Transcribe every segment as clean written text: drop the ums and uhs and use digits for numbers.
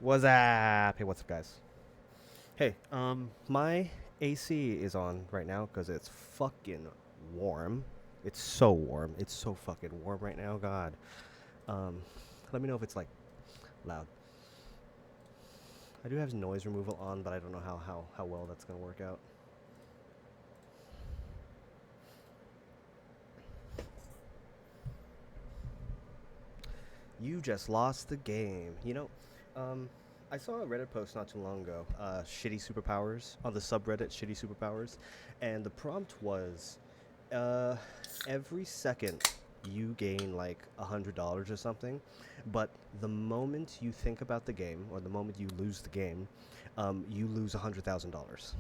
What's up? Hey, what's up, guys? Hey, my AC is on right now because it's fucking warm. It's so warm. It's so fucking warm right now. God. Um, Let me know if it's like loud. I do have noise removal on, but I don't know how well that's gonna work out. You just lost the game. I saw a Reddit post not too long ago. Shitty superpowers on the subreddit. Shitty superpowers, and the prompt was, uh, every second you gain like $100 or something, but the moment you think about the game or the moment you lose the game, you lose $100,000.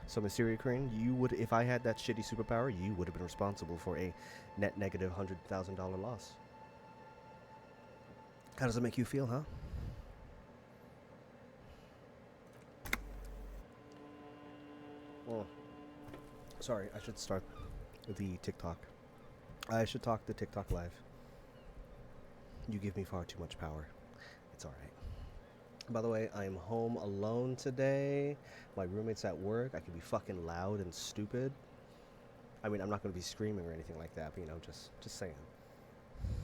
So, Mysterio Crane, you would, if I had that shitty superpower, you would have been responsible for a net negative $100,000 loss. How does it make you feel, huh? Well, sorry, I should start the TikTok. I should talk the TikTok live. You give me far too much power. It's alright. By the way, I'm home alone today. My roommate's at work. I can be fucking loud and stupid. I mean, I'm not going to be screaming or anything like that, but just saying.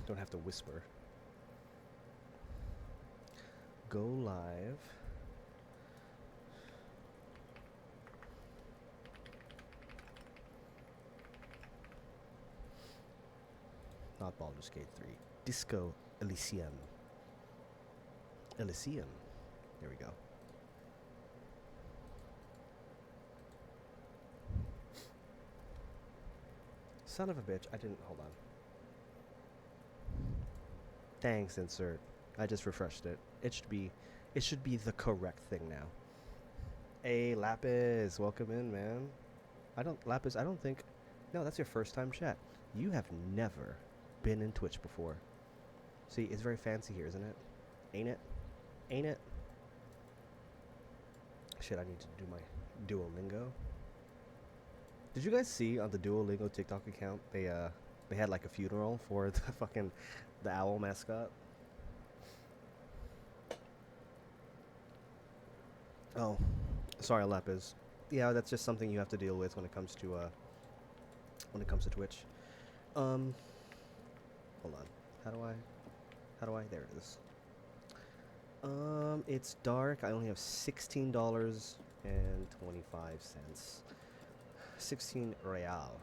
Don't have to whisper. Go live. Not Baldur's Gate 3. Disco Elysium. Elysium. There we go. Son of a bitch. I didn't. Hold on. Thanks, insert. I just refreshed it. It should be the correct thing now. Hey, Lapis. Welcome in, man. Lapis, I don't think. No, that's your first time chat. You have never been in Twitch before. See, it's very fancy here, isn't it? Ain't it? Ain't it? Shit, I need to do my Duolingo. Did you guys see on the Duolingo TikTok account they had like a funeral for the owl mascot? Oh, sorry, Lapis. Yeah, that's just something you have to deal with when it comes to Twitch. Um, Hold on. How do I? There it is. It's dark. I only have $16.25. 16 real.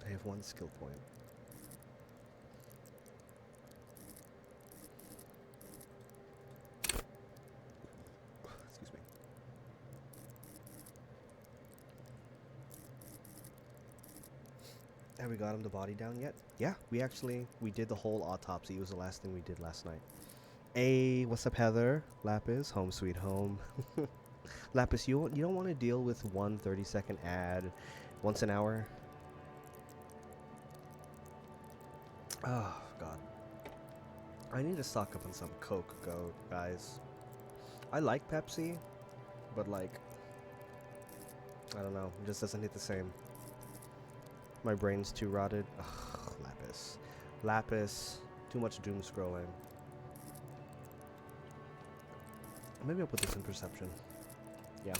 I have one skill point. Excuse me. Have we got him the body down yet? Yeah, we did the whole autopsy. It was the last thing we did last night. Hey, what's up, Heather? Lapis, home sweet home. Lapis, you don't want to deal with one 30-second ad once an hour? Oh, God. I need to stock up on some Coke, guys. I like Pepsi, but like, I don't know. It just doesn't hit the same. My brain's too rotted. Ugh, Lapis. Lapis. Too much doom scrolling. Maybe I'll put this in perception. Yeah.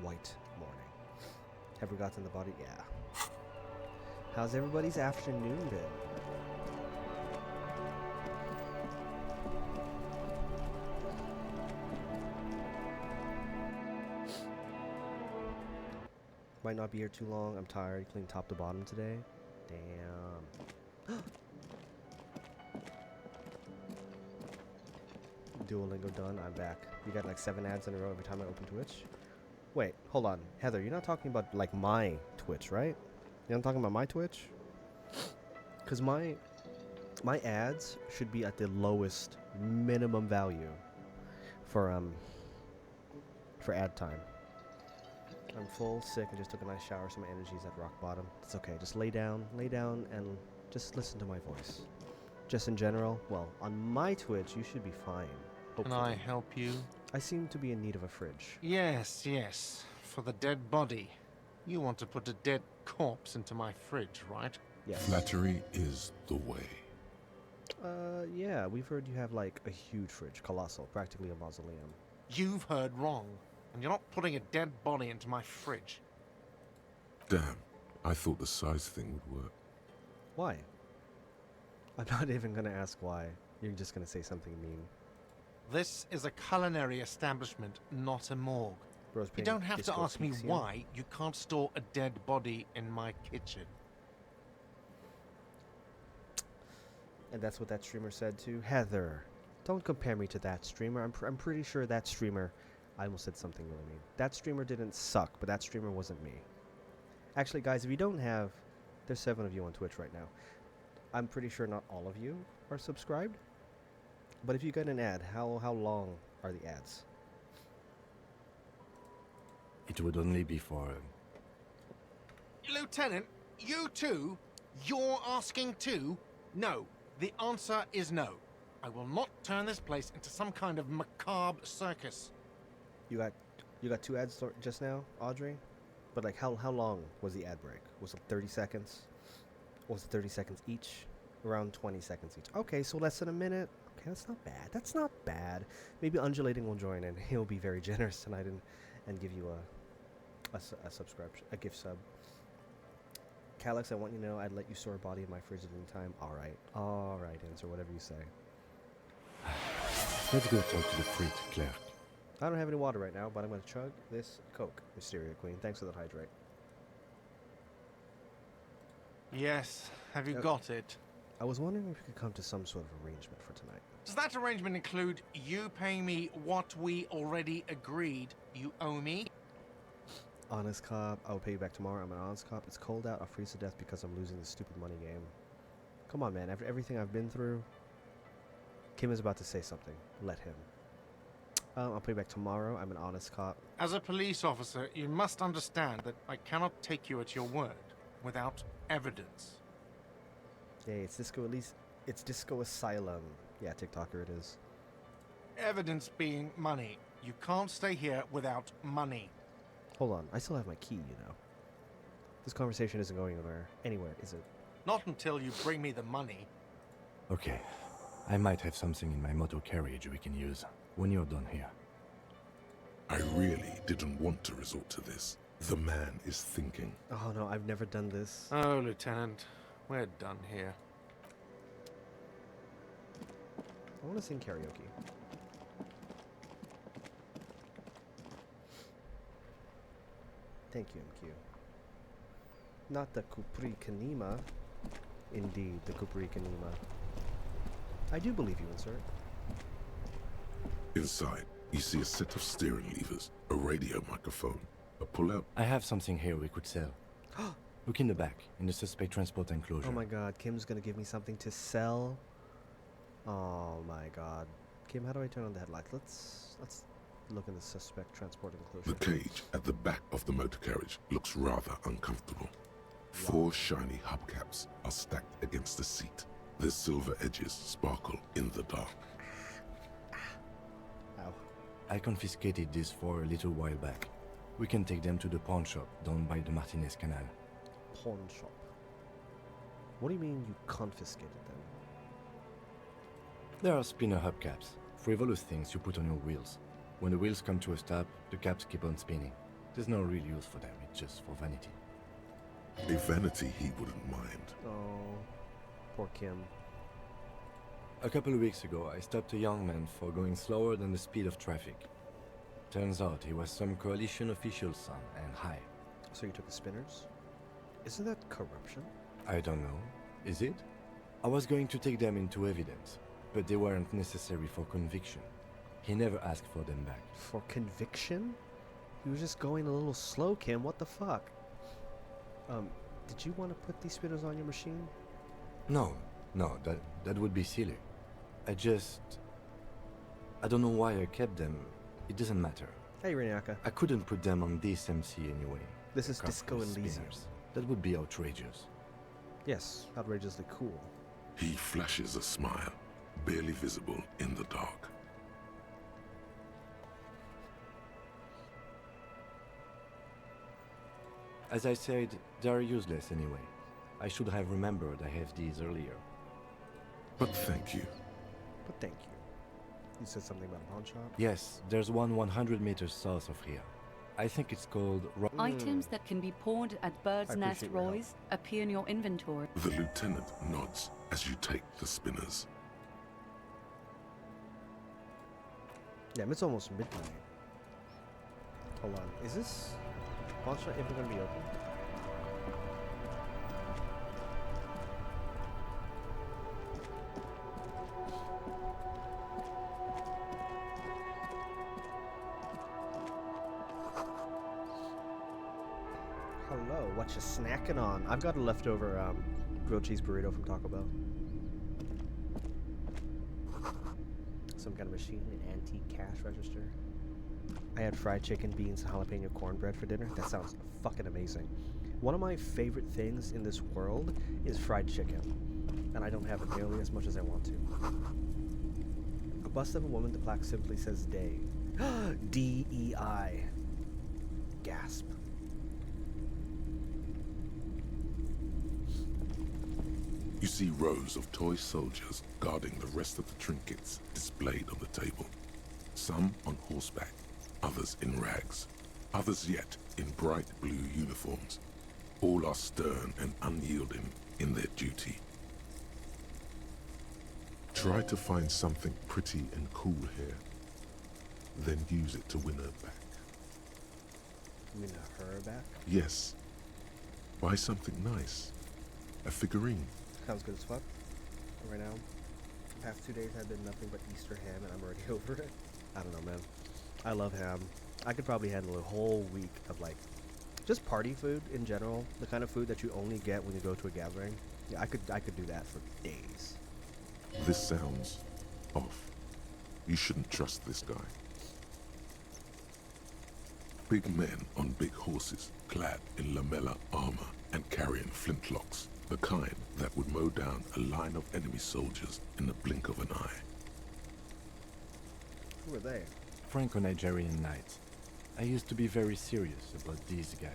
White morning. Have we gotten the body? Yeah. How's everybody's afternoon been? Might not be here too long. I'm tired. Clean top to bottom today. Damn. Duolingo done. I'm back. You got like 7 ads in a row every time I open Twitch. Wait, hold on. Heather, you're not talking about like my Twitch, right? You're not talking about my Twitch? Because my ads should be at the lowest minimum value for ad time. I'm full, sick, I just took a nice shower, so my energy's at rock bottom. It's okay, just lay down, and just listen to my voice. Just in general, well, on my Twitch, you should be fine. Can I help you? I seem to be in need of a fridge. Yes, yes. For the dead body. You want to put a dead corpse into my fridge, right? Yes. Flattery is the way. Yeah, we've heard you have like a huge fridge, colossal, practically a mausoleum. You've heard wrong. And you're not putting a dead body into my fridge. Damn, I thought the size thing would work. Why? I'm not even gonna ask why. You're just gonna say something mean. This is a culinary establishment, not a morgue. Bro's You playing don't have to Disco ask me Elysium. why you can't store a dead body in my kitchen. And that's what that streamer said too. Heather, don't compare me to that streamer. I'm pretty sure that streamer... I almost said something really mean. That streamer didn't suck, but that streamer wasn't me. Actually, guys, if you don't have... There's 7 of you on Twitch right now. I'm pretty sure not all of you are subscribed. But if you get an ad, how long are the ads? It would only be for... Lieutenant, you too? You're asking too? No. The answer is no. I will not turn this place into some kind of macabre circus. You got 2 ads just now, Audrey? But like how long was the ad break? Was it 30 seconds? Was it 30 seconds each? Around 20 seconds each. Okay, so less than a minute. Okay, that's not bad. That's not bad. Maybe Undulating will join and he'll be very generous tonight and give you a subscription, a gift sub. Calyx, I want you to know I'd let you store a body in my fridge at any time. Alright, answer whatever you say. Let's go talk to the freight clerk. I don't have any water right now, but I'm going to chug this Coke. Mysteria Queen, thanks for that hydrate. Yes. Have you Yep. got it? I was wondering if we could come to some sort of arrangement for tonight. Does that arrangement include you paying me what we already agreed you owe me? Honest cop, I'll pay you back tomorrow. I'm an honest cop. It's cold out. I'll freeze to death because I'm losing this stupid money game. Come on, man. After everything I've been through, Kim is about to say something. Let him. I'll pay you back tomorrow. I'm an honest cop. As a police officer, you must understand that I cannot take you at your word without evidence. Hey, it's Disco It's Disco Asylum. Yeah, TikToker it is. Evidence being money. You can't stay here without money. Hold on. I still have my key, you know. This conversation isn't going anywhere, is it? Not until you bring me the money. Okay. I might have something in my motor carriage we can use when you're done here. I really didn't want to resort to this. The man is thinking. Oh no, I've never done this. Oh, Lieutenant, we're done here. I want to sing karaoke. Thank you, MQ. Not the Kupri Kanima. Indeed, the Kupri Kanima. I do believe you, insert. Inside, you see a set of steering levers, a radio microphone, a pull-out. I have something here we could sell. Look in the back, in the suspect transport enclosure. Oh my god, Kim's gonna give me something to sell. Oh my god. Kim, how do I turn on the headlights? Let's look in the suspect transport enclosure. The cage at the back of the motor carriage looks rather uncomfortable. 4 shiny hubcaps are stacked against the seat. Their silver edges sparkle in the dark. Ow. I confiscated these 4 a little while back. We can take them to the pawn shop down by the Martinez Canal. Pawn shop. What do you mean you confiscated them? There are spinner hubcaps, frivolous things you put on your wheels. When the wheels come to a stop, the caps keep on spinning. There's no real use for them, it's just for vanity. A vanity he wouldn't mind. Oh, poor Kim. A couple of weeks ago, I stopped a young man for going slower than the speed of traffic. Turns out he was some coalition official's son and high. So you took the spinners? Isn't that corruption? I don't know. Is it? I was going to take them into evidence, but they weren't necessary for conviction. He never asked for them back. For conviction? He was just going a little slow, Kim. What the fuck? Did you want to put these spinners on your machine? No, that would be silly. I don't know why I kept them. It doesn't matter. Hey, Renaka. I couldn't put them on this MC anyway. This is Crap Disco with Elysium. spinners. That would be outrageous. Yes, outrageously cool. He flashes a smile, barely visible in the dark. As I said, they are useless anyway. I should have remembered I have these earlier. But thank you. But thank you. You said something about a pawn shop? Yes, there's one 100 meters south of here. I think it's called Items that can be pawned at Bird's I Nest appreciate your help. Roy's appear in your inventory. The lieutenant nods as you take the spinners. Damn, it's almost midnight. Hold on. Is this pawn shop ever going to be open? Hello, what you snacking on? I've got a leftover grilled cheese burrito from Taco Bell. Some kind of machine, an antique cash register. I had fried chicken, beans, and jalapeno cornbread for dinner. That sounds fucking amazing. One of my favorite things in this world is fried chicken, and I don't have it nearly as much as I want to. A bust of a woman, the plaque simply says day. D-E-I. Gasp. You see rows of toy soldiers guarding the rest of the trinkets displayed on the table. Some on horseback, others in rags, others yet in bright blue uniforms. All are stern and unyielding in their duty. Try to find something pretty and cool here, then use it to win her back. You mean her back? Yes, buy something nice, a figurine. Sounds good as fuck. Right now, the past 2 days have been nothing but Easter ham, and I'm already over it. I don't know, man. I love ham. I could probably handle a whole week of, like, just party food in general. The kind of food that you only get when you go to a gathering. Yeah, I could do that for days. This sounds off. You shouldn't trust this guy. Big men on big horses, clad in lamella armor and carrying flintlocks. The kind that would mow down a line of enemy soldiers in the blink of an eye. Who are they? Franco-Nigerian knights. I used to be very serious about these guys.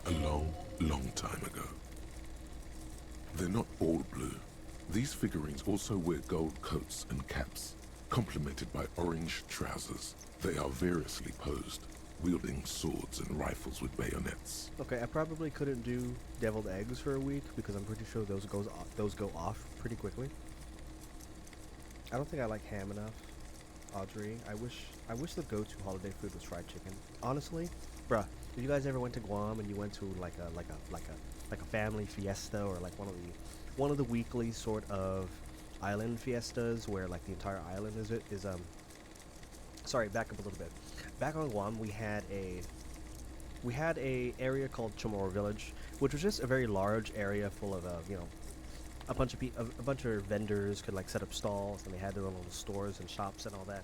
A long, long time ago. They're not all blue. These figurines also wear gold coats and caps, complemented by orange trousers. They are variously posed, wielding swords and rifles with bayonets. Okay, I probably couldn't do deviled eggs for a week because I'm pretty sure those go off pretty quickly. I don't think I like ham enough. Audrey, I wish the go-to holiday food was fried chicken. Honestly, bruh, if you guys ever went to Guam and you went to like a family fiesta or like one of the weekly sort of island fiestas where like the entire island is sorry, back up a little bit. Back on Guam, we had a area called Chamorro Village, which was just a very large area full of a bunch of vendors could like set up stalls, and they had their own little stores and shops and all that.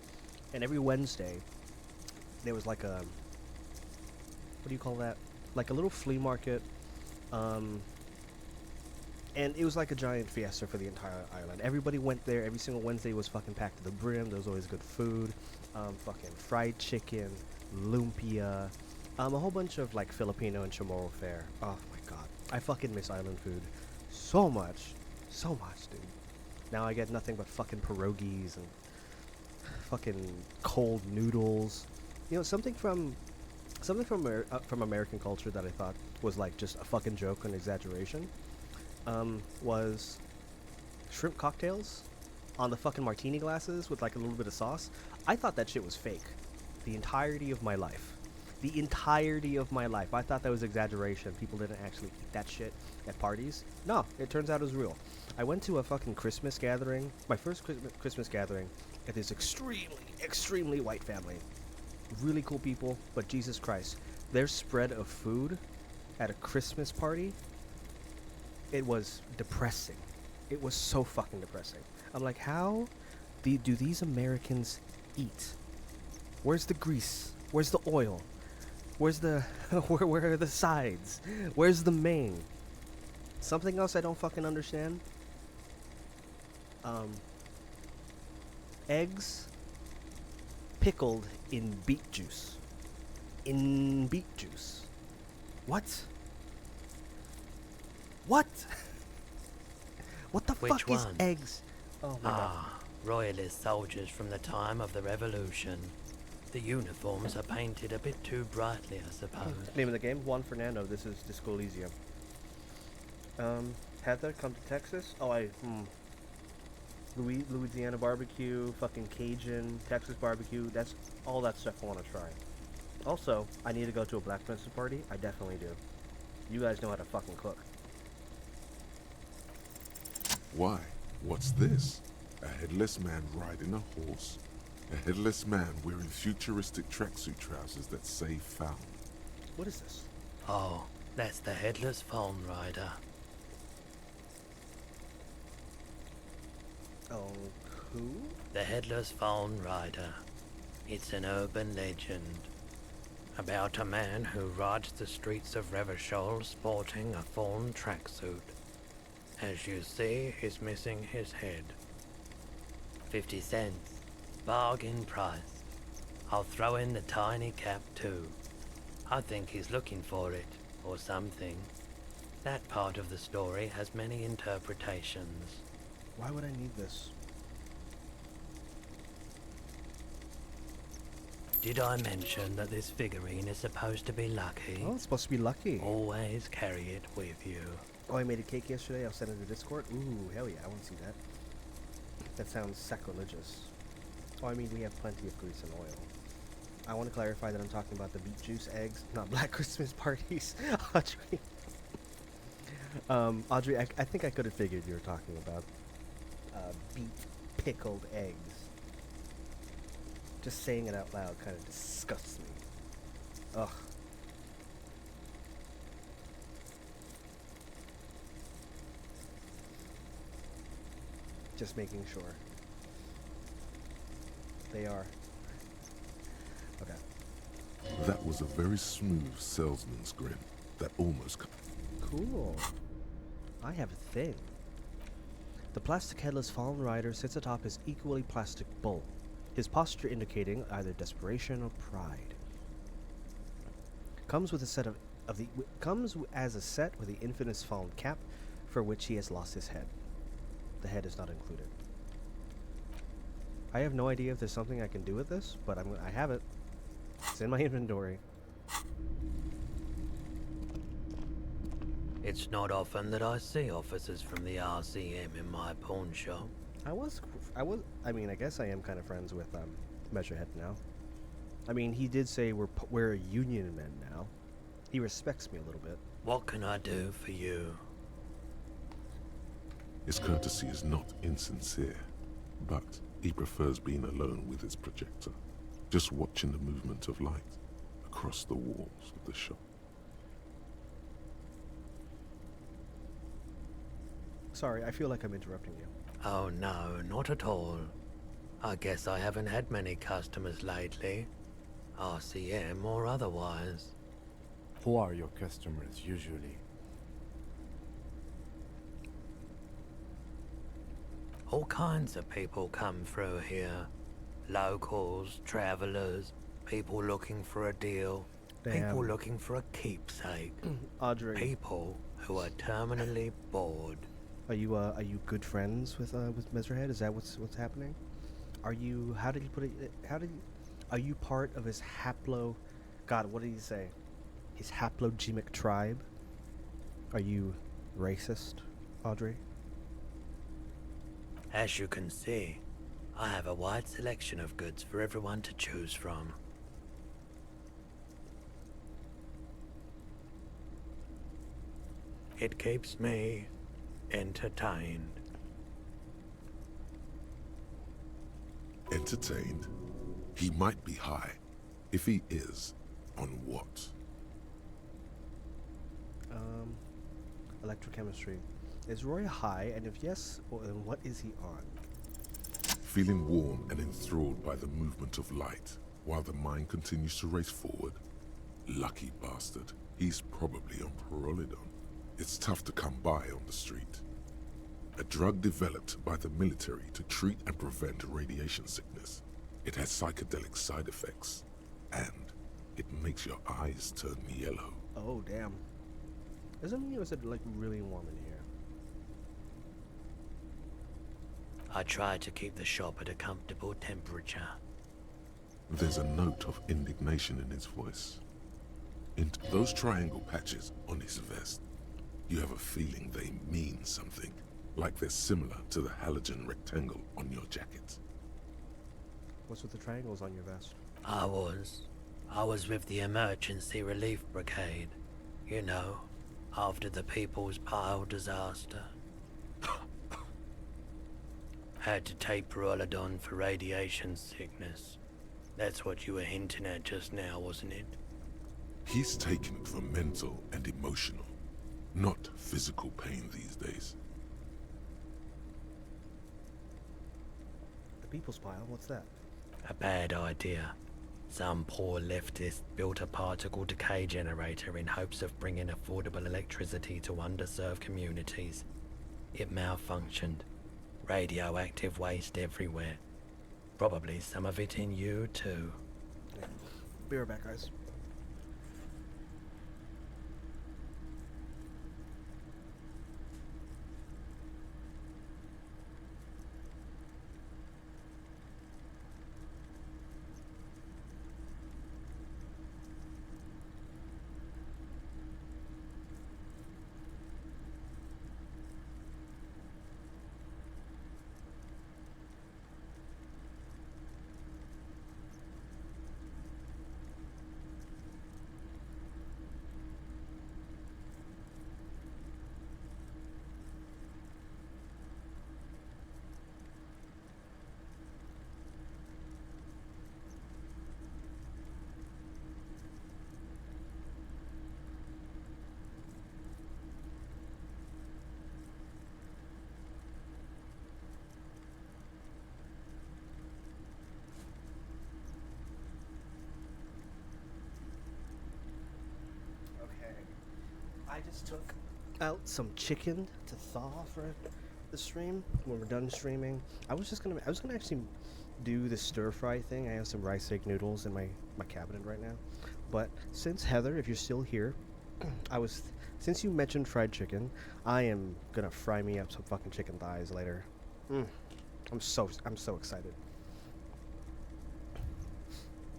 And every Wednesday, there was like a, what do you call that? Like a little flea market, and it was like a giant fiesta for the entire island. Everybody went there. Every single Wednesday was fucking packed to the brim. There was always good food, fucking fried chicken, lumpia, a whole bunch of like Filipino and Chamorro fare. Oh my god, I fucking miss island food so much, dude. Now I get nothing but fucking pierogies and fucking cold noodles. You know, something from American culture that I thought was like just a fucking joke and exaggeration. Was shrimp cocktails on the fucking martini glasses with like a little bit of sauce. I thought that shit was fake the entirety of my life. The entirety of my life. I thought that was exaggeration. People didn't actually eat that shit at parties. No, it turns out it was real. I went to a fucking Christmas gathering, my first Christmas gathering, at this extremely white family. Really cool people, but Jesus Christ, their spread of food at a Christmas party, it was depressing. It was so fucking depressing. I'm like, how do these Americans eat? Where's the grease? Where's the oil? Where's the where are the sides? Where's the main? Something else I don't fucking understand. Eggs pickled in beet juice. What? What? What the Which fuck is one? eggs? Oh my god. Ah, royalist soldiers from the time of the Revolution. The uniforms are painted a bit too brightly, I suppose. Name of the game, Juan Fernando. This is Disco Elysium. Heather, come to Texas? Oh, Louisiana barbecue, fucking Cajun, Texas barbecue. That's all that stuff I want to try. Also, I need to go to a blacksmith party. I definitely do. You guys know how to fucking cook. Why? What's this? A headless man riding a horse? A headless man wearing futuristic tracksuit trousers that say found. What is this? Oh, that's the headless phone rider. Oh, who? The headless phone rider. It's an urban legend about a man who rides the streets of Revachol sporting a fawn tracksuit. As you see, he's missing his head. 50 cents. Bargain price. I'll throw in the tiny cap too. I think he's looking for it, or something. That part of the story has many interpretations. Why would I need this? Did I mention that this figurine is supposed to be lucky? Oh, it's supposed to be lucky. Always carry it with you. Oh, I made a cake yesterday. I'll send it to Discord. Ooh, hell yeah, I want to see that. That sounds sacrilegious. Oh, I mean, we have plenty of grease and oil. I want to clarify that I'm talking about the beet juice eggs, not Black Christmas parties. Audrey. Audrey, I think I could have figured you were talking about beet pickled eggs. Just saying it out loud kind of disgusts me. Ugh. Just making sure. They are. Okay. That was a very smooth salesman's grin that almost... Cool. I have a thing. The plastic headless fallen rider sits atop his equally plastic bull, his posture indicating either desperation or pride. Comes with a set as a set with the infamous fallen cap, for which he has lost his head. The head is not included. I have no idea if there's something I can do with this, but I have it. It's in my inventory. It's not often that I see officers from the RCM in my pawn shop. I mean, I guess I am kind of friends with Measurehead now. I mean, he did say we're union men now. He respects me a little bit. What can I do for you? His courtesy is not insincere, but he prefers being alone with his projector, just watching the movement of light across the walls of the shop. Sorry, I feel like I'm interrupting you. Oh no, not at all. I guess I haven't had many customers lately. RCM or otherwise. Who are your customers usually? All kinds of people come through here. Locals, travelers, people looking for a deal, people Damn. looking for a keepsake, Audrey, people who are terminally bored. are you good friends with Measurehead? Is that what's happening? Are you? How did you put it? Are you part of his God, what did he say? His haplogenic tribe? Are you racist, Audrey? As you can see, I have a wide selection of goods for everyone to choose from. It keeps me entertained. Entertained? He might be high. If he is, on what? Electrochemistry. Is Roy high? And if yes, well, then what is he on? Feeling warm and enthralled by the movement of light, while the mind continues to race forward? Lucky bastard. He's probably on Prolidon. It's tough to come by on the street. A drug developed by the military to treat and prevent radiation sickness. It has psychedelic side effects, and it makes your eyes turn yellow. Oh, damn. Is it me or is it like really warm in here? I try to keep the shop at a comfortable temperature. There's a note of indignation in his voice. Into those triangle patches on his vest, you have a feeling they mean something, like they're similar to the halogen rectangle on your jacket. What's with the triangles on your vest? I was with the Emergency Relief Brigade. You know, after the People's Pile disaster. Had to take Perolidon for radiation sickness. That's what you were hinting at just now, wasn't it? He's taken it for mental and emotional, not physical pain these days. The People's Pile? What's that? A bad idea. Some poor leftist built a particle decay generator in hopes of bringing affordable electricity to underserved communities. It malfunctioned. Radioactive waste everywhere. Probably some of it in you too. Yeah. Be right back, guys. I just took out some chicken to thaw for the stream. When we're done streaming, I was gonna actually do the stir fry thing. I have some rice egg noodles in my cabinet right now. But since Heather, if you're still here, since you mentioned fried chicken, I am gonna fry me up some fucking chicken thighs later. I'm so excited.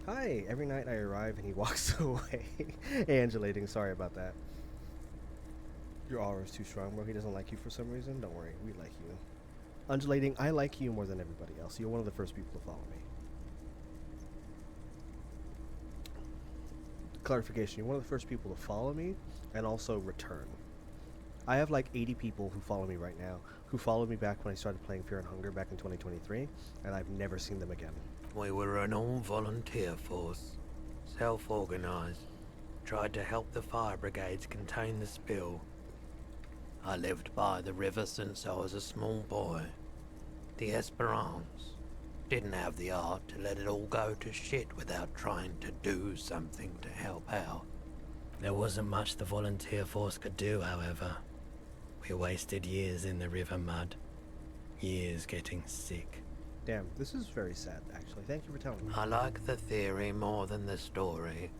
Hi. Every night I arrive and he walks away. Angelating. Sorry about that. Your aura is too strong, bro. He doesn't like you for some reason. Don't worry, we like you. Undulating, I like you more than everybody else. You're one of the first people to follow me. Clarification, you're one of the first people to follow me and also return. I have like 80 people who follow me right now, who followed me back when I started playing Fear and Hunger back in 2023, and I've never seen them again. We were an all-volunteer force, self-organized, tried to help the fire brigades contain the spill. I lived by the river since I was a small boy. The Esperance didn't have the art to let it all go to shit without trying to do something to help out. There wasn't much the volunteer force could do, however. We wasted years in the river mud. Years getting sick. Damn, this is very sad, actually. Thank you for telling me. I like the theory more than the story.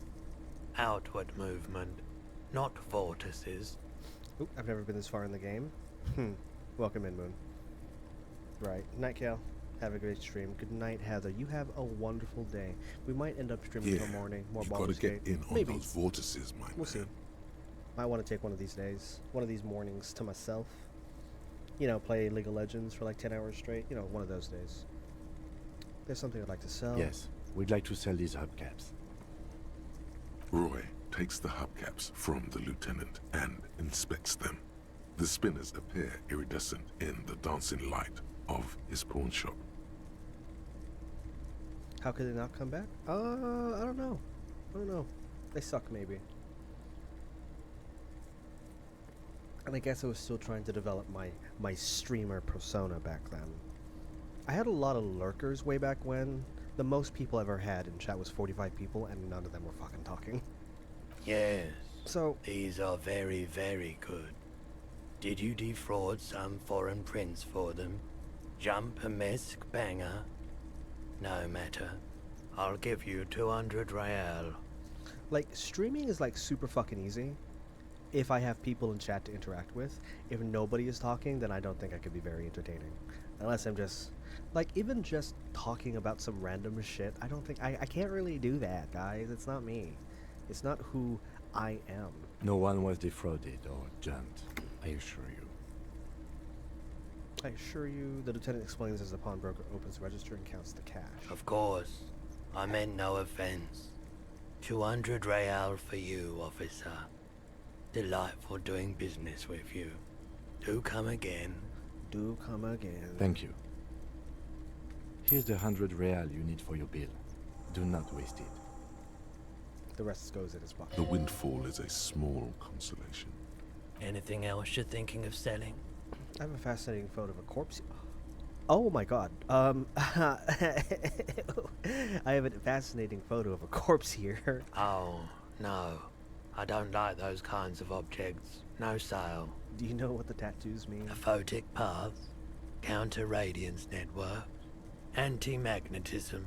Outward movement, not vortices. Oop, I've never been this far in the game. Welcome in, Moon. Right. Night, Cal. Have a great stream. Good night, Heather. You have a wonderful day. We might end up streaming till morning. More you've got Baldur's to get Gate. in on Maybe. those vortices, my We'll man. see. Might want to take one of these days, one of these mornings to myself. You know, play League of Legends for like 10 hours straight. You know, one of those days. There's something I'd like to sell. Yes, we'd like to sell these hubcaps. Roy takes the hubcaps from the lieutenant and inspects them. The spinners appear iridescent in the dancing light of his pawn shop. How could they not come back? I don't know. They suck, maybe. And I guess I was still trying to develop my streamer persona back then. I had a lot of lurkers way back when. The most people I've ever had in chat was 45 people, and none of them were fucking talking. Yes. So, These are very, very good. Did you defraud some foreign prince for them? Jump a mesk banger? No matter. I'll give you 200 real. Like, streaming is like super fucking easy if I have people in chat to interact with. If nobody is talking, then I don't think I could be very entertaining. Unless I'm just, like, even just talking about some random shit, I don't think, I can't really do that, guys. It's not me. It's not who I am. No one was defrauded or jumped, I assure you. I assure you, the lieutenant explains as the pawnbroker opens the register and counts the cash. Of course. I meant no offense. 200 real for you, officer. Delightful doing business with you. Do come again. Do come again. Thank you. Here's the 100 real you need for your bill. Do not waste it. The rest goes in his pocket. The windfall is a small consolation. Anything else you're thinking of selling? I have a fascinating photo of a corpse. Oh my god. I have a fascinating photo of a corpse here. Oh, no. I don't like those kinds of objects. No sale. Do you know what the tattoos mean? A photic path, counter-radiance network, anti-magnetism.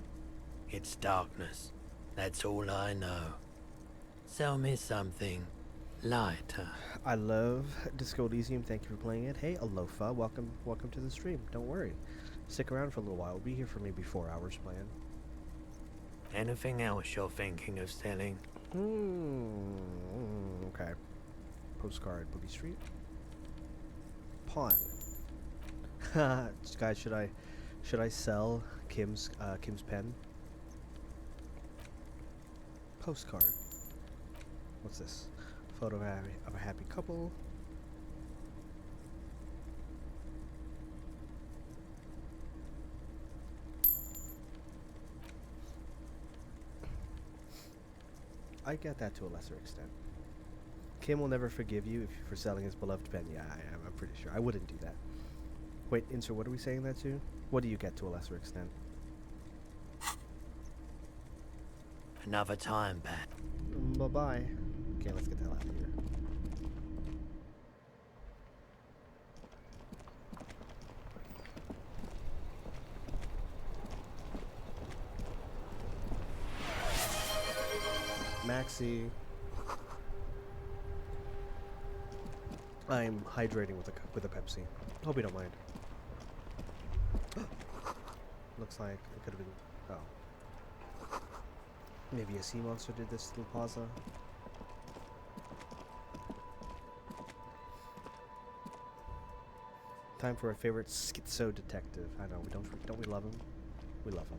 It's darkness. That's all I know. Sell me something lighter. I love Disco Elysium. Thank you for playing it. Hey, Alofa. Welcome to the stream. Don't worry. Stick around for a little while. We'll be here for maybe 4 hours playing. Anything else you're thinking of selling? Okay. Postcard, Boogie Street. Pawn. Guys, should I sell Kim's pen? Postcard. What's this? Photo of a happy couple. I get that to a lesser extent. Kim will never forgive you for selling his beloved pen. Yeah, I'm pretty sure. I wouldn't do that. Wait, Insert, what are we saying that to? What do you get to a lesser extent? Another time, Pat. Bye-bye. Okay, let's get the hell out of here. Maxie. I'm hydrating with a Pepsi. Hope you don't mind. Looks like it could have been. Oh. Maybe a sea monster did this little plaza. Time for our favorite schizo detective. I know, don't we love him? We love him.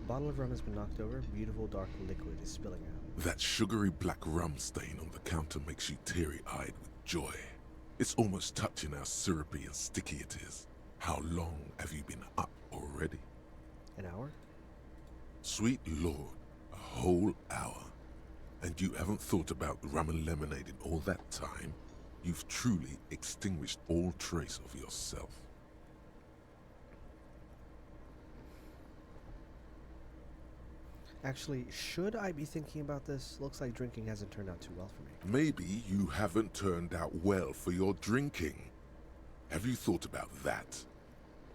Bottle of rum has been knocked over. Beautiful dark liquid is spilling out. That sugary black rum stain on the counter makes you teary-eyed with joy. It's almost touching how syrupy and sticky it is. How long have you been up already? An hour? Sweet Lord, a whole hour. And you haven't thought about rum and lemonade in all that time? You've truly extinguished all trace of yourself. Actually, should I be thinking about this? Looks like drinking hasn't turned out too well for me. Maybe you haven't turned out well for your drinking. Have you thought about that?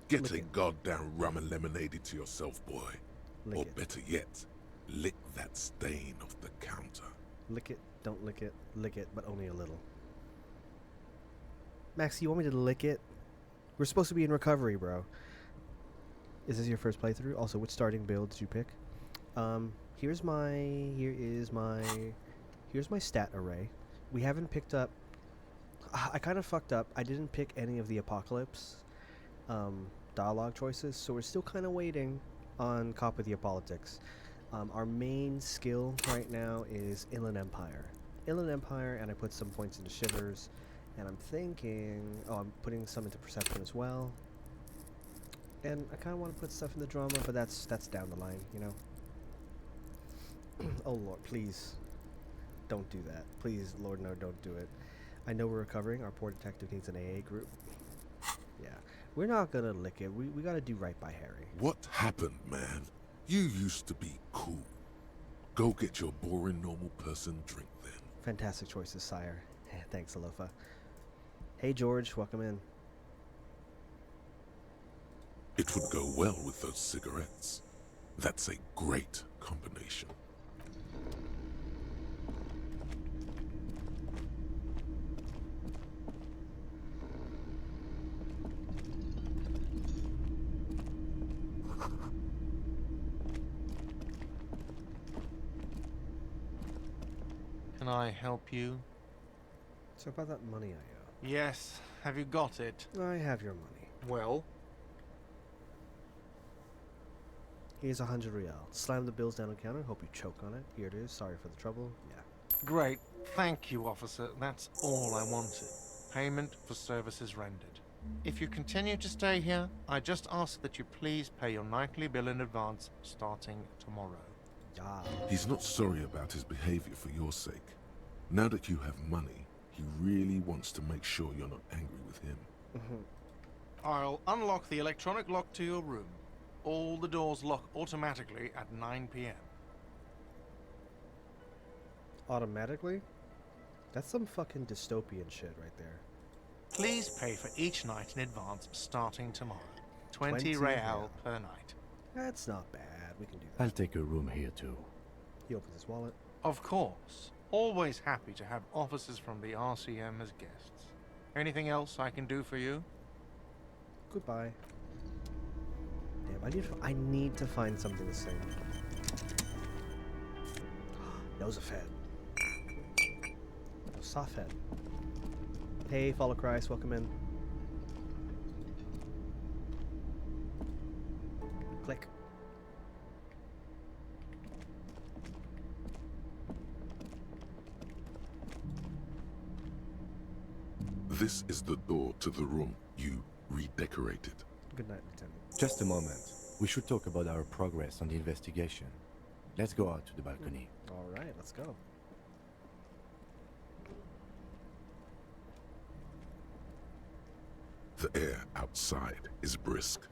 Get Lick a it. goddamn rum and lemonade into yourself, boy. Lick Or it. better yet, lick that stain off the counter. Lick it, don't lick it, but only a little. Max, you want me to lick it? We're supposed to be in recovery, bro. Is this your first playthrough? Also, which starting build did you pick? Here's my stat array. We haven't picked up. I kind of fucked up. I didn't pick any of the Apocalypse dialogue choices, so we're still kind of waiting on Cop of the Politics. Our main skill right now is Inland Empire. Inland Empire, and I put some points into Shivers, and I'm thinking, I'm putting some into Perception as well. And I kind of want to put stuff in the drama, but that's down the line, you know. Oh Lord, please, don't do that. Please, Lord, no, don't do it. I know we're recovering. Our poor detective needs an AA group. Yeah, we're not gonna lick it. We gotta do right by Harry. What happened, man? You used to be cool. Go get your boring normal person drink then. Fantastic choices, sire. Thanks, Alofa. Hey, George, welcome in. It would go well with those cigarettes. That's a great combination. Can I help you? So about that money I owe. Yes. Have you got it? I have your money. Well, Here's 100 real. Slam the bills down on the counter. Hope you choke on it. Here it is. Sorry for the trouble. Yeah. great. Thank you, officer. That's all I wanted. Payment for services rendered. If you continue to stay here, I just ask that you please pay your nightly bill in advance starting tomorrow. Yeah. He's not sorry about his behavior for your sake. Now that you have money, he really wants to make sure you're not angry with him. I'll unlock the electronic lock to your room. All the doors lock automatically at 9 p.m. Automatically? That's some fucking dystopian shit right there. Please pay for each night in advance starting tomorrow. 20 20 real real. per night. That's not bad. We can do that. I'll take a room here too. He opens his wallet. Of course. Always happy to have officers from the RCM as guests. Anything else I can do for you? Goodbye. Damn, I need to find something to sing. Nosafed. Sofhead. Hey, Follow Christ, welcome in. Click. This is the door to the room you redecorated. Good night, Lieutenant. Just a moment. We should talk about our progress on the investigation. Let's go out to the balcony. All right, let's go. The air outside is brisk.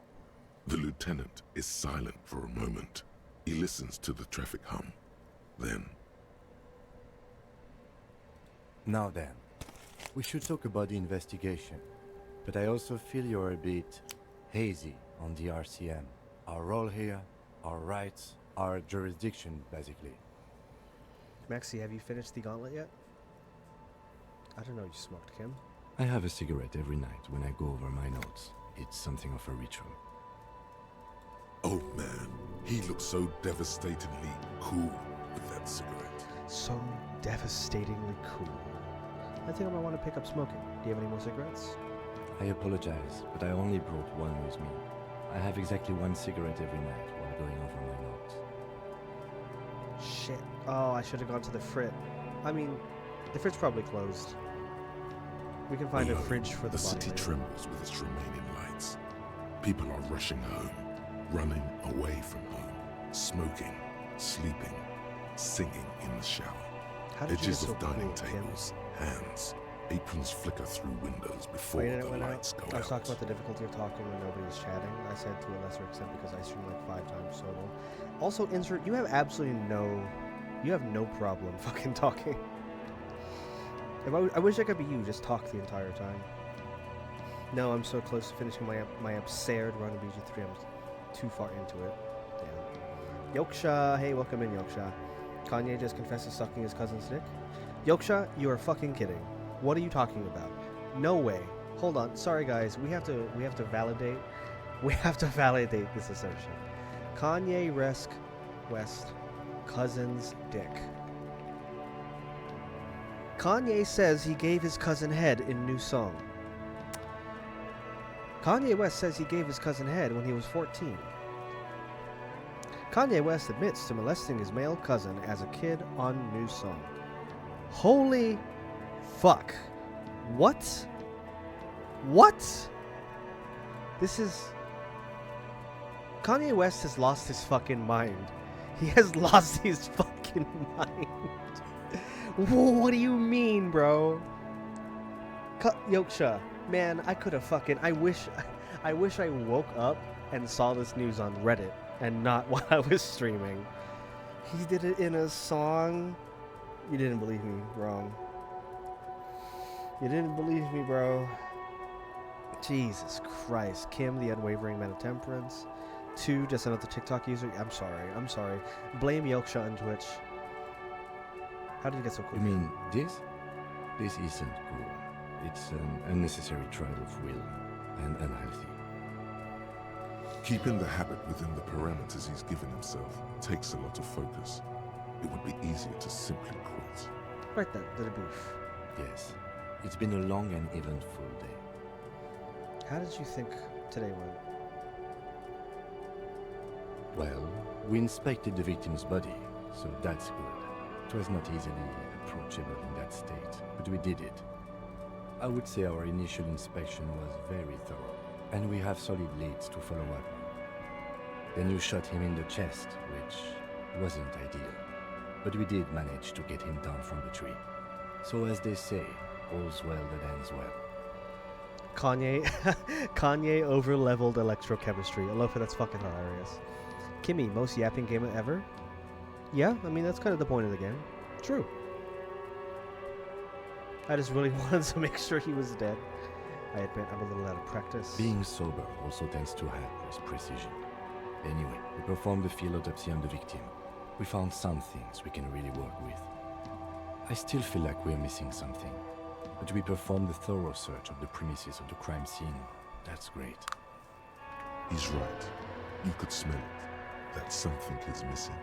The lieutenant is silent for a moment. He listens to the traffic hum. Then, Now then, we should talk about the investigation. But I also feel you're a bit hazy on the RCM. Our role here, our rights, our jurisdiction, basically. Maxie, have you finished the gauntlet yet? I don't know you smoked, Kim. I have a cigarette every night when I go over my notes. It's something of a ritual. oh man, he looks so devastatingly cool with that cigarette. So devastatingly cool. I think I might want to pick up smoking. Do you have any more cigarettes? I apologize, but I only brought one with me. I have exactly one cigarette every night while going over my notes. Shit. Oh, I should have gone to the frit. I mean, the frit's probably closed. We can find a Alone, fridge for the the body city later. trembles with its remaining lights. People are rushing home, running away from home, smoking, sleeping, singing in the shower. How did you Edges get so of dining cool, Kim? tables, hands, aprons flicker through windows before My internet the went lights out. go I was out. talking about the difficulty of talking when nobody's chatting. I said to a lesser extent because I stream like 5 times total. Also, insert, you have absolutely no problem fucking talking. I wish I could be you, just talk the entire time. No, I'm so close to finishing my absurd run of BG3. I'm too far into it. Damn. Yoksha, hey, welcome in, Yoksha. Kanye just confessed to sucking his cousin's dick. Yoksha, you are fucking kidding. What are you talking about? No way. Hold on. Sorry, guys. We have to validate. We have to validate this assertion. Kanye West cousin's dick. Kanye says he gave his cousin head in new song. Kanye West says he gave his cousin head when he was 14. Kanye West admits to molesting his male cousin as a kid on new song. Holy fuck. What? What? This is... Kanye West has lost his fucking mind. He has lost his fucking mind. What do you mean, bro? Yoksha, man, I could have fucking... I wish I woke up and saw this news on Reddit and not while I was streaming. He did it in a song. You didn't believe me. Wrong. You didn't believe me, bro. Jesus Christ. Kim, the unwavering man of temperance. too, just another TikTok user? I'm sorry. I'm sorry. Blame Yelksha and Twitch. How did it get so cool? You mean this? This isn't cool. It's an unnecessary trial of will and unhealthy. Keeping the habit within the parameters he's given himself takes a lot of focus. It would be easier to simply quit. Right then, the debrief. Yes, it's been a long and eventful day. How did you think today went? Well, we inspected the victim's body, so that's good. It was not easily approachable in that state, but we did it. I would say our initial inspection was very thorough, and we have solid leads to follow up. Then you shot him in the chest, which wasn't ideal, but we did manage to get him down from the tree. So as they say, all's well that ends well. Kanye over-leveled electrochemistry. Alofa, that's fucking hilarious. Kimmy, most yapping game ever? Yeah, I mean, that's kind of the point of the game. True. I just really wanted to make sure he was dead. I admit I'm a little out of practice. Being sober also tends to help with precision. Anyway, we performed the field autopsy on the victim. We found some things we can really work with. I still feel like we're missing something, but we performed a thorough search of the premises of the crime scene. That's great. He's right. You could smell it. That something is missing,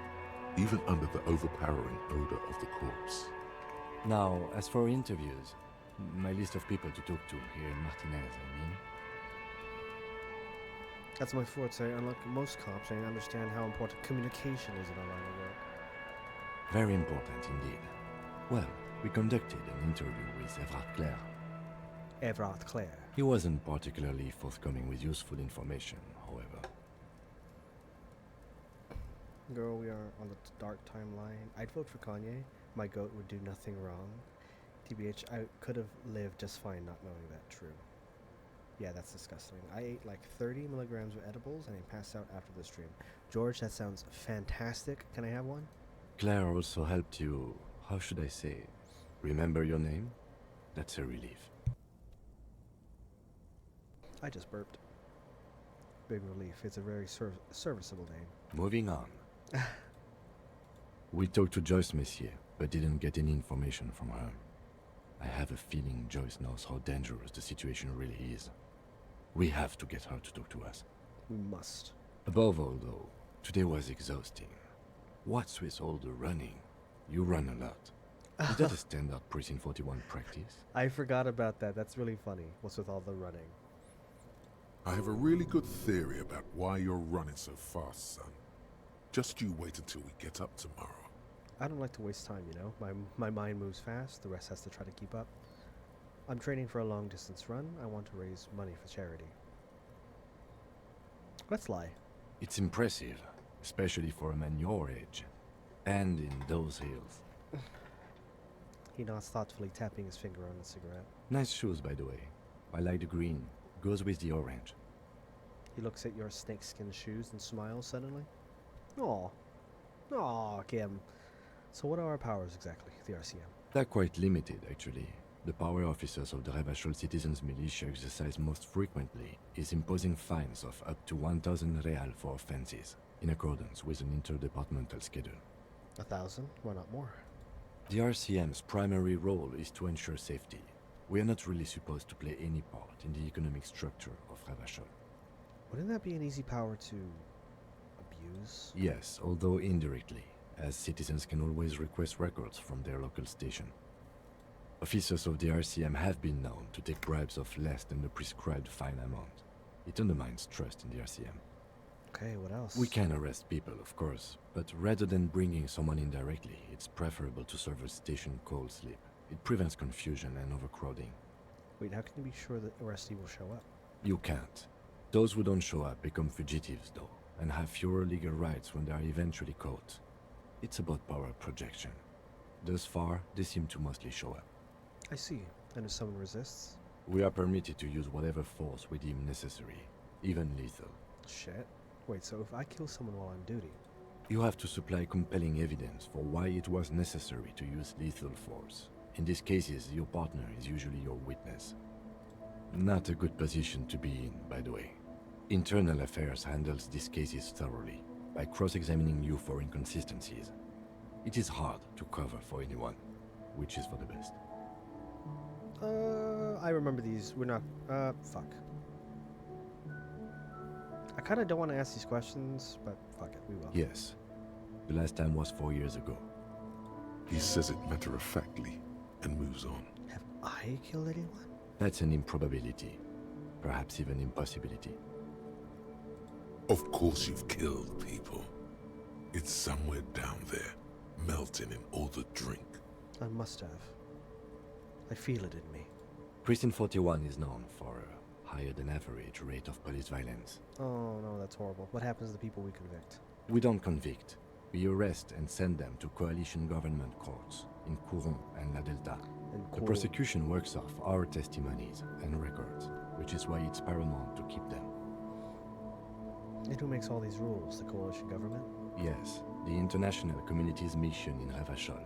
even under the overpowering odor of the corpse. Now, as for interviews, my list of people to talk to here in Martinez, I mean. That's my forte. Unlike most cops, I understand how important communication is in our line of work. Very important indeed. Well, we conducted an interview with Everard Clare. Everard Clare. He wasn't particularly forthcoming with useful information, however. Girl, we are on the dark timeline. I'd vote for Kanye. My goat would do nothing wrong. TBH, I could have lived just fine not knowing that. True. Yeah, that's disgusting. I ate like 30 milligrams of edibles and I passed out after the stream. George, that sounds fantastic. Can I have one? Claire also helped you, how should I say, remember your name? That's a relief. I just burped. Big relief. It's a very serviceable name. Moving on. We talked to Joyce Messier, but didn't get any information from her. I have a feeling Joyce knows how dangerous the situation really is. We have to get her to talk to us. We must. Above all, though, today was exhausting. What's with all the running? You run a lot. Is that a standard Precinct 41 practice? I forgot about that. That's really funny. What's with all the running? I have a really good theory about why you're running so fast, son. Just you wait until we get up tomorrow. I don't like to waste time, you know? My mind moves fast. The rest has to try to keep up. I'm training for a long-distance run. I want to raise money for charity. Let's lie. It's impressive, especially for a man your age. And in those hills. He nods thoughtfully, tapping his finger on the cigarette. Nice shoes, by the way. I like the green. Goes with the orange. He looks at your snakeskin shoes and smiles suddenly. Aw. Aw, Kim. So what are our powers exactly, the RCM? They're quite limited, actually. The power officers of the Revachol Citizens Militia exercise most frequently is imposing fines of up to 1,000 real for offenses, in accordance with an interdepartmental schedule. 1,000? Why not more? The RCM's primary role is to ensure safety. We are not really supposed to play any part in the economic structure of Revachol. Wouldn't that be an easy power to abuse? Yes, although indirectly, as citizens can always request records from their local station. Officers of the RCM have been known to take bribes of less than the prescribed fine amount. It undermines trust in the RCM. Okay, what else? We can arrest people, of course, but rather than bringing someone in directly, it's preferable to serve a station call slip. It prevents confusion and overcrowding. Wait, how can you be sure that arrestee will show up? You can't. Those who don't show up become fugitives, though, and have fewer legal rights when they are eventually caught. It's about power projection. Thus far, they seem to mostly show up. I see. And if someone resists? We are permitted to use whatever force we deem necessary, even lethal. Shit. Wait, so if I kill someone while on duty? You have to supply compelling evidence for why it was necessary to use lethal force. In these cases, your partner is usually your witness. Not a good position to be in, by the way. Internal Affairs handles these cases thoroughly, by cross-examining you for inconsistencies. It is hard to cover for anyone, which is for the best. I remember these. We're not. Fuck. I kind of don't want to ask these questions, but fuck it, we will. Yes. The last time was 4 years ago. He says it matter-of-factly and moves on. Have I killed anyone? That's an improbability. Perhaps even impossibility. Of course you've killed people. It's somewhere down there, melting in all the drink. I must have. I feel it in me. Precinct 41 is known for a higher than average rate of police violence. Oh no, that's horrible. What happens to the people we convict? We don't convict. We arrest and send them to coalition government courts in Courant and La Delta. And The prosecution works off our testimonies and records, which is why it's paramount to keep them. And who makes all these rules? The coalition government? Yes, the international community's mission in Revachol,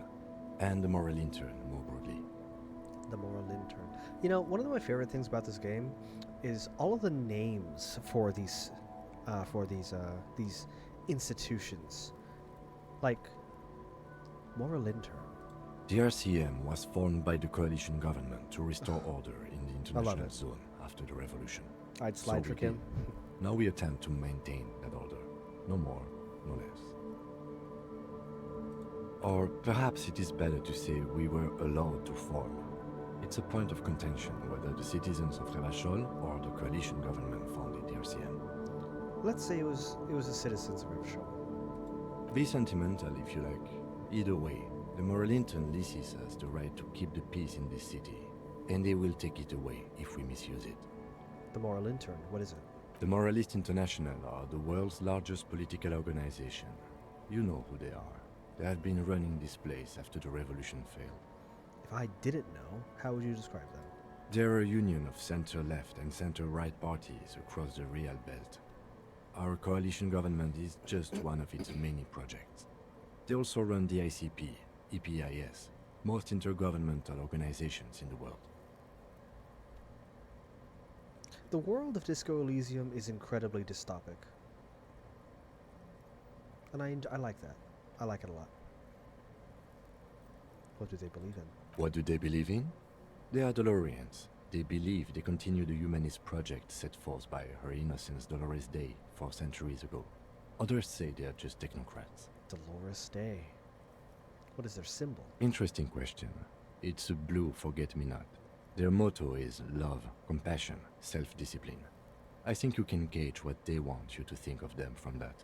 and the moral intern, more broadly. The moral intern. You know, one of my favorite things about this game is all of the names for these institutions. Like moral intern. The RCM was formed by the coalition government to restore order in the international it. zone after the revolution. I'd slide trick him. Now we attempt to maintain that order. No more, no less. Or perhaps it is better to say we were allowed to form. It's a point of contention whether the citizens of Revachol or the coalition government founded the RCM. Let's say it was the citizens of Revachol. Be sentimental if you like. Either way, the moral intern leases us the right to keep the peace in this city, and they will take it away if we misuse it. The moral intern, what is it? The Moralist International are the world's largest political organization. You know who they are. They have been running this place after the revolution failed. If I didn't know, how would you describe them? They're a union of center-left and center-right parties across the Real Belt. Our coalition government is just one of its many projects. They also run the ICP, EPIS, most intergovernmental organizations in the world. The world of Disco Elysium is incredibly dystopic. And I like that. I like it a lot. What do they believe in? What do they believe in? They are Dolorians. They believe they continue the humanist project set forth by Her Innocence Dolores Day 4 centuries ago. Others say they are just technocrats. Dolores Day. What is their symbol? Interesting question. It's a blue forget-me-not. Their motto is love, compassion, self-discipline. I think you can gauge what they want you to think of them from that.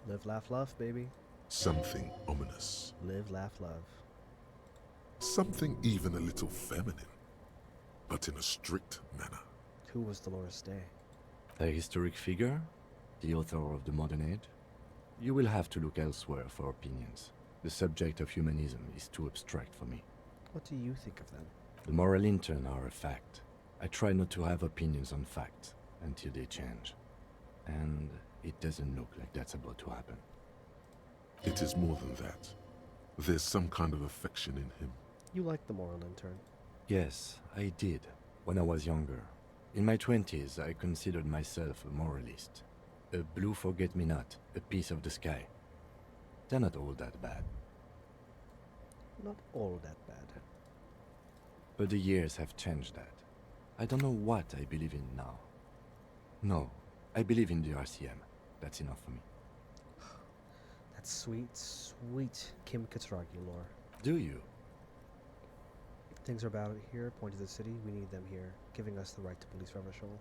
Live, laugh, love, baby. Something ominous. Live, laugh, love. Something even a little feminine, but in a strict manner. Who was Dolores Day? A historic figure? The author of the modern age? You will have to look elsewhere for opinions. The subject of humanism is too abstract for me. What do you think of them? The moral intern are a fact. I try not to have opinions on facts until they change. And it doesn't look like that's about to happen. It is more than that. There's some kind of affection in him. You like the moral intern. Yes, I did, when I was younger. In my 20s, I considered myself a moralist. A blue forget-me-not, a piece of the sky. They're not all that bad. Not all that bad. But the years have changed that. I don't know what I believe in now. No, I believe in the RCM. That's enough for me. That's sweet, sweet Kim Katsuragi lore. Do you? Things are about here, point to the city, we need them here, giving us the right to police Revachol.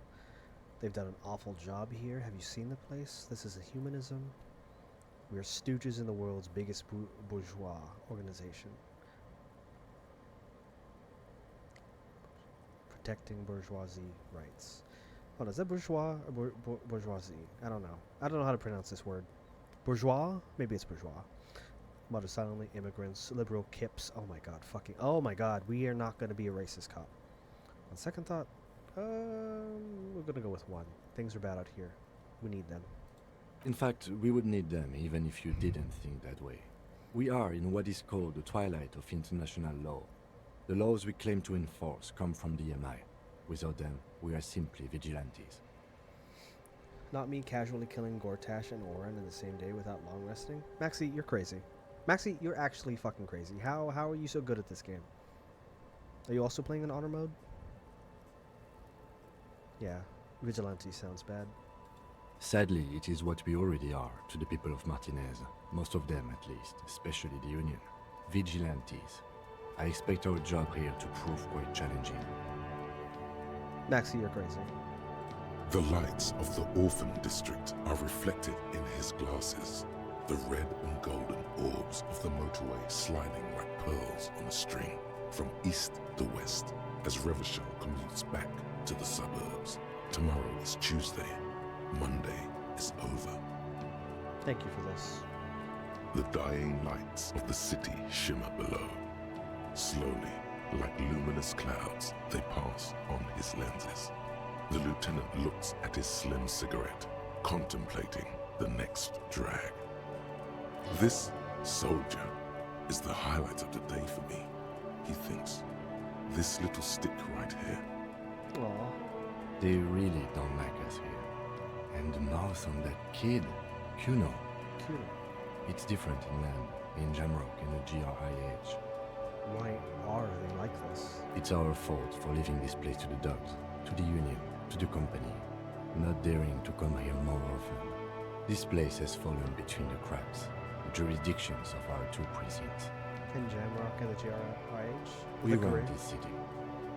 They've done an awful job here. Have you seen the place? This is a humanism. We are stooges in the world's biggest bourgeois organization. Protecting bourgeoisie rights. Oh, is that bourgeois or bourgeoisie? I don't know. I don't know how to pronounce this word. Bourgeois? Maybe it's bourgeois. Mother silently, immigrants, liberal kips. Oh my god, fucking. Oh my god, we are not going to be a racist cop. On second thought, we're going to go with one. Things are bad out here. We need them. In fact, we would need them even if you didn't think that way. We are in what is called the twilight of international law. The laws we claim to enforce come from the MI. Without them, we are simply vigilantes. Not me casually killing Gortash and Oren in the same day without long resting. Maxi, you're crazy. Maxi, you're actually fucking crazy. How are you so good at this game? Are you also playing in honor mode? Yeah, Vigilante sounds bad. Sadly, it is what we already are to the people of Martinez. Most of them, at least, especially the Union. Vigilantes. I expect our job here to prove quite challenging. Maxi, you're crazy. The lights of the orphan district are reflected in his glasses. The red and golden orbs of the motorway sliding like pearls on a string from east to west as Revachol commutes back to the suburbs. Tomorrow is Tuesday. Monday is over. Thank you for this. The dying lights of the city shimmer below. Slowly, like luminous clouds, they pass on his lenses. The lieutenant looks at his slim cigarette, contemplating the next drag. This soldier is the highlight of the day for me, he thinks. This little stick right here. Aww. They really don't like us here. And the mouth on that kid, Kuno. Cute. It's different in land, in Jamrock, in the GRIH. Why are they like this? It's our fault for leaving this place to the dogs, to the Union, to the company, not daring to come here more often. This place has fallen between the cracks, the jurisdictions of our two precincts. In Jamrock and the GRIH? We The run Grid? this city.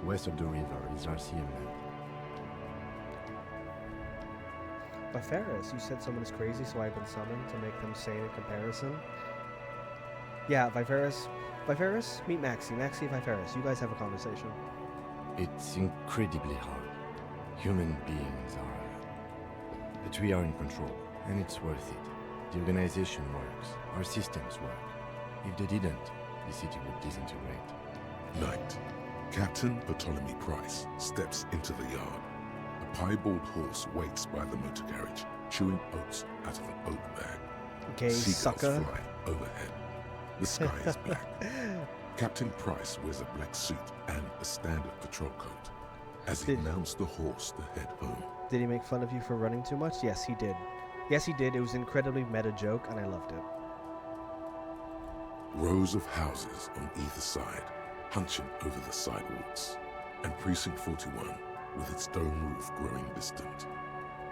West of the river is RCM land. But Ferris, you said someone is crazy, so I've been summoned to make them say a comparison. Yeah, Viferis, meet Maxi. Maxi, Viferis, you guys have a conversation. It's incredibly hard. Human beings are... But we are in control, and it's worth it. The organization works. Our systems work. If they didn't, the city would disintegrate. Night. Captain Bartholomew Price steps into the yard. A piebald horse waits by the motor carriage, chewing oats out of an oat bag. Okay, Seagulls sucker. fly overhead. The sky is black. Captain Price wears a black suit and a standard patrol coat. As he Did- mounts the horse to head home, Did he make fun of you for running too much? Yes, he did. Yes, he did. It was an incredibly meta joke, and I loved it. rows of houses on either side, hunching over the sidewalks, and Precinct 41 with its dome roof growing distant.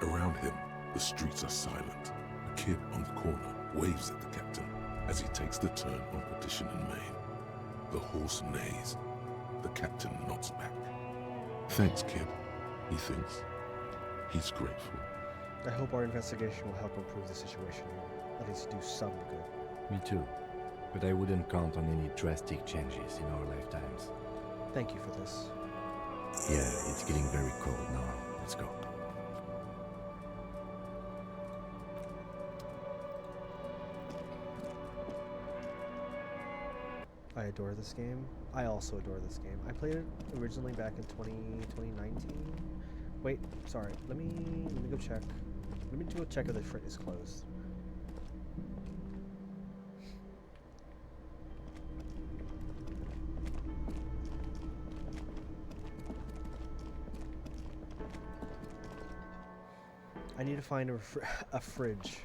Around him, the streets are silent. A kid on the corner waves at the captain as he takes the turn on Petition and Main. The horse neighs. The captain nods back. Thanks, kid, he thinks. He's grateful. I hope our investigation will help improve the situation, at least do some good. Me too. But I wouldn't count on any drastic changes in our lifetimes. Thank you for this. Yeah, it's getting very cold now. Let's go. I adore this game. I also adore this game. I played it originally back in 2019. Wait, sorry. Let me go check. Let me go check if the frit is closed. I need to find a fridge.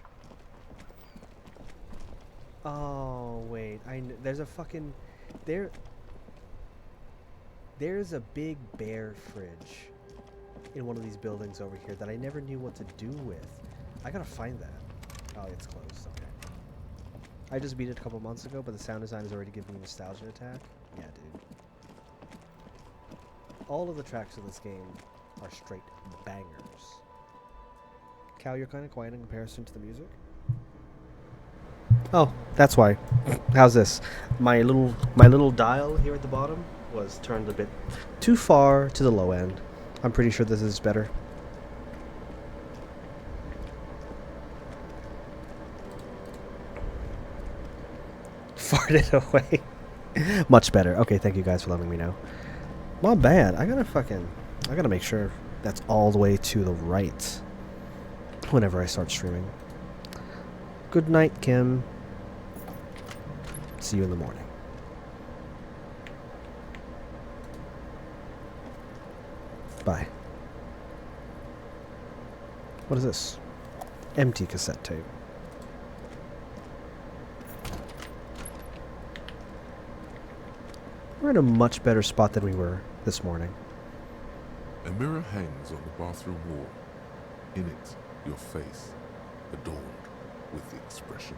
Oh wait, there's a fucking there's a big bare fridge in one of these buildings over here that I never knew what to do with. I gotta find that. Oh, it's closed. Okay. I just beat it a couple months ago, but the sound design is already giving me a nostalgia attack. Yeah, dude. All of the tracks of this game are straight bangers. Cal, you're kind of quiet in comparison to the music. Oh, that's why. How's this? My little dial here at the bottom was turned a bit too far to the low end. I'm pretty sure this is better. Farted away. Much better. Okay, thank you guys for letting me know. Not bad. I gotta make sure that's all the way to the right whenever I start streaming. Good night, Kim. See you in the morning. Bye. What is this? Empty cassette tape. We're in a much better spot than we were this morning. A mirror hangs on the bathroom wall. In it, your face, adorned with the expression.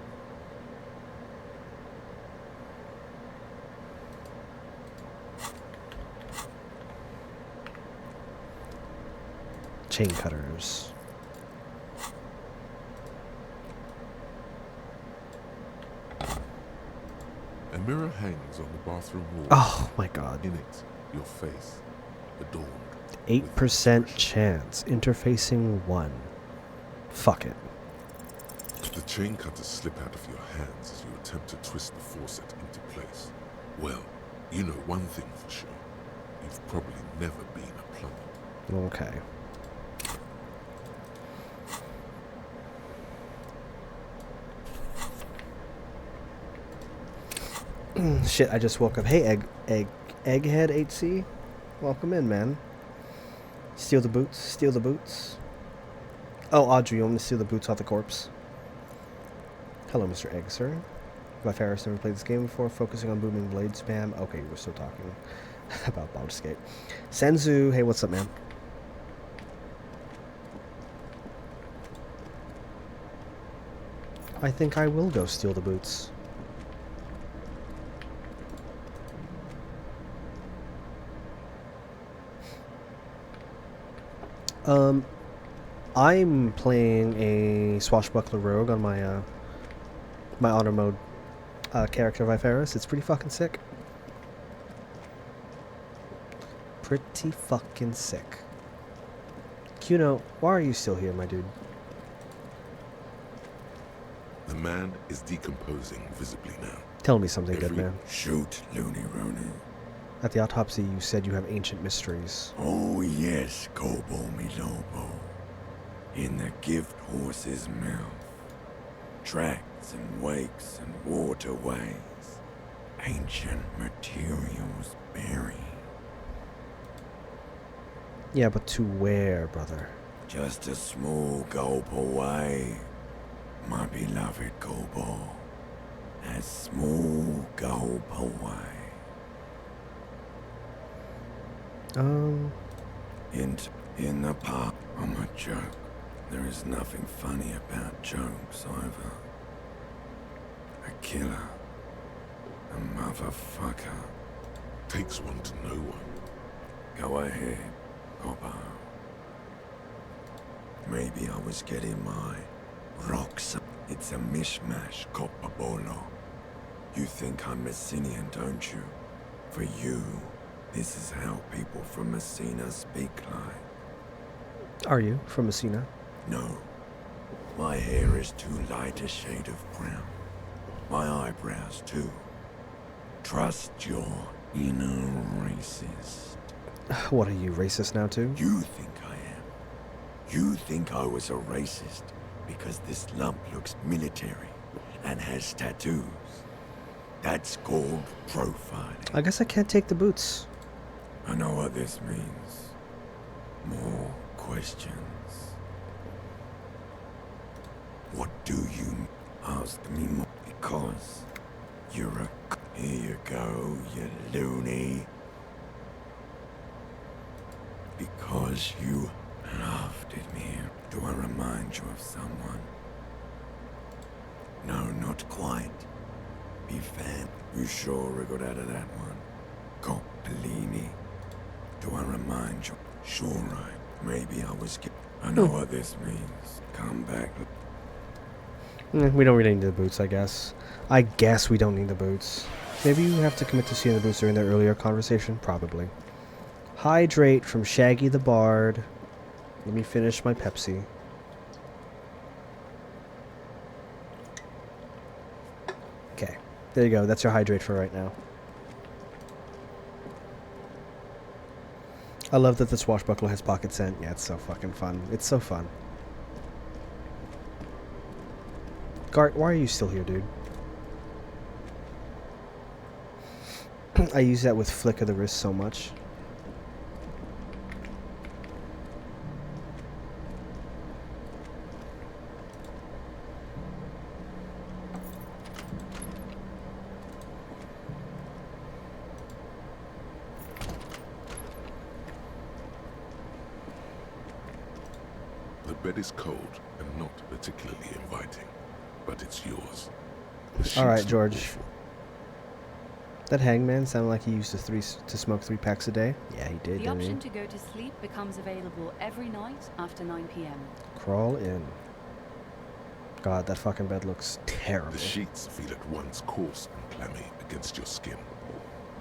Chain cutters. A mirror hangs on the bathroom wall. Oh my god. In it, your face, adorned. 8% chance. Interfacing 1. Fuck it. The chain cutters slip out of your hands as you attempt to twist the faucet into place. Well, you know one thing for sure. You've probably never been a plumber. Okay. Shit, I just woke up. Hey, Egghead HC. Welcome in, man. Steal the boots. Steal the boots. Oh, Audrey, you want me to steal the boots off the corpse? Hello, Mr. Egg, sir. My Ferris never played this game before. Focusing on booming blade spam. Okay, we're still talking about Baldur's Escape. Senzu, hey, what's up, man? I think I will go steal the boots. I'm playing a swashbuckler rogue on my my auto mode character Viferis. It's pretty fucking sick. Pretty fucking sick. Kuno, why are you still here, my dude? The man is decomposing visibly now. Tell me something good, man. Shoot, Looney Rooney. At the autopsy, you said you have ancient mysteries. Oh yes, Kobo mi Lobo. In the gift horse's mouth. Tracks and wakes and waterways. Ancient materials buried. Yeah, but to where, brother? Just a small gulp away. My beloved Kobo. A small gulp away. In the park, I'm a joke. There is nothing funny about jokes either. A killer. A motherfucker. Takes one to know one. Go ahead, Coppo. Maybe I was getting my rocks up. It's a mishmash, Coppabolo. You think I'm Messinian, don't you? For you, this is how people from Messina speak like. Are you from Messina? No. My hair is too light a shade of brown. My eyebrows, too. Trust your inner racist. What are you, racist now too? You think I am. You think I was a racist because this lump looks military and has tattoos. That's called profiling. I guess I can't take the boots. I know what this means. More questions. What do you ask me more? Because you're a... Here you go, you loony. Because you laughed at me. Do I remind you of someone? No, not quite. Be fan. You sure we got out of that one? Coppellini. Do I remind you? Sure, right. Maybe I was... I know what this means. Come back. We don't really need the boots, I guess. I guess we don't need the boots. Maybe you have to commit to seeing the boots during the earlier conversation? Probably. Hydrate from Shaggy the Bard. Let me finish my Pepsi. Okay. There you go. That's your hydrate for right now. I love that the swashbuckler has pocket scent. Yeah, it's so fucking fun. It's so fun. Gart, why are you still here, dude? I use that with flick of the wrist so much. bed is cold and not particularly inviting, but it's yours. The All right, sheets look George. awful. That hangman sounded like he used to smoke 3 packs a day. Yeah, he did, The didn't he? option to go to sleep becomes available every night after 9 p.m. Crawl in. God, that fucking bed looks terrible. The sheets feel at once coarse and clammy against your skin.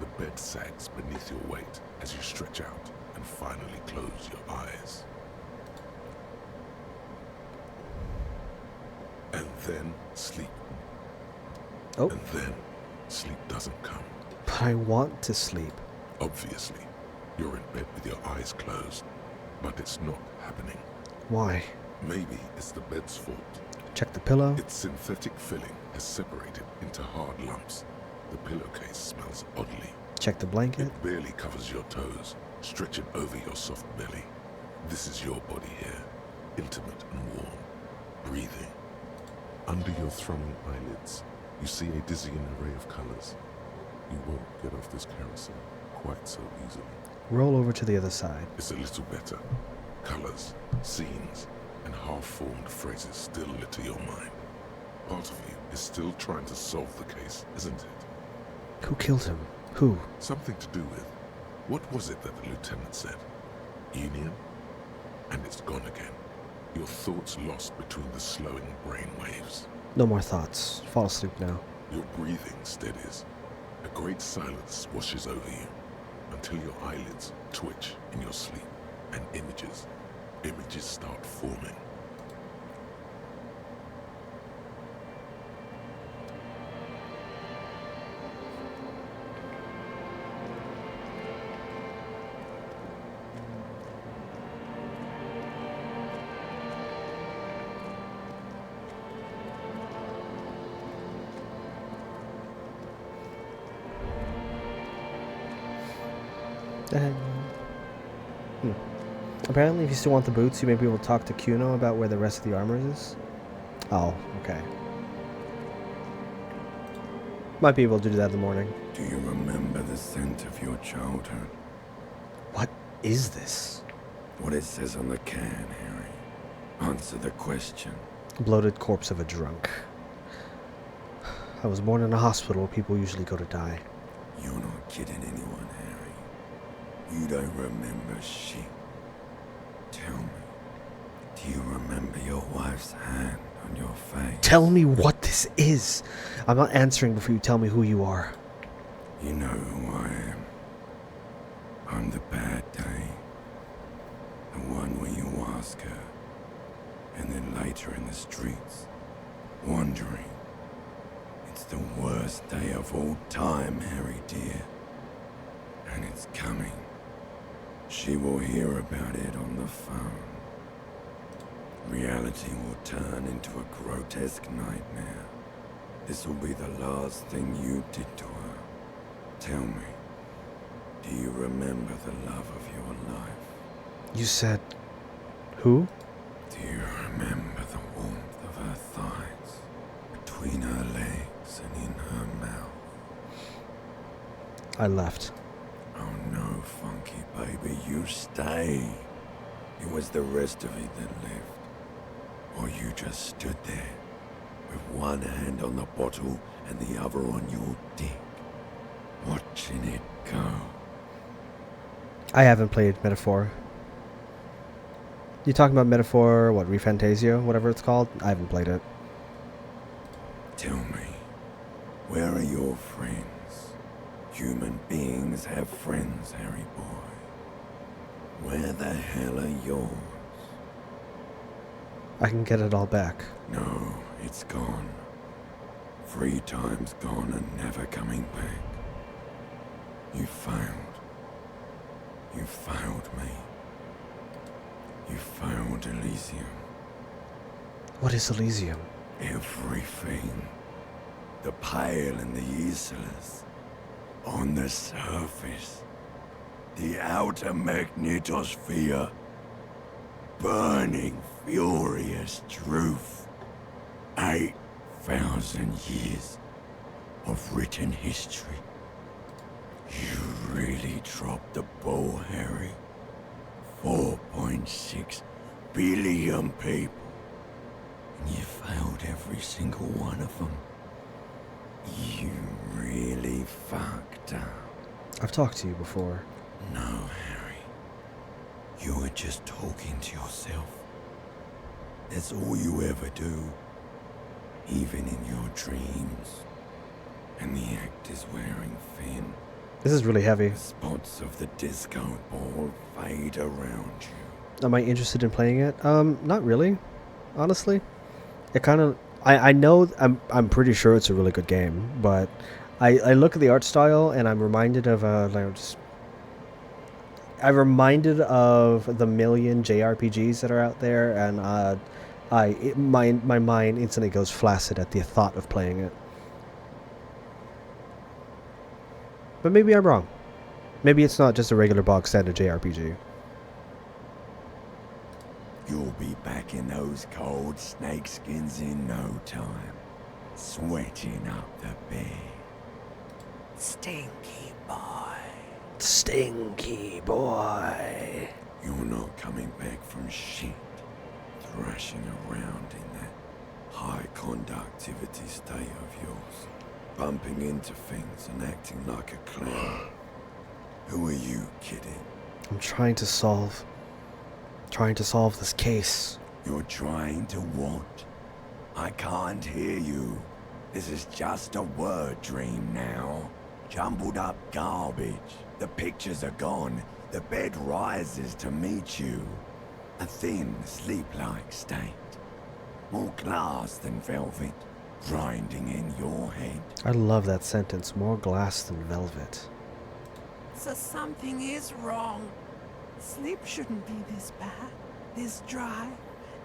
The bed sags beneath your weight as you stretch out and finally close your eyes. And then sleep. Oh, And then sleep doesn't come. but I want to sleep. Obviously, you're in bed with your eyes closed, but it's not happening. Why? Maybe it's the bed's fault. Check the pillow. Its synthetic filling has separated into hard lumps. The pillowcase smells oddly. Check the blanket. It barely covers your toes, stretching over your soft belly. This is your body here, intimate and warm, breathing. Under your thrumming eyelids, you see a dizzying array of colors. You won't get off this carousel quite so easily. Roll over to the other side. It's a little better. Colors, scenes, and half-formed phrases still litter your mind. Part of you is still trying to solve the case, isn't it? Who killed him? Who? Something to do with, what was it that the lieutenant said? Union? And it's gone again. Your thoughts lost between the slowing brain waves. No more thoughts. Fall asleep now. Your breathing steadies. A great silence washes over you until your eyelids twitch in your sleep and images start forming. Apparently, if you still want the boots, you may be able to talk to Kuno about where the rest of the armor is. Oh, okay. Might be able to do that in the morning. Do you remember the scent of your childhood? What is this? What it says on the can, Harry. Answer the question. Bloated corpse of a drunk. I was born in a hospital where people usually go to die. You're not kidding anyone, Harry. You don't remember shit. Tell me, do you remember your wife's hand on your face? Tell me what this is. I'm not answering before you tell me who you are. You know who I am. I'm the bad day. The one where you ask her, and then later in the streets, wandering. It's the worst day of all time, Harry dear. And it's coming. She will hear about it on the phone. Reality will turn into a grotesque nightmare. This will be the last thing you did to her. Tell me, do you remember the love of your life? You said... who? Do you remember the warmth of her thighs, between her legs and in her mouth? I left. Oh no, Funky baby, you stay. It was the rest of it that left. Or you just stood there, with one hand on the bottle and the other on your dick, watching it go. I haven't played Metaphor. You talking about Metaphor, what, Refantasio, whatever it's called? I haven't played it. Tell me, where are your friends? Human beings have friends, Harry boy. Where the hell are yours? I can get it all back. No, it's gone. 3 times gone and never coming back. You failed. You failed me. You failed Elysium. What is Elysium? Everything. The pale and the useless. On the surface. The outer magnetosphere. Burning, furious truth. 8,000 years of written history. You really dropped the ball, Harry. 4.6 billion people. And you failed every single one of them. You really fucked up. I've talked to you before. No, Harry. You were just talking to yourself. That's all you ever do. Even in your dreams. And the actor's wearing thin. This is really heavy. Spots of the disco ball fade around you. Am I interested in playing it? Not really, honestly. It kind of, I know, I'm pretty sure it's a really good game, but I look at the art style and I'm reminded of I'm reminded of the million JRPGs that are out there, and my mind instantly goes flaccid at the thought of playing it. But maybe I'm wrong. Maybe it's not just a regular bog standard JRPG. You'll be back in those cold snakeskins in no time. Sweating up the bed. Stinky boy. Stinky boy. You're not coming back from shit. Thrashing around in that high conductivity state of yours. Bumping into things and acting like a clown. Who are you kidding? I'm trying to solve this case. You're trying to what? I can't hear you. This is just a word dream now. Jumbled up garbage. The pictures are gone. The bed rises to meet you. A thin, sleep-like state. More glass than velvet. Grinding in your head. I love that sentence. More glass than velvet. So something is wrong. Sleep shouldn't be this bad, this dry,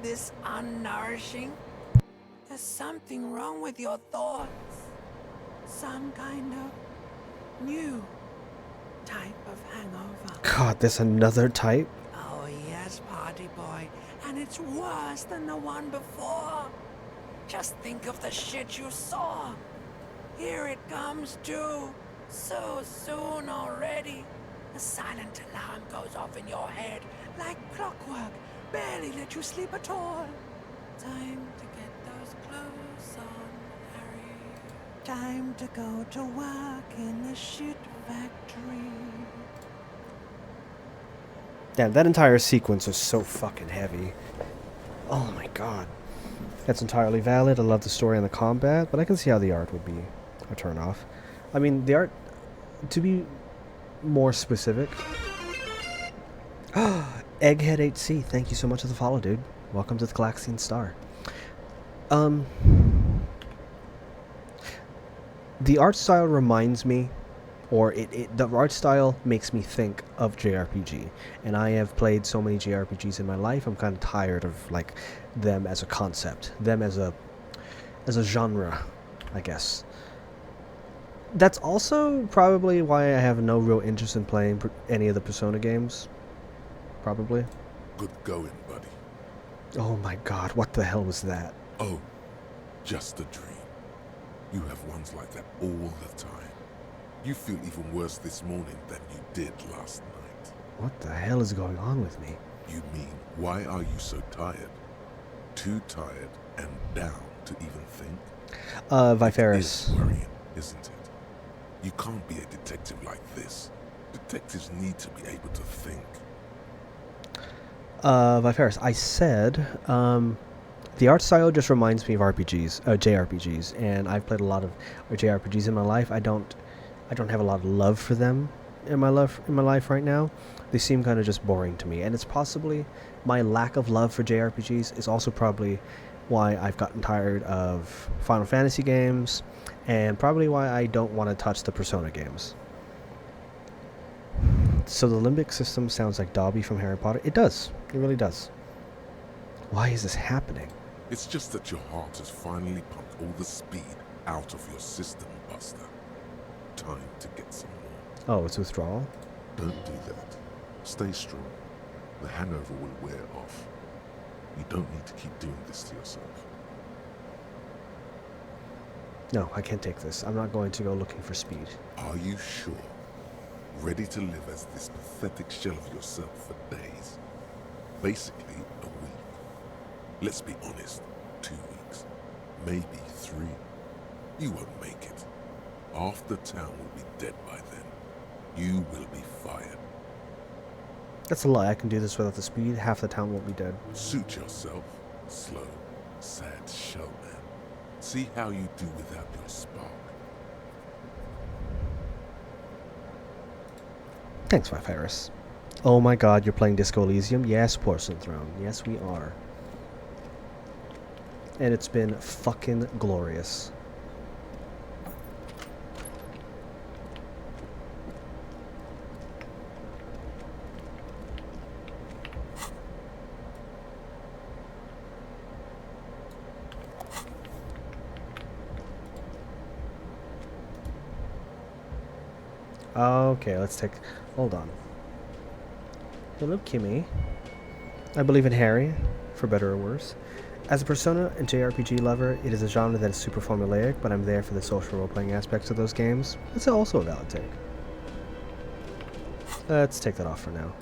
this unnourishing. There's something wrong with your thoughts. Some kind of new type of hangover. God, there's another type? Oh yes, party boy. And it's worse than the one before. Just think of the shit you saw. Here it comes too. So soon already. A silent alarm goes off in your head like clockwork. Barely let you sleep at all. Time to get those clothes on, Harry. Time to go to work in the shit factory. Damn, that entire sequence was so fucking heavy. Oh my god. That's entirely valid. I love the story and the combat, but I can see how the art would be a turn off. I mean, the art, to be more specific. Egghead HC, thank you so much for the follow, dude. Welcome to the Galaxian Star. The art style reminds me, or the art style makes me think of JRPG, and I have played so many JRPGs in my life. I'm kind of tired of like them as a concept, them as a genre, I guess. That's also probably why I have no real interest in playing any of the Persona games. Probably. Good going, buddy. Oh my god, what the hell was that? Oh, just a dream. You have ones like that all the time. You feel even worse this morning than you did last night. What the hell is going on with me? You mean, why are you so tired? Too tired and down to even think? Viferis. It's worrying, isn't it? You can't be a detective like this. Detectives need to be able to think. Viferis, I said, the art style just reminds me of RPGs, JRPGs, and I've played a lot of JRPGs in my life. I don't have a lot of love for them in my life right now. They seem kind of just boring to me, and it's possibly my lack of love for JRPGs is also probably why I've gotten tired of Final Fantasy games, and probably why I don't want to touch the Persona games. So the limbic system sounds like Dobby from Harry Potter. It does. It really does. Why is this happening? It's just that your heart has finally pumped all the speed out of your system, Buster. Time to get some more. Oh, it's withdrawal? Don't do that. Stay strong. The hangover will wear off. You don't need to keep doing this to yourself. No, I can't take this. I'm not going to go looking for speed. Are you sure? Ready to live as this pathetic shell of yourself for days? Basically, a week. Let's be honest. 2 weeks. Maybe 3. You won't make it. Half the town will be dead by then. You will be fired. That's a lie. I can do this without the speed. Half the town won't be dead. Suit yourself. Slow, sad showman. See how you do without your spark. Thanks, Viferis. Oh my god, you're playing Disco Elysium? Yes, Porcelain Throne. Yes, we are. And it's been fucking glorious. Okay, let's take... Hold on. Hello, Kimmy. I believe in Harry, for better or worse. As a Persona and JRPG lover, it is a genre that is super formulaic, but I'm there for the social role-playing aspects of those games. It's also a valid take. Let's take that off for now.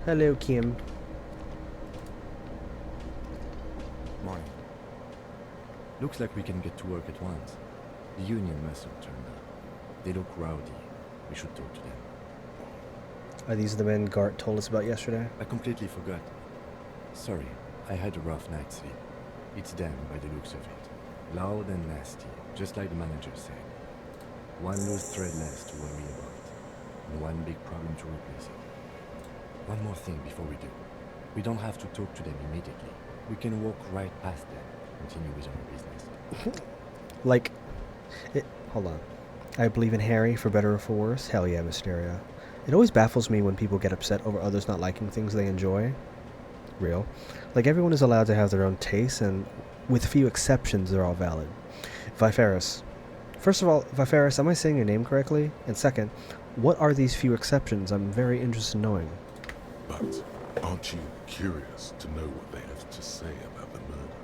Hello, Kim. Morning. Looks like we can get to work at once. The union must have turned up. They look rowdy. We should talk to them. Are these the men Gart told us about yesterday? I completely forgot. Sorry, I had a rough night's sleep. It's them by the looks of it. Loud and nasty, just like the manager said. One loose thread less to worry about, and one big problem to replace it. One more thing before we do. We don't have to talk to them immediately. We can walk right past them, continue with our business. Like... hold on. I believe in Harry, for better or for worse. Hell yeah, Mysteria. It always baffles me when people get upset over others not liking things they enjoy. Real. Like, everyone is allowed to have their own tastes, and with few exceptions, they're all valid. Viferis. First of all, Viferis, am I saying your name correctly? And second, what are these few exceptions? I'm very interested in knowing. But aren't you curious to know what they have to say about the murder?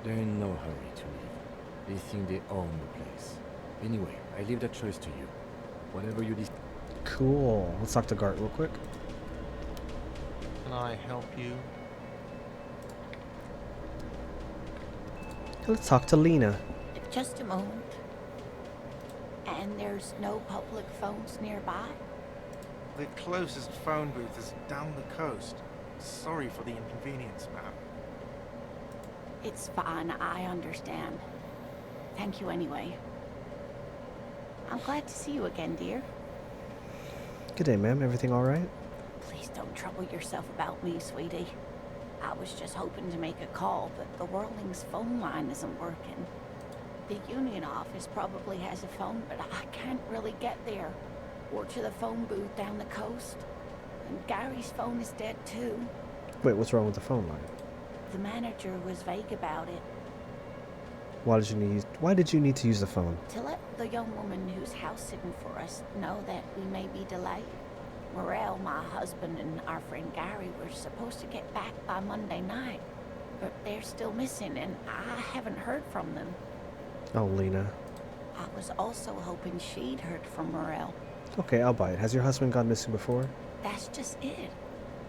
They're in no hurry to leave. They think they own the place. Anyway, I leave that choice to you. Whatever you decide. Cool. Let's talk to Gart real quick. Can I help you? Let's talk to Lena. Just a moment. And there's no public phones nearby? The closest phone booth is down the coast. Sorry for the inconvenience, ma'am. It's fine, I understand. Thank you anyway. I'm glad to see you again, dear. Good day, ma'am. Everything all right? Please don't trouble yourself about me, sweetie. I was just hoping to make a call, but the Whirling's phone line isn't working. The union office probably has a phone, but I can't really get there. Or to the phone booth down the coast. And Gary's phone is dead too. Wait, what's wrong with the phone line? The manager was vague about it. Why did you need to use the phone? To let the young woman who's house sitting for us know that we may be delayed. Morel, my husband, and our friend Gary were supposed to get back by Monday night, but they're still missing, and I haven't heard from them. Oh, Lena. I was also hoping she'd heard from Morel. Okay, I'll buy it. Has your husband gone missing before? That's just it.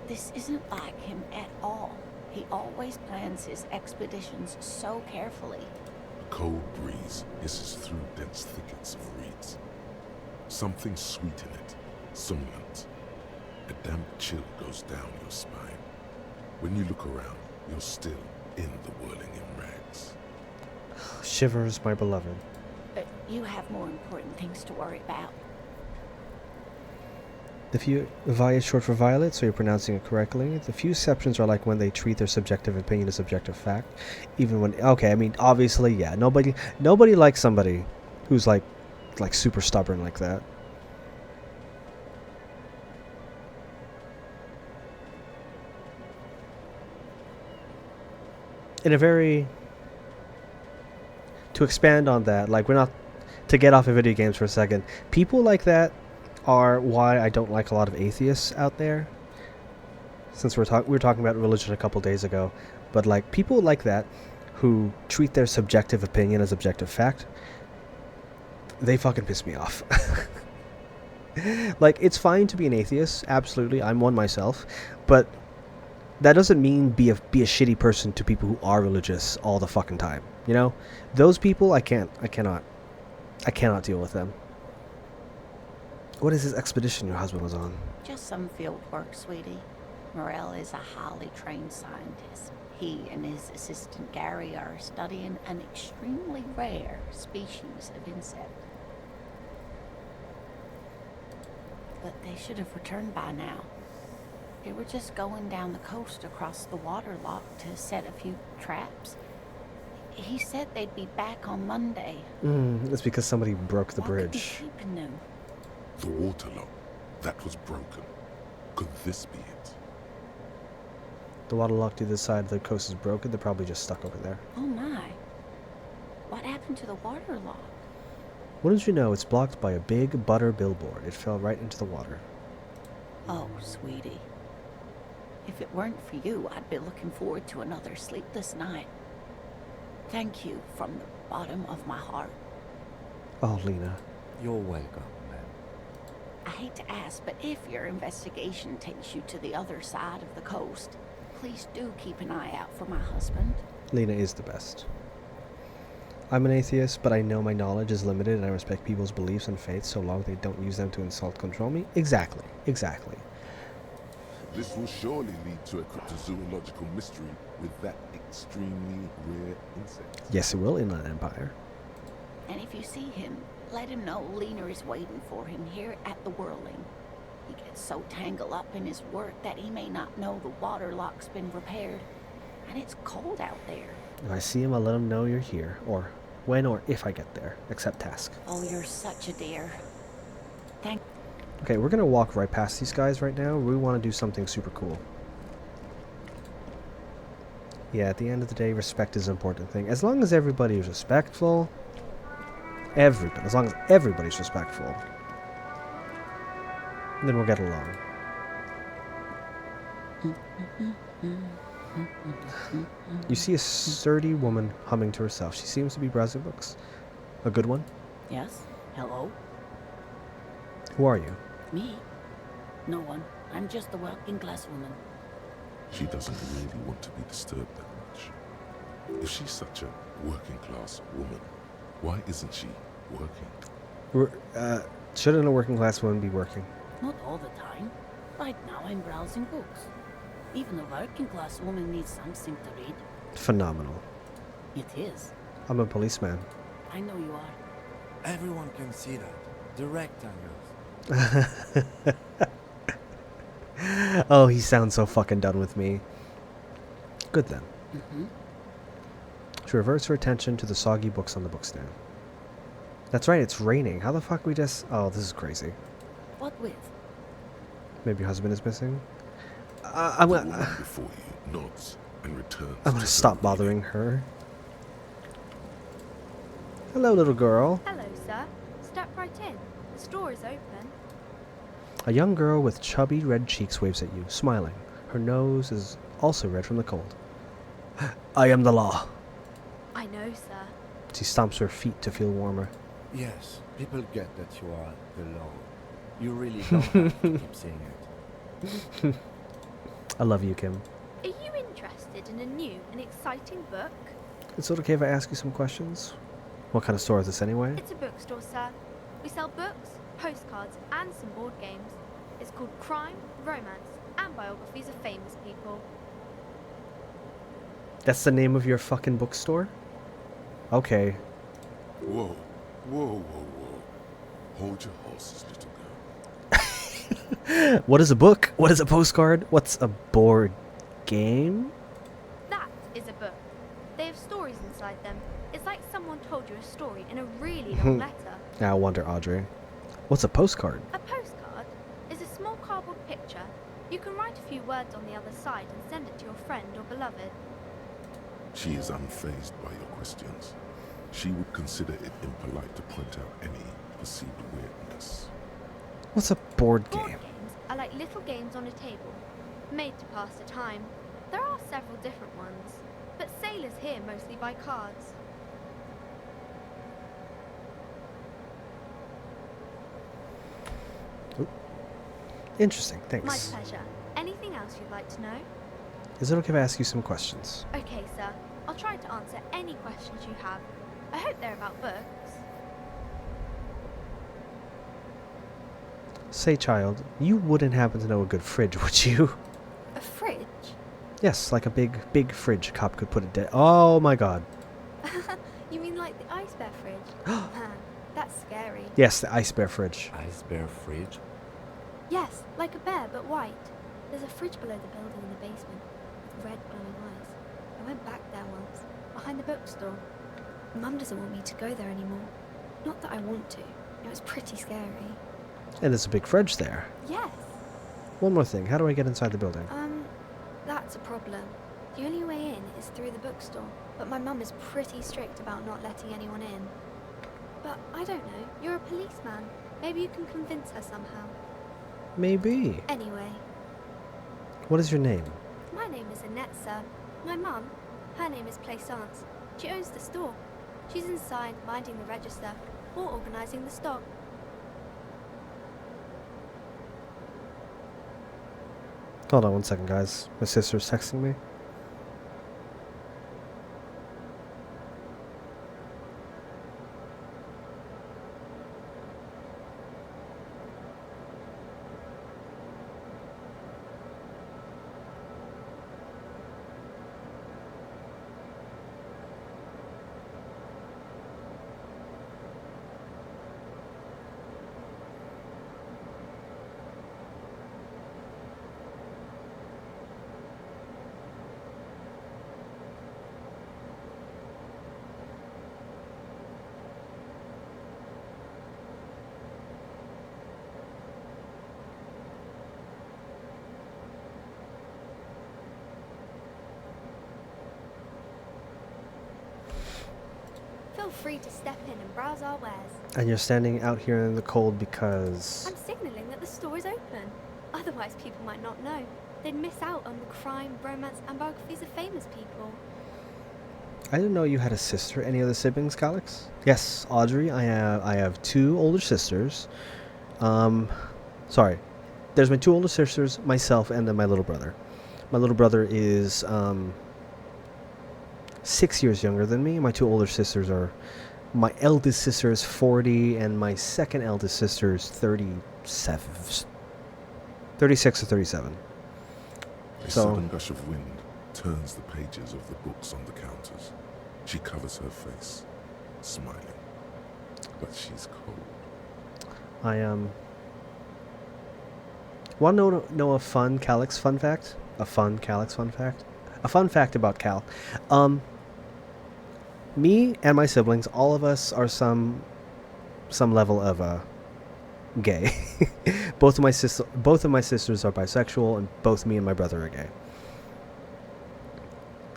This isn't like him at all. He always plans his expeditions so carefully. A cold breeze hisses through dense thickets of reeds. Something sweet in it, somnolent. A damp chill goes down your spine. When you look around, you're still in the whirling in rags. Shivers, my beloved. But you have more important things to worry about. The few Vi is short for Violet, so you're pronouncing it correctly. The few exceptions are like when they treat their subjective opinion as subjective fact, even when okay, I mean obviously, yeah, nobody likes somebody who's like super stubborn like that. In a very to expand on that, like we're not to get off of video games for a second, people like that are why I don't like a lot of atheists out there. Since we were talking about religion a couple days ago, but like people like that who treat their subjective opinion as objective fact, they fucking piss me off. Like, it's fine to be an atheist, absolutely. I'm one myself, but that doesn't mean be a shitty person to people who are religious all the fucking time. You know, those people I cannot deal with them. What is this expedition your husband was on? Just some field work, sweetie. Morel is a highly trained scientist. He and his assistant Gary are studying an extremely rare species of insect. But they should have returned by now. They were just going down the coast across the water lock to set a few traps. He said they'd be back on Monday. It's because somebody broke the What could be bridge. keeping them? The water lock. That was broken. Could this be it? The water lock to this side of the coast is broken. They're probably just stuck over there. Oh my. What happened to the water lock? Wouldn't you know, it's blocked by a big butter billboard. It fell right into the water. Oh, sweetie. If it weren't for you, I'd be looking forward to another sleepless night. Thank you from the bottom of my heart. Oh, Lena. You're welcome, ma'am. I hate to ask, but if your investigation takes you to the other side of the coast, please do keep an eye out for my husband. Lena is the best. I'm an atheist, but I know my knowledge is limited and I respect people's beliefs and faiths so long they don't use them to insult, control me. Exactly. Exactly. This will surely lead to a cryptozoological mystery with that extremely rare insect. Yes, it will, Inland Empire. And if you see him, let him know Lena is waiting for him here at the Whirling. He gets so tangled up in his work that he may not know the water lock's been repaired. And it's cold out there. If I see him, I'll let him know you're here. Or when or if I get there. Accept task. Oh, you're such a dear. Thank. Okay, we're gonna walk right past these guys right now. We want to do something super cool. Yeah, at the end of the day, respect is an important thing. As long as everybody is respectful, as long as everybody's respectful, then we'll get along. You see a sturdy woman humming to herself. She seems to be browsing books. A good one? Yes? Hello? Who are you? Me? No one. I'm just a working class woman. She doesn't really want to be disturbed that much. If she's such a working class woman, why isn't she working? Shouldn't a working class woman be working? Not all the time. Right now I'm browsing books. Even a working class woman needs something to read. Phenomenal. It is. I'm a policeman. I know you are. Everyone can see that. The rectangles. Oh, he sounds so fucking done with me. Good then. She reverts her attention to the soggy books on the bookstand. That's right, it's raining. How the fuck we just... Oh, this is crazy. What with? Maybe your husband is missing? The woman before you nods and returns. I'm gonna stop bothering her. Hello, little girl. Hello, sir. Step right in. The store is open. A young girl with chubby red cheeks waves at you, smiling. Her nose is also red from the cold. I am the law. I know, sir. She stomps her feet to feel warmer. Yes, people get that you are the law. You really don't have to keep saying it. I love you, Kim. Are you interested in a new and exciting book? Is it okay if I ask you some questions? What kind of store is this anyway? It's a bookstore, sir. We sell books, postcards, and some board games. It's called Crime, Romance, and Biographies of Famous People. That's the name of your fucking bookstore? Okay. Whoa, whoa, whoa, whoa. Hold your horses, little girl. What is a book? What is a postcard? What's a board game? That is a book. They have stories inside them. It's like someone told you a story in a really long letter. I wonder, Audrey. What's a postcard? A postcard is a small cardboard picture. You can write a few words on the other side and send it to your friend or beloved. She is unfazed by your questions. She would consider it impolite to point out any perceived weirdness. What's a board Board game? games are like little games on a table, made to pass the time. There are several different ones, but sailors here mostly buy cards. Interesting, My thanks. pleasure. Anything else you'd like to know? Is it okay if I ask you some questions? Okay, sir. I'll try to answer any questions you have. I hope they're about books. Say, child, you wouldn't happen to know a good fridge, would you? A fridge? Yes, like a big fridge a cop could put it dead. Oh my god. You mean like the ice bear fridge? Man, that's scary. Yes, the ice bear fridge. Ice bear fridge? Yes, like a bear, but white. There's a fridge below the building in the basement, with red glowing eyes. I went back there once, behind the bookstore. Mum doesn't want me to go there anymore. Not that I want to. It was pretty scary. And there's a big fridge there. Yes. One more thing, how do I get inside the building? That's a problem. The only way in is through the bookstore, but my mum is pretty strict about not letting anyone in. But I don't know, you're a policeman. Maybe you can convince her somehow. Maybe. Anyway, What is your name? my name is Annette, sir. My mum, her name is Plaisance. She owns the store. She's inside, minding the register, or organising the stock. Hold on one second, guys. My sister's texting me. Feel free to step in and browse our wares. And you're standing out here in the cold because... I'm signalling that the store is open. Otherwise, people might not know. They'd miss out on the crime, romance, and biographies of famous people. I didn't know you had a sister. Any other siblings, Calix? Yes, Audrey. I have two older sisters. Sorry. There's my two older sisters, myself, and then my little brother. My little brother is 6 years younger than me. My two older sisters are... My eldest sister is 40, and my second eldest sister is 37. 36 or 37. A So- sudden gush of wind turns the pages of the books on the counters. She covers her face, smiling. But she's cold. I want to know a fun Calix fun fact? A fun Calix fun fact? A fun fact about Cal. Me and my siblings, all of us are some level of gay. both of my sisters are bisexual, and both me and my brother are gay.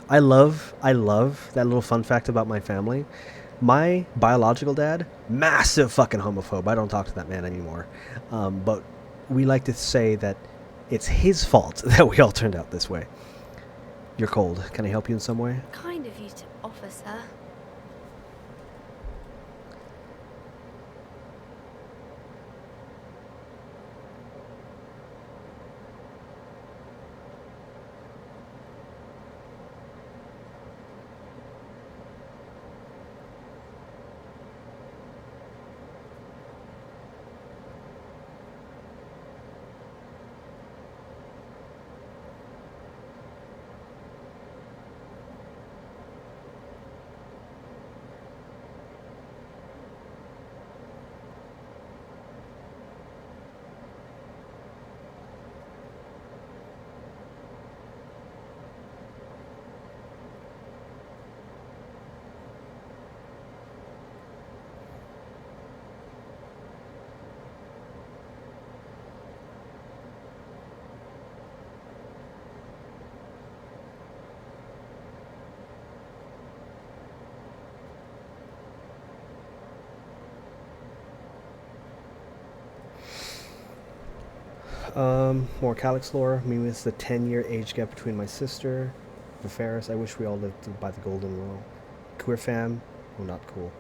I love that little fun fact about my family. My biological dad, massive fucking homophobe. I don't talk to that man anymore. But we like to say that it's his fault that we all turned out this way. You're cold. Can I help you in some way? Kind of you to offer, sir. More Calix lore. I mean, it's the 10-year age gap between my sister, Ferris. I wish we all lived by the golden rule. Queer fam, well, not cool.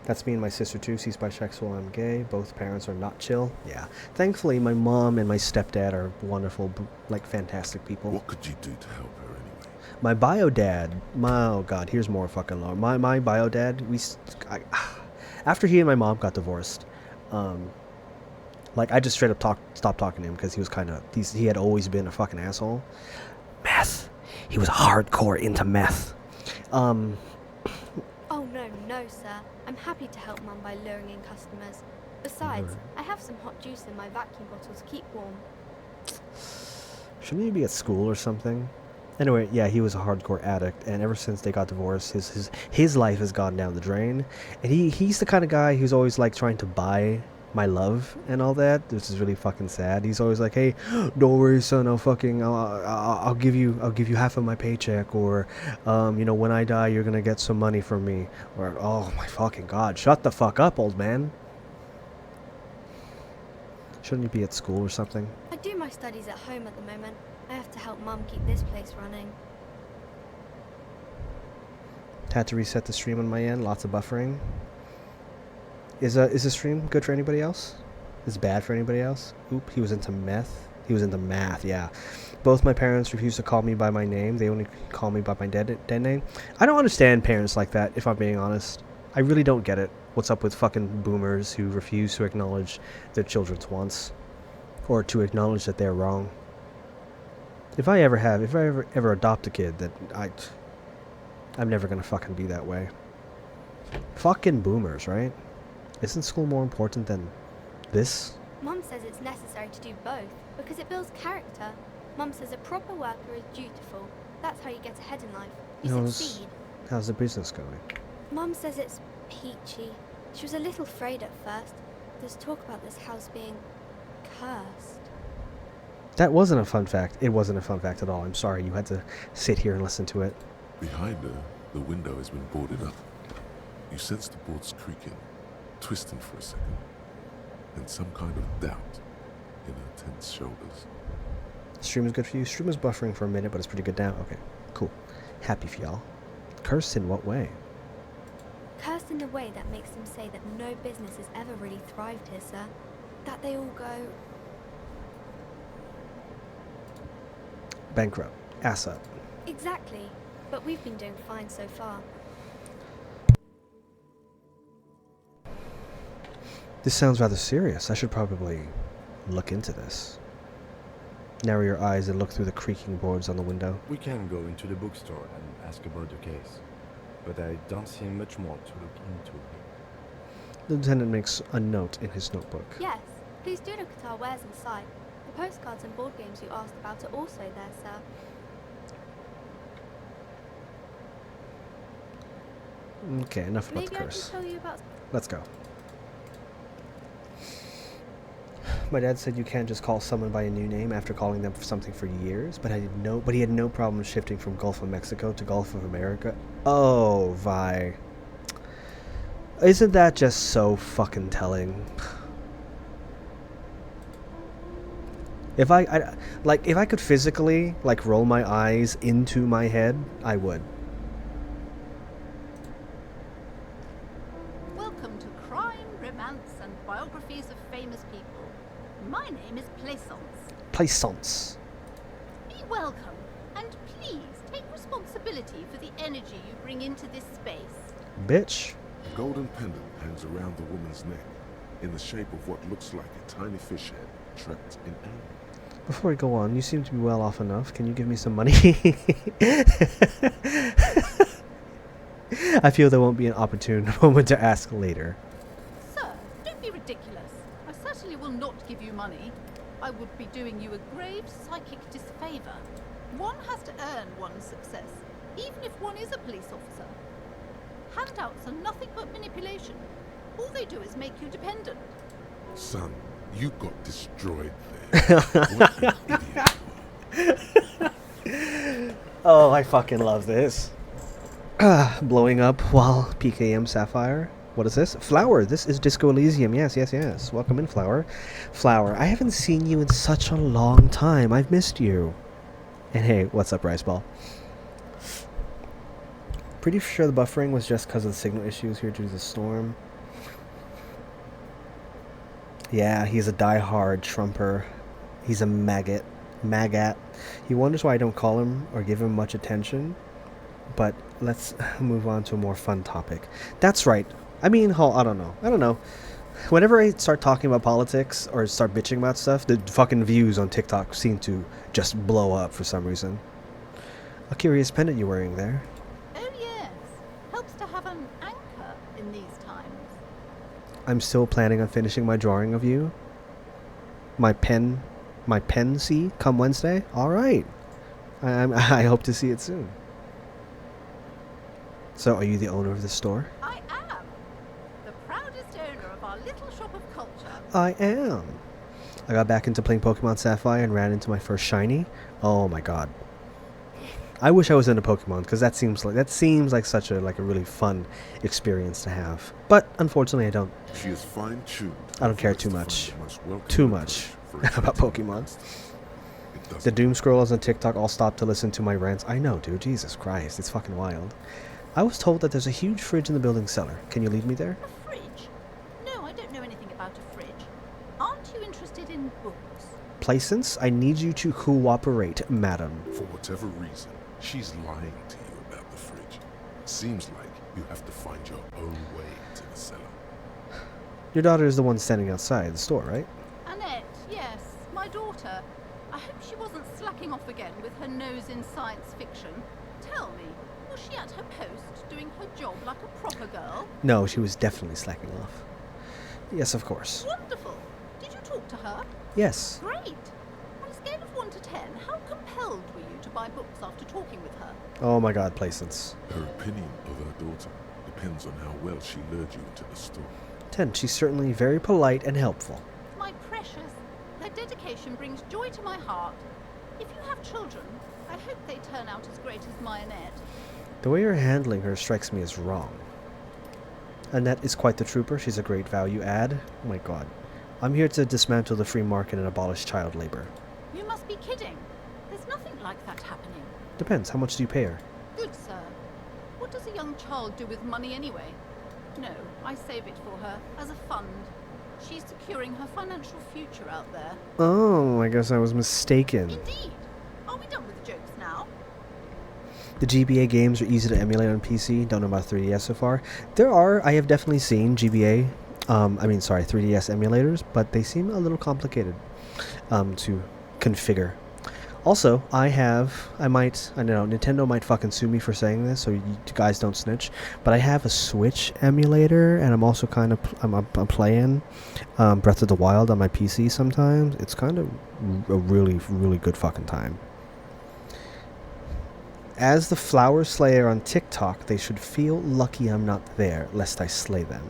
That's me and my sister too. She's bisexual and I'm gay. Both parents are not chill. Yeah. Thankfully, my mom and my stepdad are wonderful, like fantastic people. What could you do to help her anyway? My bio dad. Oh god, here's more fucking lore. My bio dad. After he and my mom got divorced, like I just straight up stopped talking to him because he was he had always been a fucking asshole. Meth. He was hardcore into meth. Oh no, sir. I'm happy to help Mum by luring in customers. Besides, I have some hot juice in my vacuum bottle to keep warm. Shouldn't he be at school or something? Anyway, yeah, he was a hardcore addict, and ever since they got divorced, his life has gone down the drain. And he's the kind of guy who's always like trying to buy my love and all that, which is really fucking sad. He's always like, "Hey, don't worry, son. I'll give you half of my paycheck, or when I die, you're gonna get some money from me." Or, oh my fucking god, shut the fuck up, old man. Shouldn't he be at school or something? I do my studies at home at the moment. I have to help Mum keep this place running. Had to reset the stream on my end. Lots of buffering. Is the stream good for anybody else? Is it bad for anybody else? Oop, he was into meth. He was into math, yeah. Both my parents refused to call me by my name. They only call me by my dead name. I don't understand parents like that, if I'm being honest. I really don't get it. What's up with fucking boomers who refuse to acknowledge their children's wants? Or to acknowledge that they're wrong. If I ever adopt a kid, that I'm never gonna fucking be that way. Fucking boomers, right? Isn't school more important than this? Mum says it's necessary to do both because it builds character. Mum says a proper worker is dutiful. That's how you get ahead in life. You succeed. How's the business going? Mum says it's peachy. She was a little afraid at first. There's talk about this house being cursed. That wasn't a fun fact. It wasn't a fun fact at all. I'm sorry you had to sit here and listen to it. Behind her, the window has been boarded up. You sense the boards creaking, twisting for a second, and some kind of doubt in her tense shoulders. Stream is good for you? Stream is buffering for a minute, but it's pretty good now. Okay, cool. Happy for y'all. Cursed in what way? Cursed in a way that makes them say that no business has ever really thrived here, sir. That they all go... bankrupt. Ass up. Exactly. But we've been doing fine so far. This sounds rather serious. I should probably look into this. Narrow your eyes and look through the creaking boards on the window. We can go into the bookstore and ask about the case, but I don't see much more to look into. The lieutenant makes a note in his notebook. Yes, please do look at our wares inside. The postcards and board games you asked about are also there, sir. Okay, enough about Maybe the curse. I can tell you about... Let's go. My dad said you can't just call someone by a new name after calling them for something for years, but he had no problem shifting from Gulf of Mexico to Gulf of America. Oh, Vi. Isn't that just so fucking telling? If if I could physically roll my eyes into my head, I would. Welcome to Crime, Romance, and Biographies of Famous People. My name is Plaisance. Plaisance. Be welcome, and please take responsibility for the energy you bring into this space. Bitch. A golden pendant hangs around the woman's neck, in the shape of what looks like a tiny fish head trapped in air. Before we go on, you seem to be well off enough. Can you give me some money? I feel there won't be an opportune moment to ask later. Sir, don't be ridiculous. I certainly will not give you money. I would be doing you a grave psychic disfavor. One has to earn one's success, even if one is a police officer. Handouts are nothing but manipulation. All they do is make you dependent. Son, you got destroyed there. What an idiot. Oh, I fucking love this. Blowing up while PKM Sapphire. What is this? Flower. This is Disco Elysium. Yes, yes, yes. Welcome in, Flower. Flower, I haven't seen you in such a long time. I've missed you. And hey, what's up, Rice Ball? Pretty sure the buffering was just because of the signal issues here due to the storm. Yeah, he's a die-hard Trumper. He's a maggot. Magat. He wonders why I don't call him or give him much attention. But let's move on to a more fun topic. That's right. I mean, I don't know. Whenever I start talking about politics or start bitching about stuff, the fucking views on TikTok seem to just blow up for some reason. A curious pendant you're wearing there. Oh yes, helps to have an anchor in these times. I'm still planning on finishing my drawing of you. My pen see come Wednesday. All right. I hope to see it soon. So, are you the owner of the store? I am the proudest owner of our little shop of culture. I am. I got back into playing Pokemon Sapphire and ran into my first shiny. Oh my god. I wish I was into Pokemon because that seems like such a really fun experience to have. But unfortunately, I don't. She is fine-tuned. I don't care too much. Too much about Pokemon. The doom scrollers on TikTok all stopped to listen to my rants. I know, dude. Jesus Christ, it's fucking wild. I was told that there's a huge fridge in the building cellar. Can you lead me there? A fridge? No, I don't know anything about a fridge. Aren't you interested in books? Placence, I need you to cooperate, madam. For whatever reason, she's lying to you about the fridge. Seems like you have to find your own way to the cellar. Your daughter is the one standing outside the store, right? Annette, yes, my daughter. I hope she wasn't slacking off again with her nose in science fiction. Tell me, was she at her post, doing her job like a proper girl? No, she was definitely slacking off. Yes, of course. Wonderful. Did you talk to her? Yes. Great. On a scale of 1 to 10, how compelled were you to buy books after talking with her? Oh my god, Placence. Her opinion of her daughter depends on how well she lured you into the store. 10. She's certainly very polite and helpful. My precious, her dedication brings joy to my heart. If you have children, I hope they turn out as great as my Annette. The way you're handling her strikes me as wrong. Annette is quite the trooper. She's a great value add. Oh my god. I'm here to dismantle the free market and abolish child labor. You must be kidding. There's nothing like that happening. Depends. How much do you pay her? Good sir. What does a young child do with money anyway? No, I save it for her as a fund. She's securing her financial future out there. Oh, I guess I was mistaken. Indeed. Are we done with the jokes now? The GBA games are easy to emulate on PC. Don't know about 3DS so far. I have definitely seen 3DS emulators, but they seem a little complicated to configure. Also, Nintendo might fucking sue me for saying this, so you guys don't snitch, but I have a Switch emulator, and I'm also I'm playing Breath of the Wild on my PC sometimes. It's kind of a really, really good fucking time. As the Flower Slayer on TikTok, they should feel lucky I'm not there, lest I slay them.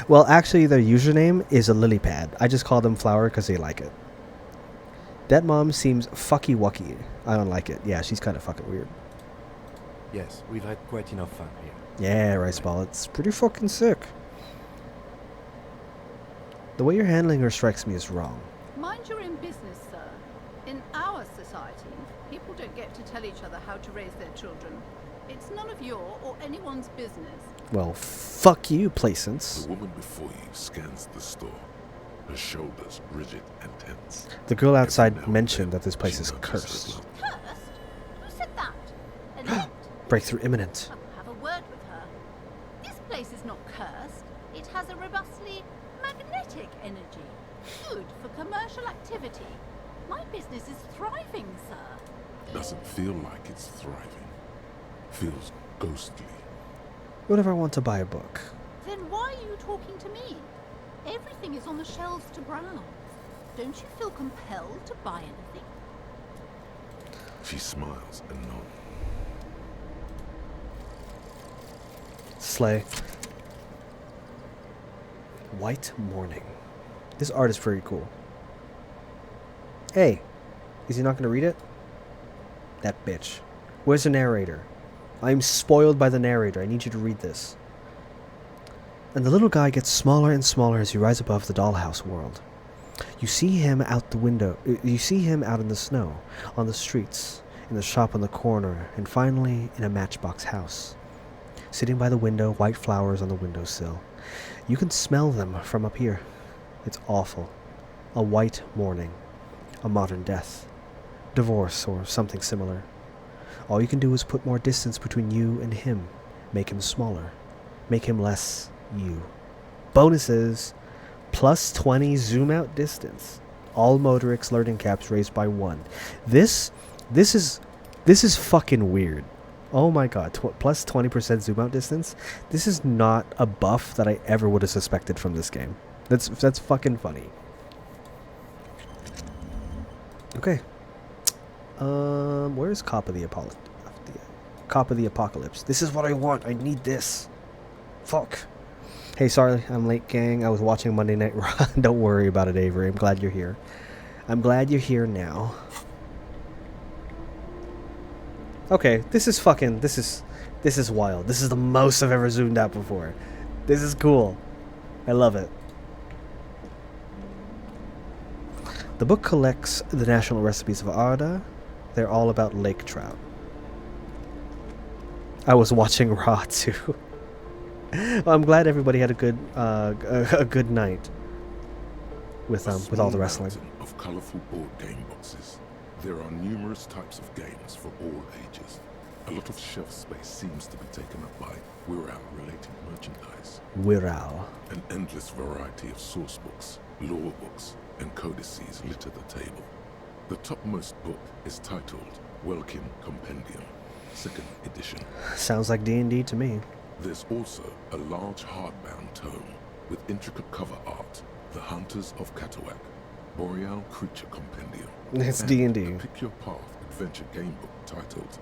Well, actually, their username is a lily pad. I just call them Flower because they like it. That mom seems fucky wucky. I don't like it. Yeah, she's kind of fucking weird. Yes, we've had quite enough fun here. Yeah, Rice Ball, it's pretty fucking sick. The way you're handling her strikes me as wrong. Mind your own business, sir. In our society, people don't get to tell each other how to raise their children. It's none of your or anyone's business. Well, fuck you, Placence. The woman before you scans the store, her shoulders rigid and tense. The girl outside mentioned that this place is cursed. Cursed? Who said that? Annette? Breakthrough imminent. I will have a word with her. This place is not cursed. It has a robustly magnetic energy. Good for commercial activity. My business is thriving, sir. Doesn't feel like it's thriving. Feels ghostly. What if I want to buy a book? Then why are you talking to me? Everything is on the shelves to browse. Don't you feel compelled to buy anything? She smiles and nods. Slay. White Morning. This art is pretty cool. Hey, is he not going to read it? That bitch. Where's the narrator? I'm spoiled by the narrator. I need you to read this. And the little guy gets smaller and smaller as he rises above the dollhouse world. You see him out the window. You see him out in the snow, on the streets, in the shop on the corner, and finally in a matchbox house. Sitting by the window, white flowers on the windowsill. You can smell them from up here. It's awful. A white mourning. A modern death. Divorce or something similar. All you can do is put more distance between you and him. Make him smaller. Make him less you. Bonuses. Plus 20 zoom out distance. All Motorix learning caps raised by 1. This is fucking weird. Oh my god, plus 20% zoom out distance. This is not a buff that I ever would have suspected from this game. That's fucking funny. Okay. Where's Cop of the Apocalypse? This is what I want. I need this. Fuck. Hey, sorry I'm late, gang. I was watching Monday Night Raw. Don't worry about it, Avery. I'm glad you're here. I'm glad you're here now. Okay, this is wild. This is the most I've ever zoomed out before. This is cool. I love it. The book collects the national recipes of Arda. They're all about lake trout. I was watching Raw too. Well, I'm glad everybody had a good night with all the wrestling. Of colorful board game boxes. There are numerous types of games for all ages. A lot of shelf space seems to be taken up by Wirral-related merchandise. Wirral. An endless variety of source books, lore books, and codices litter the table. The topmost book is titled Welkin Compendium, 2nd edition. Sounds like D&D to me. There's also a large hardbound tome with intricate cover art, The Hunters of Katawak, Boreal Creature Compendium. It's D&D. A Pick Your Path adventure game book titled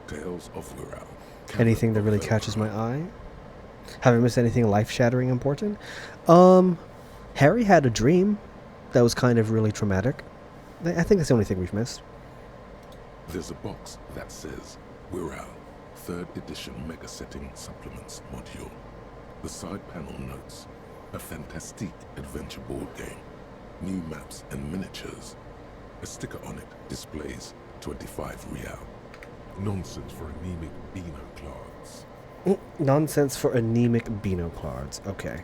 Tales of Wirral. Anything that really catches my eye? Have I missed anything life-shattering important? Harry had a dream that was kind of really traumatic. I think that's the only thing we've missed. There's a box that says Wirral 3rd edition Mega Setting Supplements module. The side panel notes a fantastic adventure board game, new maps and miniatures. A sticker on it displays 25 real. Nonsense for anemic Beano cards. Nonsense for anemic Beano cards. Okay.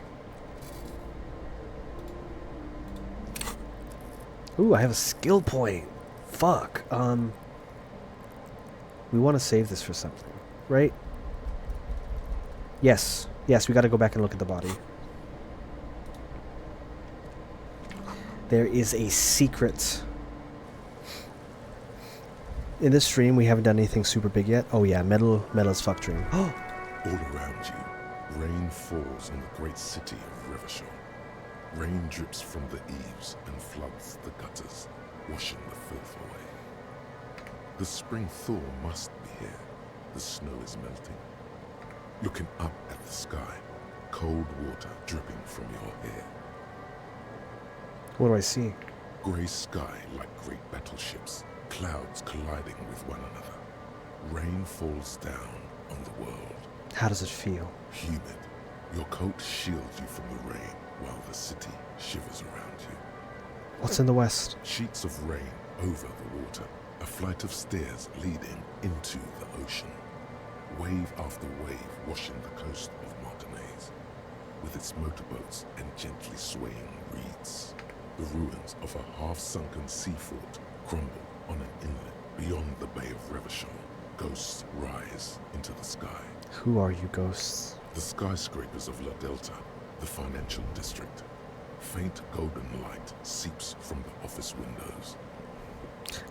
Ooh, I have a skill point. Fuck. We want to save this for something, right? Yes. Yes, we got to go back and look at the body. There is a secret. In this stream, we haven't done anything super big yet. Oh yeah, metal as fuck dream. All around you, rain falls on the great city of Revachol. Rain drips from the eaves and floods the gutters, washing the filth away. The spring thaw must be here. The snow is melting. Looking up at the sky, cold water dripping from your hair. What do I see? Grey sky like great battleships, clouds colliding with one another. Rain falls down on the world. How does it feel? Humid. Your coat shields you from the rain while the city shivers around you. What's in the west? Sheets of rain over the water. A flight of stairs leading into the ocean. Wave after wave washing the coast of Martinez, with its motorboats and gently swaying reeds. The ruins of a half-sunken sea fort crumble on an inlet beyond the Bay of Revachol. Ghosts rise into the sky. Who are you, ghosts? The skyscrapers of La Delta, the financial district. Faint golden light seeps from the office windows.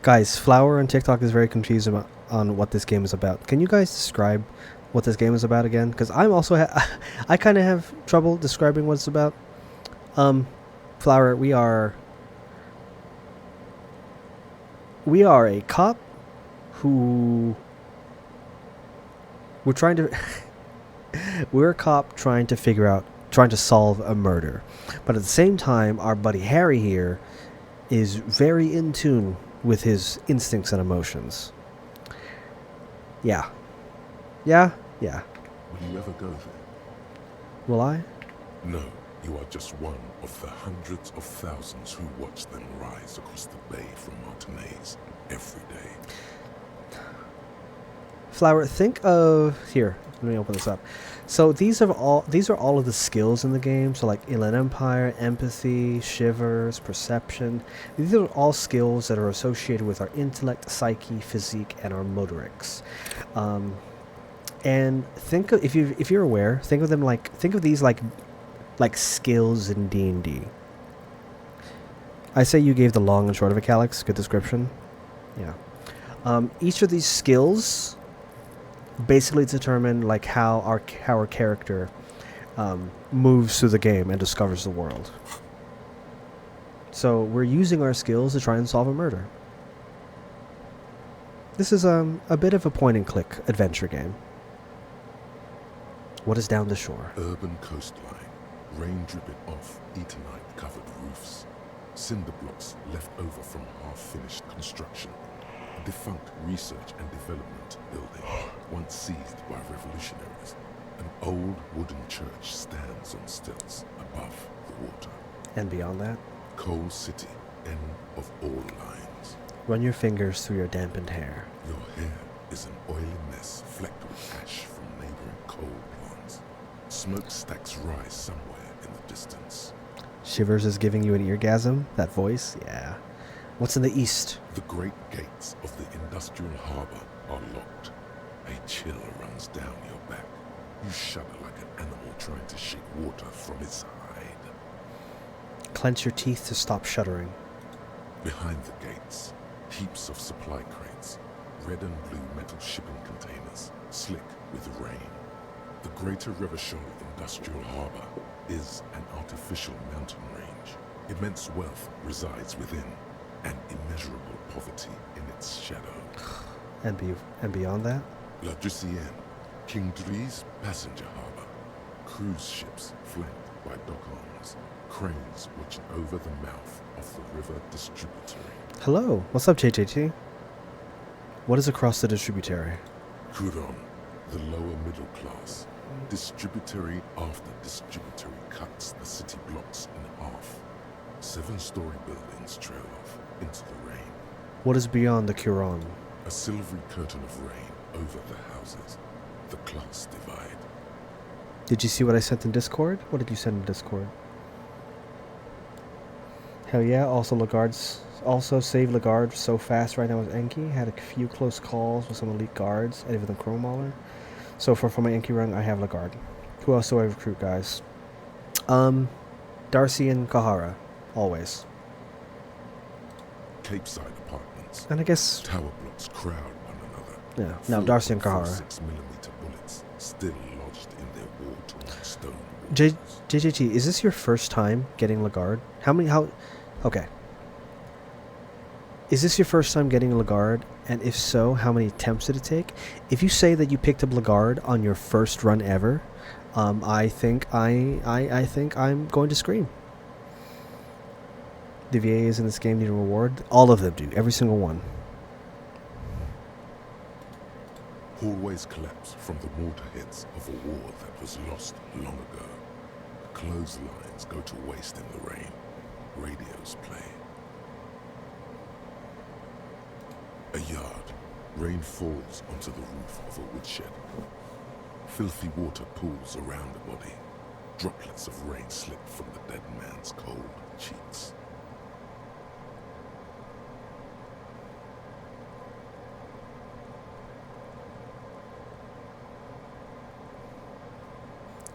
Guys, Flower on TikTok is very confused on what this game is about. Can you guys describe what this game is about again? Because I'm also I kind of have trouble describing what it's about. Flower, we are a cop who we're a cop trying to solve a murder, but at the same time, our buddy Harry here is very in tune with his instincts and emotions. Yeah. Will you ever go there? Will I? No, you are just one of the hundreds of thousands who watch them rise across the bay from Martinez every day. Flower, think of here. Let me open this up. So these are all of the skills in the game. So like Inland Empire, empathy, shivers, perception. These are all skills that are associated with our intellect, psyche, physique, and our motorics. And think of, if you're aware, think of them like these like skills in D&D. I say you gave the long and short of it, Calyx. Good description. Yeah. Each of these skills basically determine like how our character moves through the game and discovers the world. So we're using our skills to try and solve a murder. This is a bit of a point-and-click adventure game. What is down the shore? Urban coastline, rain dripping off Eternite-covered roofs, cinder blocks left over from half-finished construction, a defunct research and development building, once seized by revolutionaries. An old wooden church stands on stilts above the water. And beyond that? Coal City, end of all lines. Run your fingers through your dampened hair. Your hair is an oily mess flecked with ash from neighboring coal plants. Smokestacks rise somewhere in the distance. Shivers is giving you an eargasm? That voice? Yeah. What's in the east? The great gates of the industrial harbor are locked. A chill runs down your back. You shudder like an animal trying to shake water from its hide. Clench your teeth to stop shuddering. Behind the gates, heaps of supply crates, red and blue metal shipping containers, slick with rain. The Greater Revachol Industrial Harbor is an artificial mountain range. Immense wealth resides within, and immeasurable poverty in its shadow. And beyond that? La Drusienne, King Drie's passenger harbor. Cruise ships flanked by dock arms, cranes watching over the mouth of the river distributary. Hello, what's up, JJT? What is across the distributary? Curon, the lower middle class. Distributary after distributary cuts the city blocks in half. 7-story buildings trail off into the rain. What is beyond the Curon? A silvery curtain of rain over the houses. The class divide. Did you see what I sent in Discord? What did you send in Discord? Hell yeah, also save Lagarde so fast right now with Enki. Had a few close calls with some elite guards, and even the Chrome Mauler. So for my Enki run, I have Lagarde. Who else do I recruit, guys? Darcy and Kahara, always. Capeside apartments. And I guess tower blocks crowd one another. Yeah, now Darcy and Kahara. 6mm bullets still lodged in their war-torn stone. JJT, is this your first time getting Lagarde? Okay. Is this your first time getting Lagarde? And if so, how many attempts did it take? If you say that you picked up Lagarde on your first run ever, I think I'm going to scream. The VAs in this game need a reward. All of them do. Every single one. Hallways collapse from the waterheads of a war that was lost long ago. Clotheslines go to waste in the rain. Radios play. A yard. Rain falls onto the roof of a woodshed. Filthy water pools around the body. Droplets of rain slip from the dead man's cold cheeks.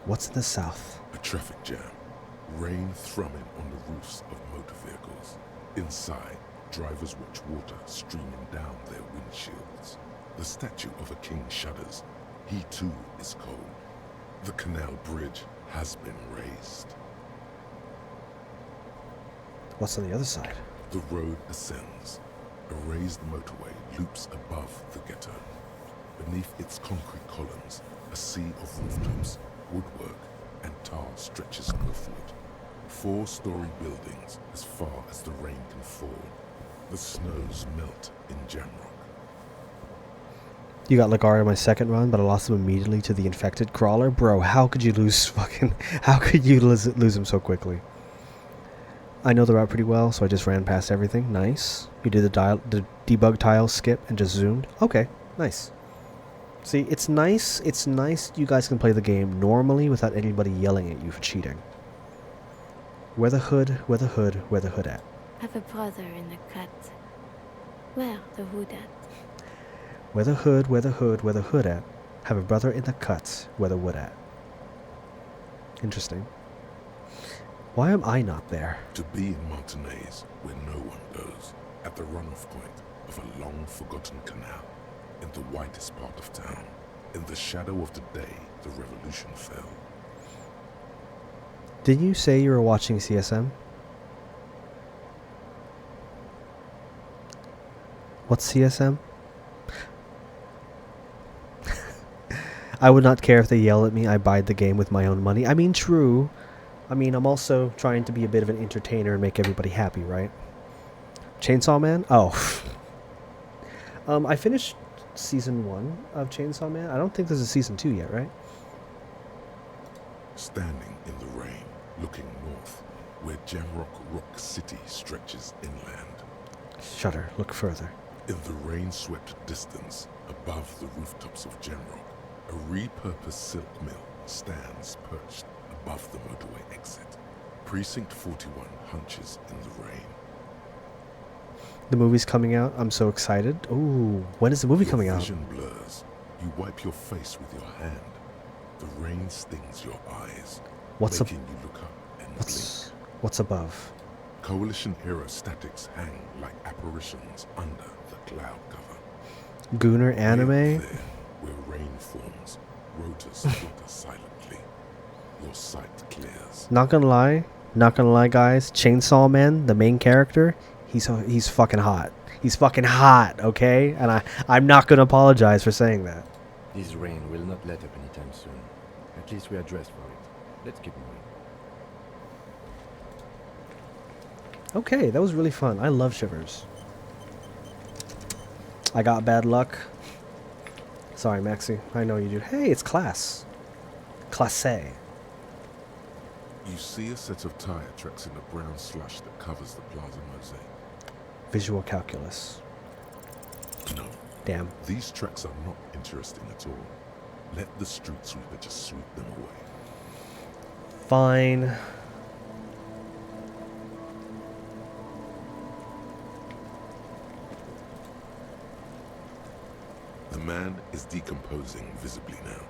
What's in the south? A traffic jam. Rain thrumming on the roofs of motor vehicles. Inside, drivers watch water streaming down their windshields. The statue of a king shudders. He too is cold. The canal bridge has been raised. What's on the other side? The road ascends. A raised motorway loops above the ghetto. Beneath its concrete columns, a sea of rooftops, woodwork, and tar stretches northward. 4-story buildings as far as the rain can fall. The snows melt in Jamrock. You got Lagarde in my second run, but I lost him immediately to the infected crawler. Bro, how could you lose lose him so quickly? I know the route pretty well, so I just ran past everything. Nice. You did the debug tile skip and just zoomed. Okay, nice. See, it's nice. It's nice you guys can play the game normally without anybody yelling at you for cheating. Where the hood? Where the hood? Where the hood at? Have a brother in the cut. Where the hood at? Where the hood? Where the hood? Where the hood at? Have a brother in the cuts. Where the wood at? Interesting. Why am I not there? To be in Martinez, where no one goes, at the runoff point of a long-forgotten canal, in the whitest part of town, in the shadow of the day the revolution fell. Did you say you were watching CSM? What's CSM? I would not care if they yell at me. I buy the game with my own money. I mean, true. I mean, I'm also trying to be a bit of an entertainer and make everybody happy, right? Chainsaw Man? Oh. I finished season 1 of Chainsaw Man. I don't think there's a season 2 yet, right? Standing in the rain, looking north, where Jamrock Rock City stretches inland. Shudder, look further. In the rain-swept distance, above the rooftops of Jamrock, a repurposed silk mill stands perched above the motorway exit. Precinct 41 hunches in the rain. The movie's coming out. I'm so excited. Ooh, when is the movie coming out? Vision blurs. You wipe your face with your hand. The rain stings your eyes, making you look up and what's above? Coalition aerostatics hang like apparitions under the cloud cover. Gooner anime? There, where rain forms, rotors flutter silently. Your sight clears. Not gonna lie, guys. Chainsaw Man, the main character, he's fucking hot. He's fucking hot, okay? And I'm not gonna apologize for saying that. This rain will not let up anytime soon. At least we are dressed for it. Let's keep moving. Okay, that was really fun. I love shivers. I got bad luck. Sorry, Maxie. I know you do. Hey, it's class. Classe. You see a set of tire tracks in the brown slush that covers the plaza mosaic. Visual calculus. No. Damn. These tracks are not interesting at all. Let the street sweeper just sweep them away. Fine. The man is decomposing visibly now.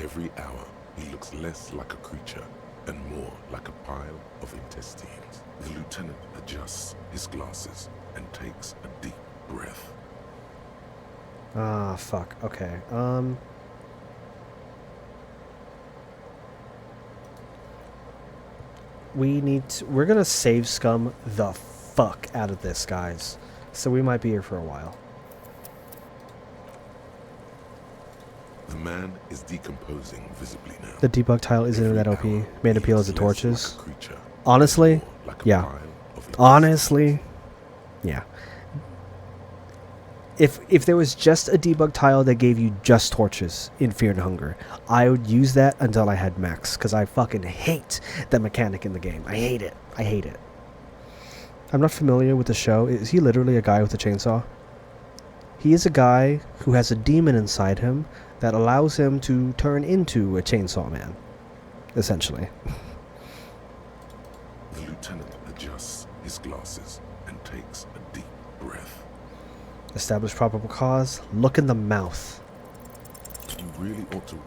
Every hour, he looks less like a creature and more like a pile of intestines. The lieutenant adjusts his glasses and takes a deep breath. Ah, fuck. Okay. We're gonna save scum the fuck out of this, guys. So we might be here for a while. The man is decomposing visibly now. The debug tile isn't even that OP. Main appeal is the torches. Like a creature, Honestly, like a yeah. pile of Honestly, yeah. If there was just a debug tile that gave you just torches in Fear and Hunger, I would use that until I had max, because I fucking hate that mechanic in the game. I hate it. I hate it. I'm not familiar with the show. Is he literally a guy with a chainsaw? He is a guy who has a demon inside him that allows him to turn into a chainsaw man, essentially. The lieutenant adjusts his glasses and takes a deep breath. Establish probable cause. Look in the mouth. You really ought to...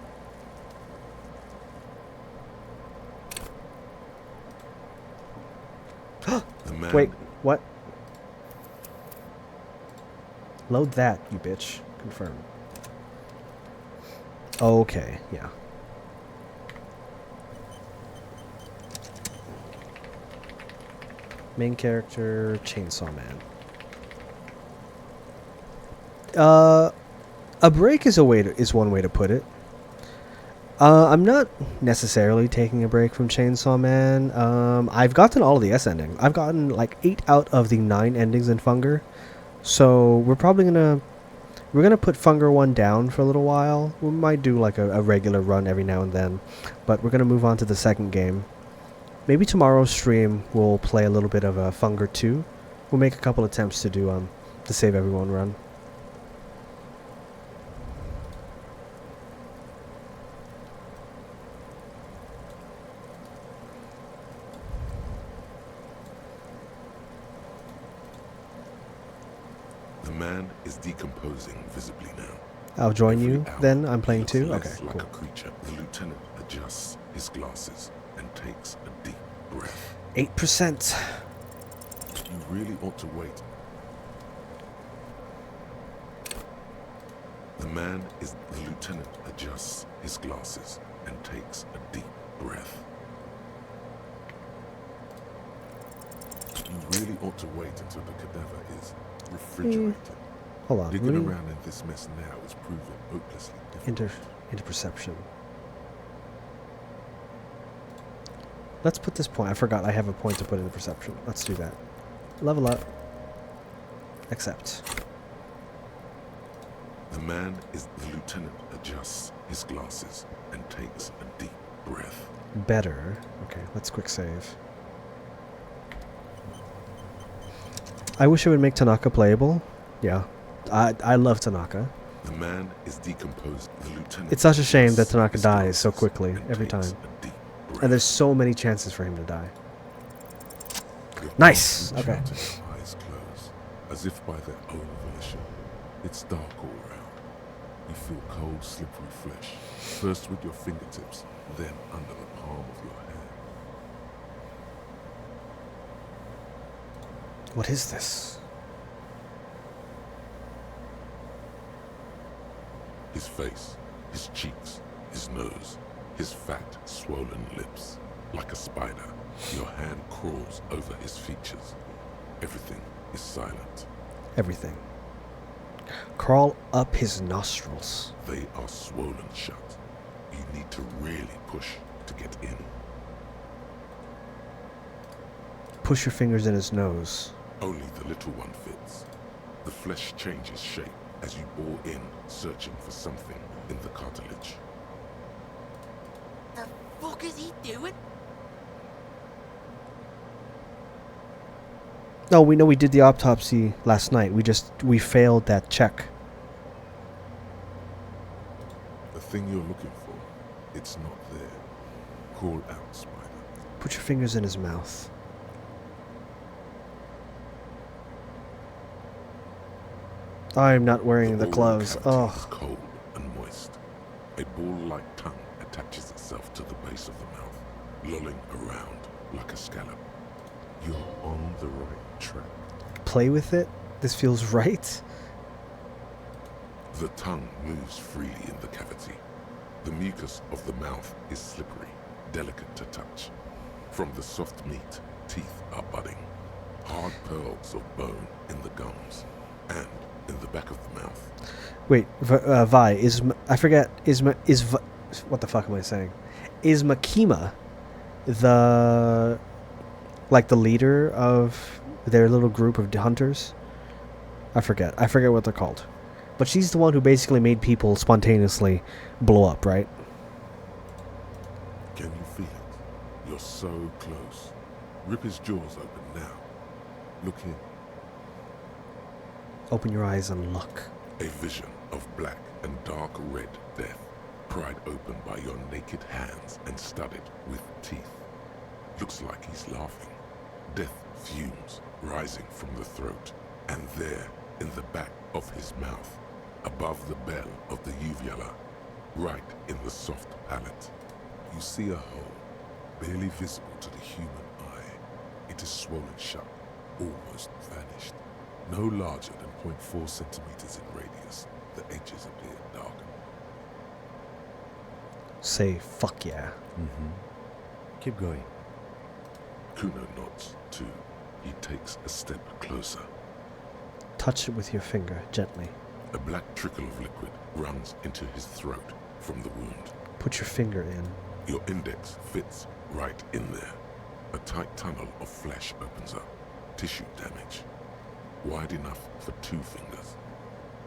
The man... Wait, what? Load that, you bitch. Confirm. Okay, yeah. Main character, Chainsaw Man. A break is one way to put it. I'm not necessarily taking a break from Chainsaw Man. I've gotten all of the S endings. I've gotten like 8 out of the 9 endings in Funger. So we're probably gonna put Funger 1 down for a little while. We might do like a regular run every now and then, but we're gonna move on to the second game. Maybe tomorrow's stream we'll play a little bit of Funger 2. We'll make a couple attempts to do the Save Everyone run. The man is decomposing visibly now. I'll join Every you hour, then. I'm he playing looks too. less Okay, like cool. a creature. The lieutenant adjusts his glasses and takes a deep breath. 8%. You really ought to wait. The lieutenant adjusts his glasses and takes a deep breath. You really ought to wait until the cadaver is refrigerated. Hold on. Digging Let me around in this mess now is proving hopelessly difficult. into perception. Let's put this point. I forgot I have a point to put into perception. Let's do that. Level up. Accept. The lieutenant adjusts his glasses and takes a deep breath. Better. Okay, let's quick save. I wish it would make Tanaka playable. Yeah. I love Tanaka. The man is decomposed. The lieutenant. It's such a shame that adjusts Tanaka his dies so glasses quickly and every takes time. a deep breath. And there's so many chances for him to die. Your Nice! arms reach Okay. out and your eyes close, as if by their own volition. It's dark all around. You feel cold, slippery flesh, first with your fingertips, then under the palm of your hand. What is this? His face, his cheeks, his nose, his fat, swollen lips. Like a spider, your hand crawls over his features. Everything is silent. Everything. Crawl up his nostrils. They are swollen shut. You need to really push to get in. Push your fingers in his nose. Only the little one fits. The flesh changes shape as you bore in, searching for something in the cartilage. The fuck is he doing? No, we know we did the autopsy last night. We failed that check. The thing you're looking for, it's not there. Call out, spider. Put your fingers in his mouth. I'm not wearing the oral clothes. cavity Oh. is cold and moist. A ball-like tongue attaches itself to the base of the mouth, lolling around like a scallop. You're on the right track. Play with it? This feels right? The tongue moves freely in the cavity. The mucus of the mouth is slippery, delicate to touch. From the soft meat, teeth are budding. Hard pearls of bone in the gums, and in the back of the mouth. Wait, what the fuck am I saying? Is Makima the leader of their little group of hunters? I forget what they're called. But she's the one who basically made people spontaneously blow up, right? Can you feel it? You're so close. Rip his jaws open now. Look in. Open your eyes and look. A vision of black and dark red death, pried open by your naked hands and studded with teeth. Looks like he's laughing. Death fumes rising from the throat, and there, in the back of his mouth, above the bell of the uvula, right in the soft palate, you see a hole, barely visible to the human eye. It is swollen shut, almost vanished. No larger than 0.4 centimeters in radius, the edges appear darkened. Say fuck yeah. Keep going. Kuno nods, too. He takes a step closer. Touch it with your finger, gently. A black trickle of liquid runs into his throat from the wound. Put your finger in. Your index fits right in there. A tight tunnel of flesh opens up. Tissue damage. Wide enough for 2 fingers.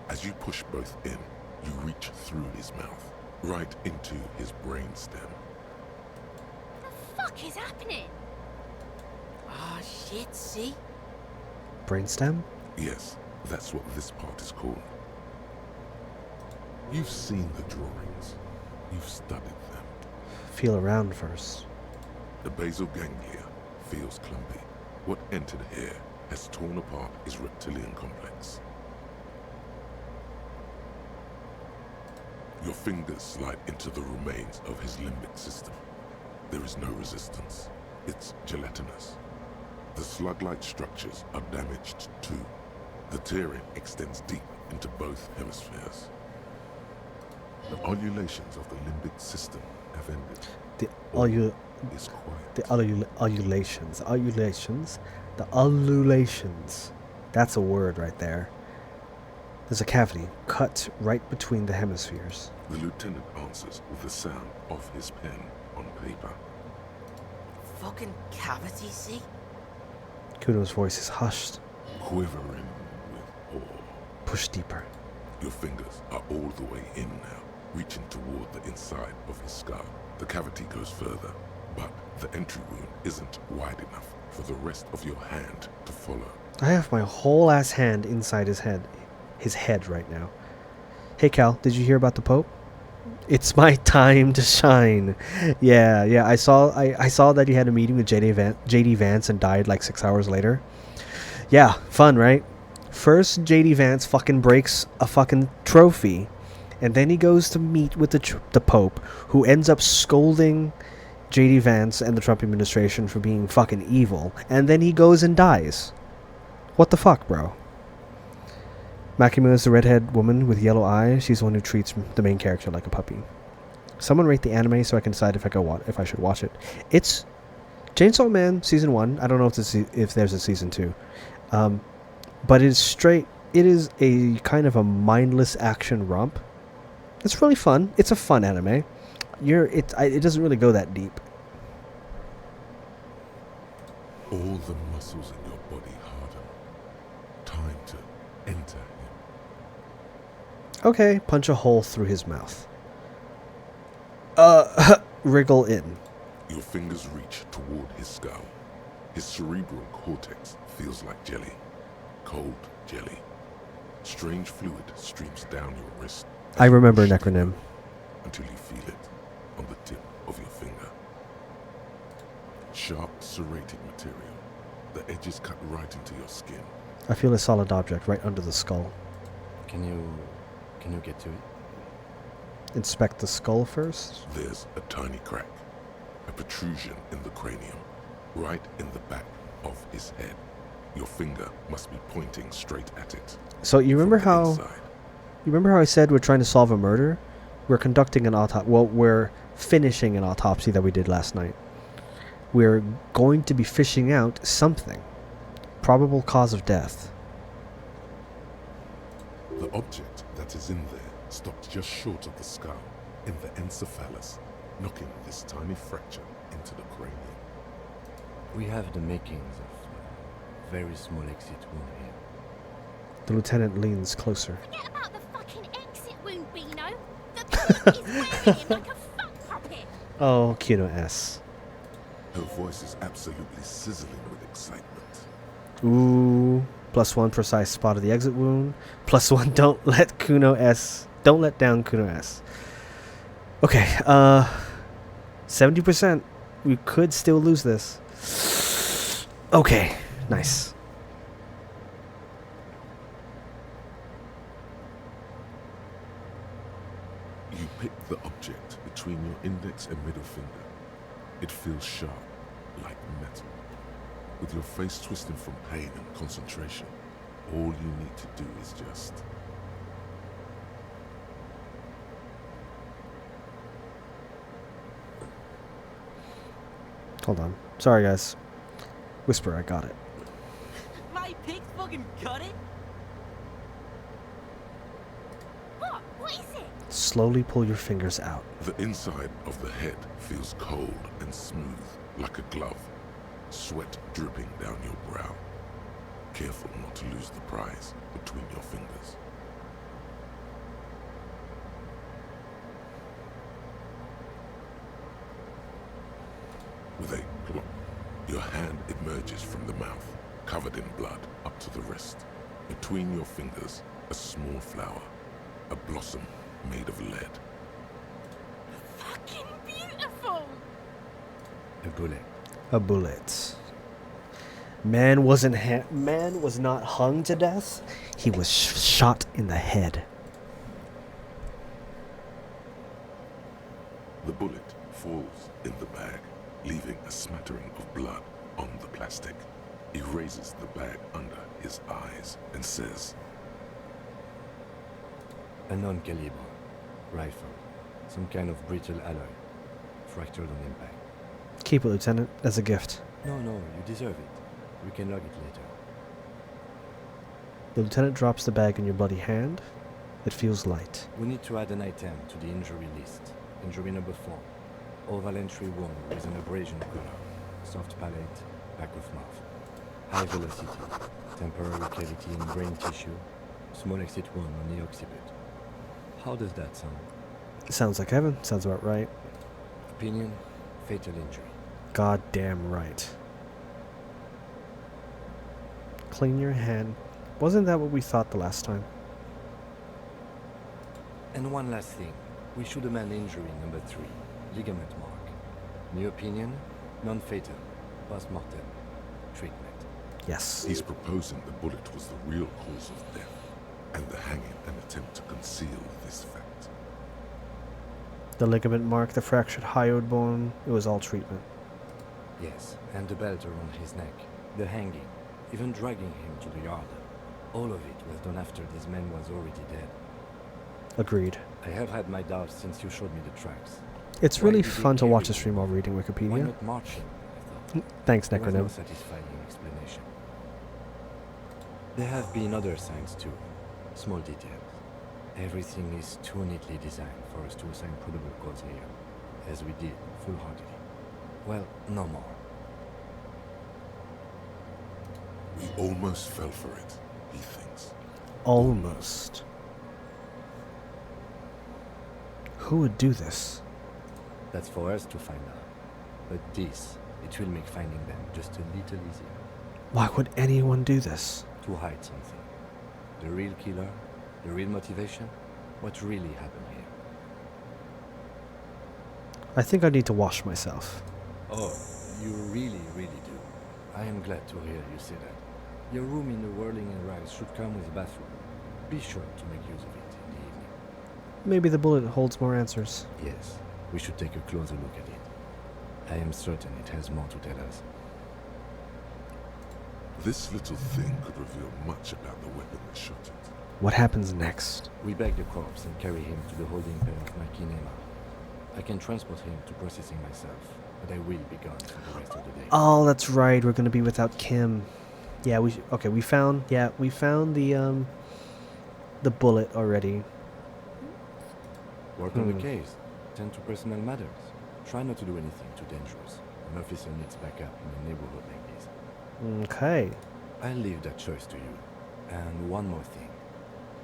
As you push both in, you reach through his mouth, right into his brainstem. The fuck is happening? Oh shit, see? Brainstem? Yes, that's what this part is called. You've seen the drawings. You've studied them. Feel around first. The basal ganglia feels clumpy. What entered here has torn apart his reptilian complex. Your fingers slide into the remains of his limbic system. There is no resistance. It's gelatinous. The slug-like structures are damaged too. The tearing extends deep into both hemispheres. The ululations of the limbic system have ended. The All ulu- is quiet. the ululations. That's a word right there. There's a cavity cut right between the hemispheres. The lieutenant answers with the sound of his pen on paper. Fucking cavity, see? Kuno's voice is hushed. Quivering with awe. Push deeper. Your fingers are all the way in now, reaching toward the inside of his skull. The cavity goes further, but the entry wound isn't wide enough for the rest of your hand to follow. I have my whole ass hand inside his head right now. Hey Cal, did you hear about the Pope? It's my time to shine. Yeah. I saw that he had a meeting with JD Vance and died like 6 hours later. Yeah, fun, right? First, JD Vance fucking breaks a fucking trophy, and then he goes to meet with the Pope, who ends up scolding JD Vance and the Trump administration for being fucking evil, and then he goes and dies. What the fuck, bro? Makima is the redhead woman with yellow eyes. She's the one who treats the main character like a puppy. Someone rate the anime so I can decide if I should watch it. It's Chainsaw Man season 1. I don't know if there's a season 2. But it's straight. It is a kind of a mindless action romp. It's really fun. It's a fun anime. It doesn't really go that deep. All the muscles in your body harden. Time to enter him. Okay, punch a hole through his mouth. Wriggle in. Your fingers reach toward his skull. His cerebral cortex feels like jelly. Cold jelly. Strange fluid streams down your wrist. I remember Necronym. Until you feel it on the tip of your finger. Sharp, serrated material. The edges cut right into your skin. I feel a solid object right under the skull. Can you get to it? Inspect the skull first. There's a tiny crack. A protrusion in the cranium. Right in the back of his head. Your finger must be pointing straight at it. So you remember how inside. You remember how I said we're trying to solve a murder? We're conducting an autopsy. Well, we're finishing an autopsy that we did last night. We're going to be fishing out something. Probable cause of death. The object that is in there stops just short of the skull, in the encephalus, knocking this tiny fracture into the cranium. We have the makings of a very small exit wound here. The lieutenant leans closer. Forget about the fucking exit wound, Beano. The Pope is wearing him like a fuck puppet. Oh, Kuno S. Her voice is absolutely sizzling with excitement. Ooh. +1 precise spot of the exit wound. +1 don't let down Kuno S. Okay, 70%. We could still lose this. Okay, nice. You pick the object between your index and middle finger. It feels sharp, like metal. With your face twisting from pain and concentration, all you need to do is just... Hold on. Sorry, guys. Whisper, I got it. My pig fucking got it? What is it? Slowly pull your fingers out. The inside of the head feels cold and smooth, like a glove. Sweat dripping down your brow. Careful not to lose the prize between your fingers. With a plop, your hand emerges from the mouth, covered in blood up to the wrist. Between your fingers, a small flower, a blossom made of lead. Fucking beautiful. A bullet. A bullet. Man was not hung to death. He was shot in the head. bullet falls in the bag, leaving a smattering of blood on the plastic. He raises the bag under his eyes and says, A non-caliber rifle. Some kind of brittle alloy. Fractured on impact. Keep it, Lieutenant, as a gift. No, you deserve it. We can log it later. The lieutenant drops the bag in your bloody hand. It feels light. We need to add an item to the injury list. Injury number 4. Oval entry wound with an abrasion color. Soft palate, back of mouth. High velocity. Temporary cavity in brain tissue. Small exit wound on the occiput. How does that sound? Sounds like heaven. Sounds about right. Opinion, fatal injury. Goddamn right. Clean your hand. Wasn't that what we thought the last time? And one last thing. We should amend injury number 3. Ligament mark. New opinion, non-fatal. Post-mortem. Treatment. Yes. He's proposing the bullet was the real cause of death, and the hanging an attempt to conceal this fact. The ligament mark, the fractured hyoid bone, it was all treatment. Yes, and the belt around his neck. The hanging. Even dragging him to the yard. All of it was done after this man was already dead. Agreed. I have had my doubts since you showed me the tracks. It's Why really did they fun to watch carry the stream while reading Why Wikipedia. not marching? I thought. Thanks, There was no Necronym. satisfying explanation. There have been other signs too. Small details. Everything is too neatly designed for us to assign probable cause here. As we did, full-heartedly. Well, no more. We almost fell for it, he thinks. Almost. Who would do this? That's for us to find out. But this, it will make finding them just a little easier. Why would anyone do this? To hide something. The real killer, the real motivation, what really happened here. I think I need to wash myself. Oh, you really, really do. I am glad to hear you say that. Your room in the Whirling and Rise should come with a bathroom. Be sure to make use of it in the evening. Maybe the bullet holds more answers. Yes, we should take a closer look at it. I am certain it has more to tell us. This little thing could reveal much about the weapon that shot it. What happens next? We bag the corpse and carry him to the holding pen of my kinema. I can transport him to processing myself, but I will be gone for the rest of the day. Oh, that's right. We're gonna be without Kim. Yeah, okay. We found the bullet already. Work on the case. Tend to personal matters. Try not to do anything too dangerous. An officer needs backup in a neighborhood like this. Okay. I'll leave that choice to you. And one more thing.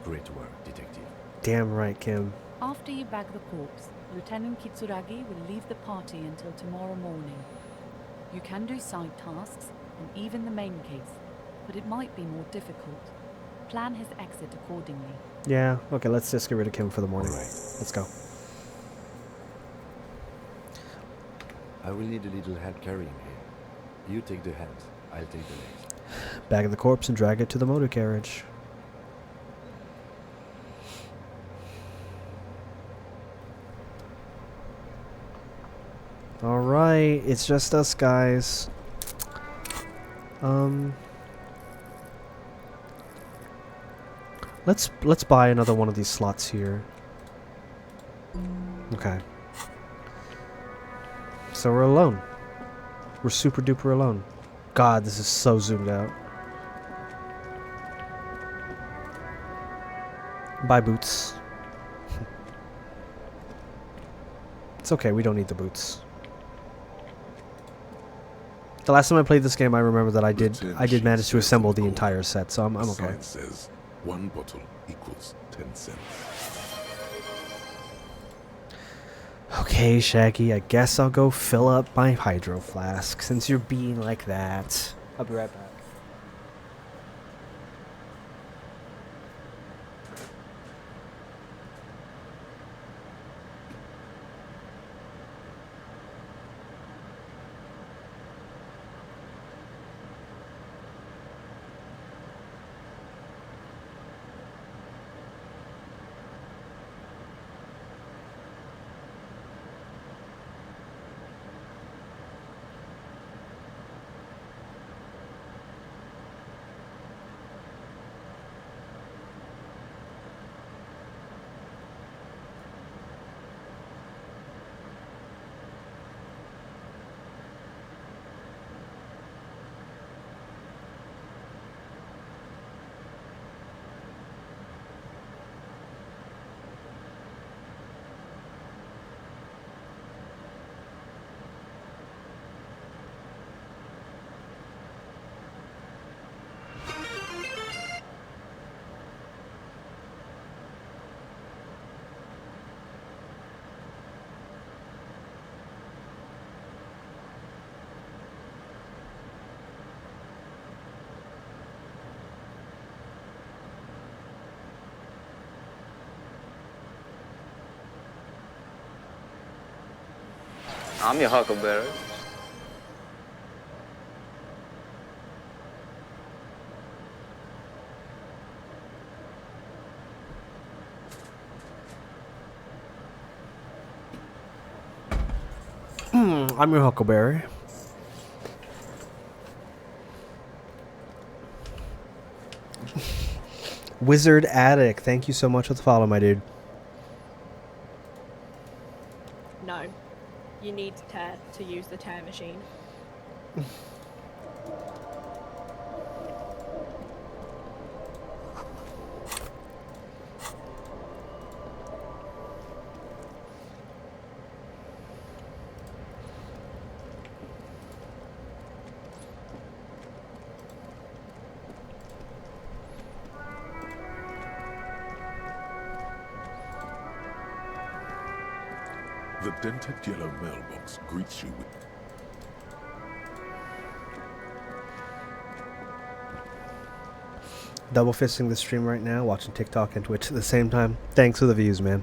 Great work, detective. Damn right, Kim. After you bag the corpse, Lieutenant Kitsuragi will leave the party until tomorrow morning. You can do side tasks, and even the main case, but it might be more difficult. Plan his exit accordingly. Yeah, okay, let's just get rid of Kim for the morning. Alright. Let's go. I will need a little help carrying him. You take the hands, I'll take the legs. Bag the corpse and drag it to the motor carriage. Alright, it's just us guys. Let's buy another one of these slots here. Okay. So we're alone. We're super duper alone. God, this is so zoomed out. Buy boots. It's okay, we don't need the boots. The last time I played this game, I remember that I did manage to assemble the entire set, so I'm okay. Sign says 1 bottle equals 10 cents. Okay, Shaggy, I guess I'll go fill up my hydro flask since you're being like that. I'll be right back. I'm your huckleberry. I'm your Huckleberry. Wizard Attic, thank you so much for the follow, my dude. No. You need Ther to use the Ther machine. The dented yellow mailbox greets you with Double fisting the stream right now, watching TikTok and Twitch at the same time. Thanks for the views, man.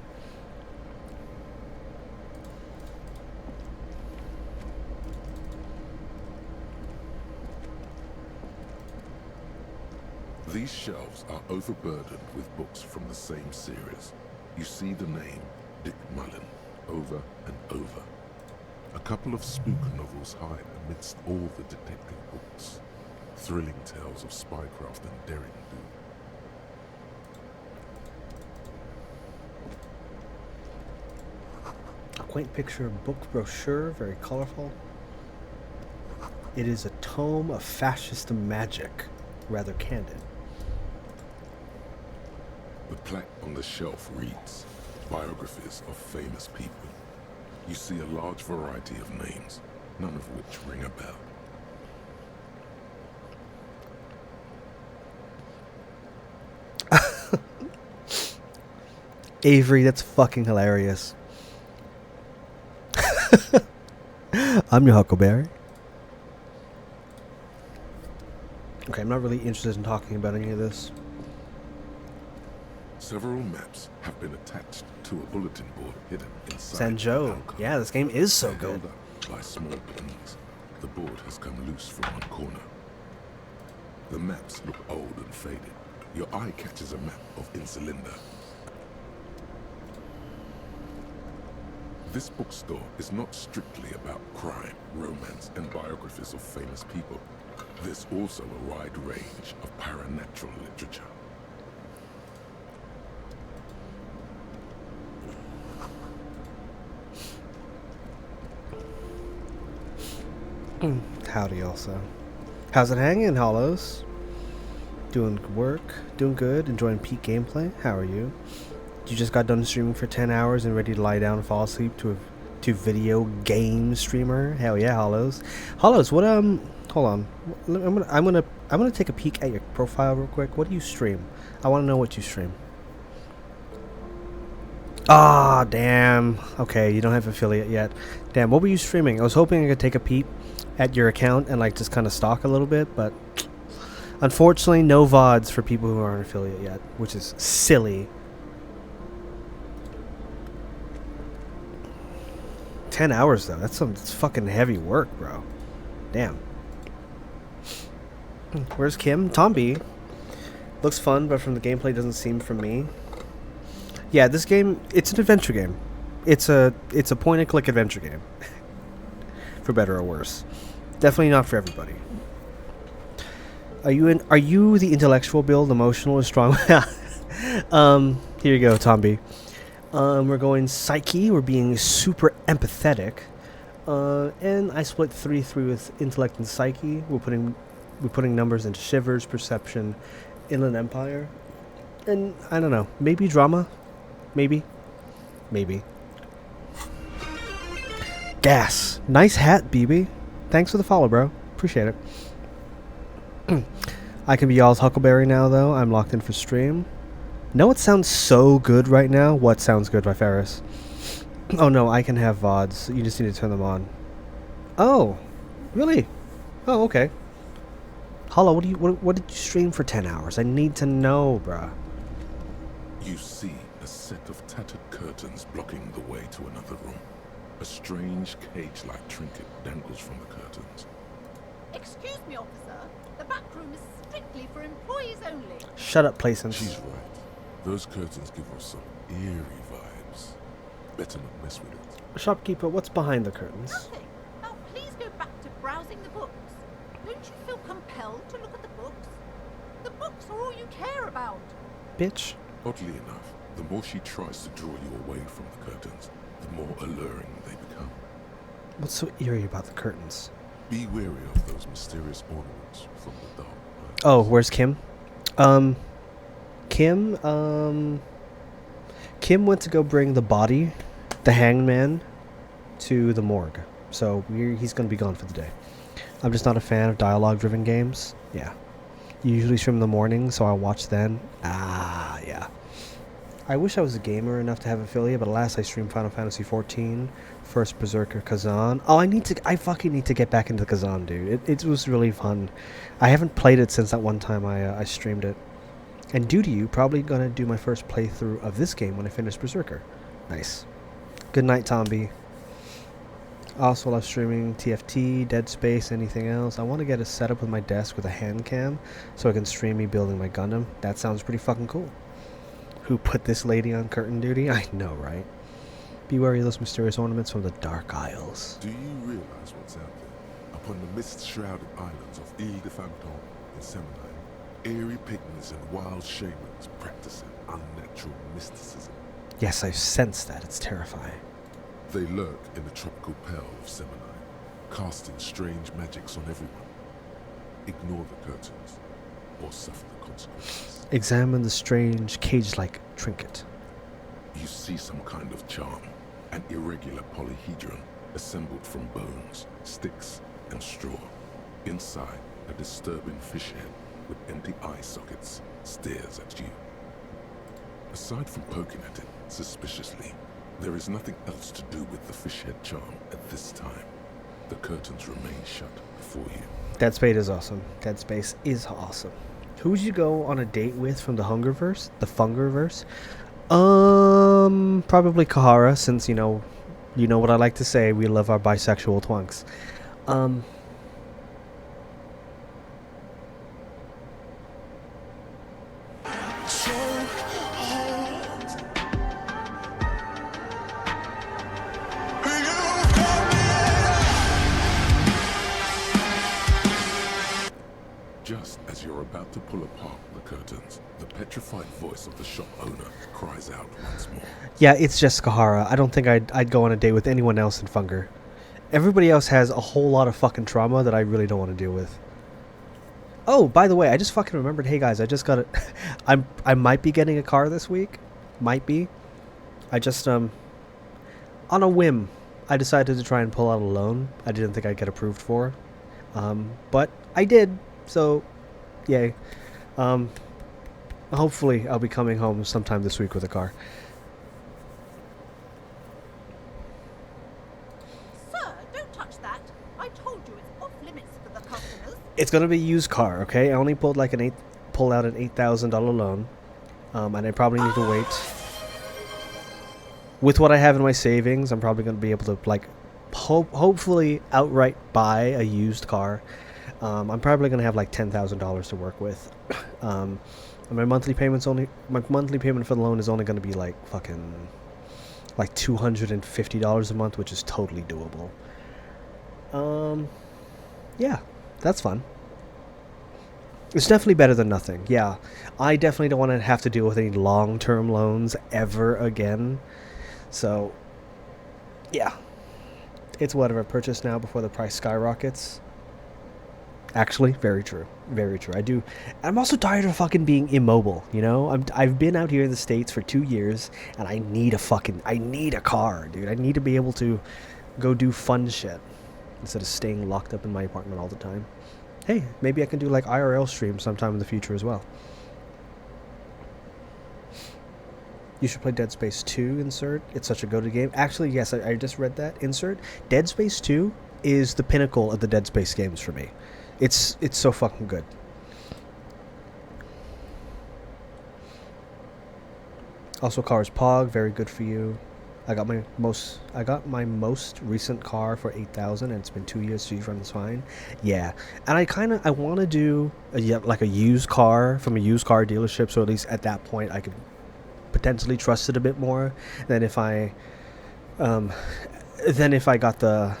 These shelves are overburdened with books from the same series. You see the name Dick Mullen over and over. A couple of spook novels hide amidst all the detective books. Thrilling tales of spycraft and daring do. A quaint picture of book brochure, very colorful. It is a tome of fascist magic, rather candid. The plaque on the shelf reads, Biographies of Famous People. You see a large variety of names, none of which ring a bell. Avery, that's fucking hilarious. I'm your Huckleberry. Okay, I'm not really interested in talking about any of this. Several maps have been attached to a bulletin board hidden inside. Sanjo. Yeah, this game is so good. Held up by small pins. The board has come loose from one corner. The maps look old and faded. Your eye catches a map of Insulinda. This bookstore is not strictly about crime, romance, and biographies of famous people. There's also a wide range of paranatural literature. Howdy also. How's it hanging, Hollows? Doing work? Doing good? Enjoying peak gameplay? How are you? You just got done streaming for 10 hours and ready to lie down and fall asleep to video game streamer? Hell yeah, Hollows. Hollows, what hold on. I'm gonna take a peek at your profile real quick. What do you stream? I want to know what you stream. Ah, damn. Okay, you don't have affiliate yet. Damn, what were you streaming? I was hoping I could take a peep at your account and like just kind of stalk a little bit, but unfortunately no VODs for people who aren't affiliate yet, which is silly. 10 hours though, that's fucking heavy work, bro. Damn. Where's Kim? Tomby. Looks fun, but from the gameplay doesn't seem for me. Yeah, this game, it's an adventure game. It's a point and click adventure game. For better or worse. Definitely not for everybody. Are you the intellectual build, emotional or strong? Here you go, Tomby. We're going psyche, we're being super empathetic. And I split 3-3 with intellect and psyche. We're putting numbers into shivers, perception, inland empire. And I don't know, maybe drama? Maybe. Gas. Nice hat, BB. Thanks for the follow, bro. Appreciate it. I can be y'all's Huckleberry now, though. I'm locked in for stream. Know what sounds so good right now? What sounds good by Ferris? Oh no, I can have VODs. You just need to turn them on. Oh, really? Oh, okay. Hollow, what did you stream for 10 hours? I need to know, bruh. You see a set of tattered curtains blocking the way to another room. A strange cage-like trinket dangles from the curtains. Excuse me, officer. The back room is strictly for employees only. Shut up, Placence. She's right. Those curtains give off some eerie vibes. Better not mess with it. Shopkeeper, what's behind the curtains? Nothing. Now please go back to browsing the books. Don't you feel compelled to look at the books? The books are all you care about. Bitch. Oddly enough, the more she tries to draw you away from the curtains, the more alluring they become. What's so eerie about the curtains? Be wary of those mysterious ornaments from the dark. Oh, where's Kim? Kim went to go bring the body, the hangman, to the morgue. So he's going to be gone for the day. I'm just not a fan of dialogue-driven games. Yeah. Usually stream in the morning, so I'll watch then. Ah, yeah. I wish I was a gamer enough to have affiliate, but alas, I stream Final Fantasy XIV, first Berserker Kazan. Oh, I fucking need to get back into Kazan, dude. It was really fun. I haven't played it since that one time I streamed it. And due to you, probably gonna do my first playthrough of this game when I finish Berserker. Nice. Good night, Tomby. Also, while I'm streaming TFT, Dead Space, anything else, I want to get a setup with my desk with a hand cam so I can stream me building my Gundam. That sounds pretty fucking cool. Who put this lady on curtain duty? I know, right? Be wary of those mysterious ornaments from the Dark Isles. Do you realize what's out there? Upon the mist-shrouded islands of Ile de Phantom in Seminine, eerie pygmies and wild shamans practicing unnatural mysticism. Yes, I sense that. It's terrifying. They lurk in the tropical pearl of Seminine, casting strange magics on everyone. Ignore the curtains, or suffer the consequences. Examine the strange cage-like trinket. You see some kind of charm, an irregular polyhedron assembled from bones, sticks, and straw. Inside, a disturbing fish head with empty eye sockets stares at you. Aside from poking at it suspiciously, there is nothing else to do with the fish head charm at this time. The curtains remain shut before you. Dead Space is awesome. Dead Space is awesome. Who would you go on a date with from the Hungerverse? The Fungerverse? Probably Kahara, since you know what I like to say. We love our bisexual twunks. Just as you're about to pull apart the curtains, the petrified voice of the shop owner cries out once more. Yeah, it's just Kahara. I don't think I'd go on a date with anyone else in Funger. Everybody else has a whole lot of fucking trauma that I really don't want to deal with. Oh, by the way, I just fucking remembered. Hey guys, I just got it. I might be getting a car this week. Might be. I just on a whim, I decided to try and pull out a loan. I didn't think I'd get approved for, but I did. So, yay. Hopefully I'll be coming home sometime this week with a car. Sir, don't touch that. I told you it's off limits for the customers. It's gonna be a used car, okay? I only pulled out an $8,000 loan, and I probably need to wait. With what I have in my savings, I'm probably gonna be able to hopefully outright buy a used car. I'm probably gonna have like $10,000 to work with. And my monthly payment for the loan is only gonna be like fucking like $250 a month, which is totally doable. Yeah, that's fun. It's definitely better than nothing. Yeah, I definitely don't want to have to deal with any long-term loans ever again. So, yeah, it's whatever. Purchase now before the price skyrockets. Actually, very true. Very true. I'm also tired of fucking being immobile, you know? I've been out here in the States for 2 years, and I need a car, dude. I need to be able to go do fun shit instead of staying locked up in my apartment all the time. Hey, maybe I can do like IRL streams sometime in the future as well. You should play Dead Space 2, insert. It's such a go-to game. Actually, yes, I just read that. Insert. Dead Space 2 is the pinnacle of the Dead Space games for me. It's so fucking good. Also, Cars Pog, very good for you. I got my most recent car for 8,000, and it's been 2 years. She's runs fine. Yeah, and I want to do like a used car from a used car dealership, so at least at that point I could potentially trust it a bit more than if I got the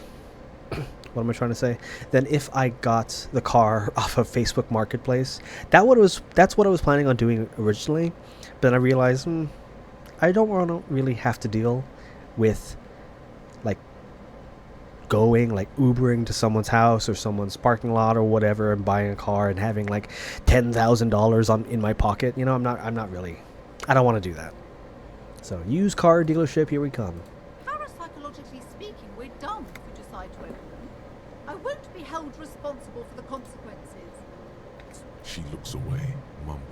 what am I trying to say? Then if I got the car off of Facebook Marketplace, that's what I was planning on doing originally. But then I realized I don't want to really have to deal with like going like Ubering to someone's house or someone's parking lot or whatever and buying a car and having like $10,000 in my pocket. You know, I don't want to do that. So used car dealership, here we come. Parapsychologically speaking, we're done if we decide to open them. I won't be held responsible for the consequences. She looks away, mumbling.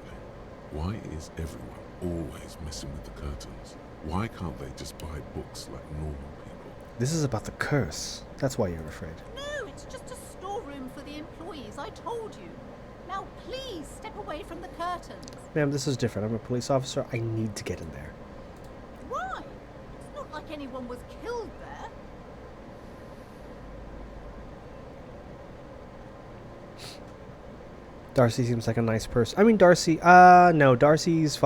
Why is everyone always messing with the curtains? Why can't they just buy books like normal people? This is about the curse. That's why you're afraid. No, it's just a storeroom for the employees. I told you. Now please step away from the curtains. Ma'am, this is different. I'm a police officer. I need to get in there. Why? It's not like anyone was killed there. Darcy seems like a nice person. I mean, Darcy, no, Darcy is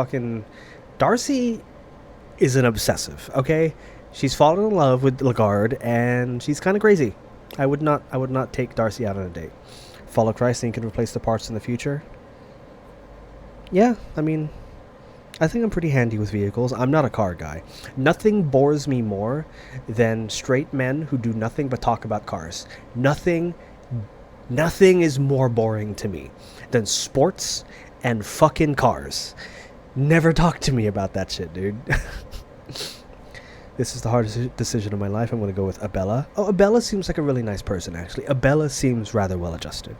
an obsessive, okay? She's fallen in love with Lagarde, and she's kind of crazy. I would not take Darcy out on a date. Follow Christ and you can replace the parts in the future. Yeah, I mean, I think I'm pretty handy with vehicles. I'm not a car guy. Nothing bores me more than straight men who do nothing but talk about cars. Nothing is more boring to me than sports and fucking cars. Never talk to me about that shit, dude. This is the hardest decision of my life. I'm going to go with Abella. Oh, Abella seems like a really nice person, actually. Abella seems rather well adjusted.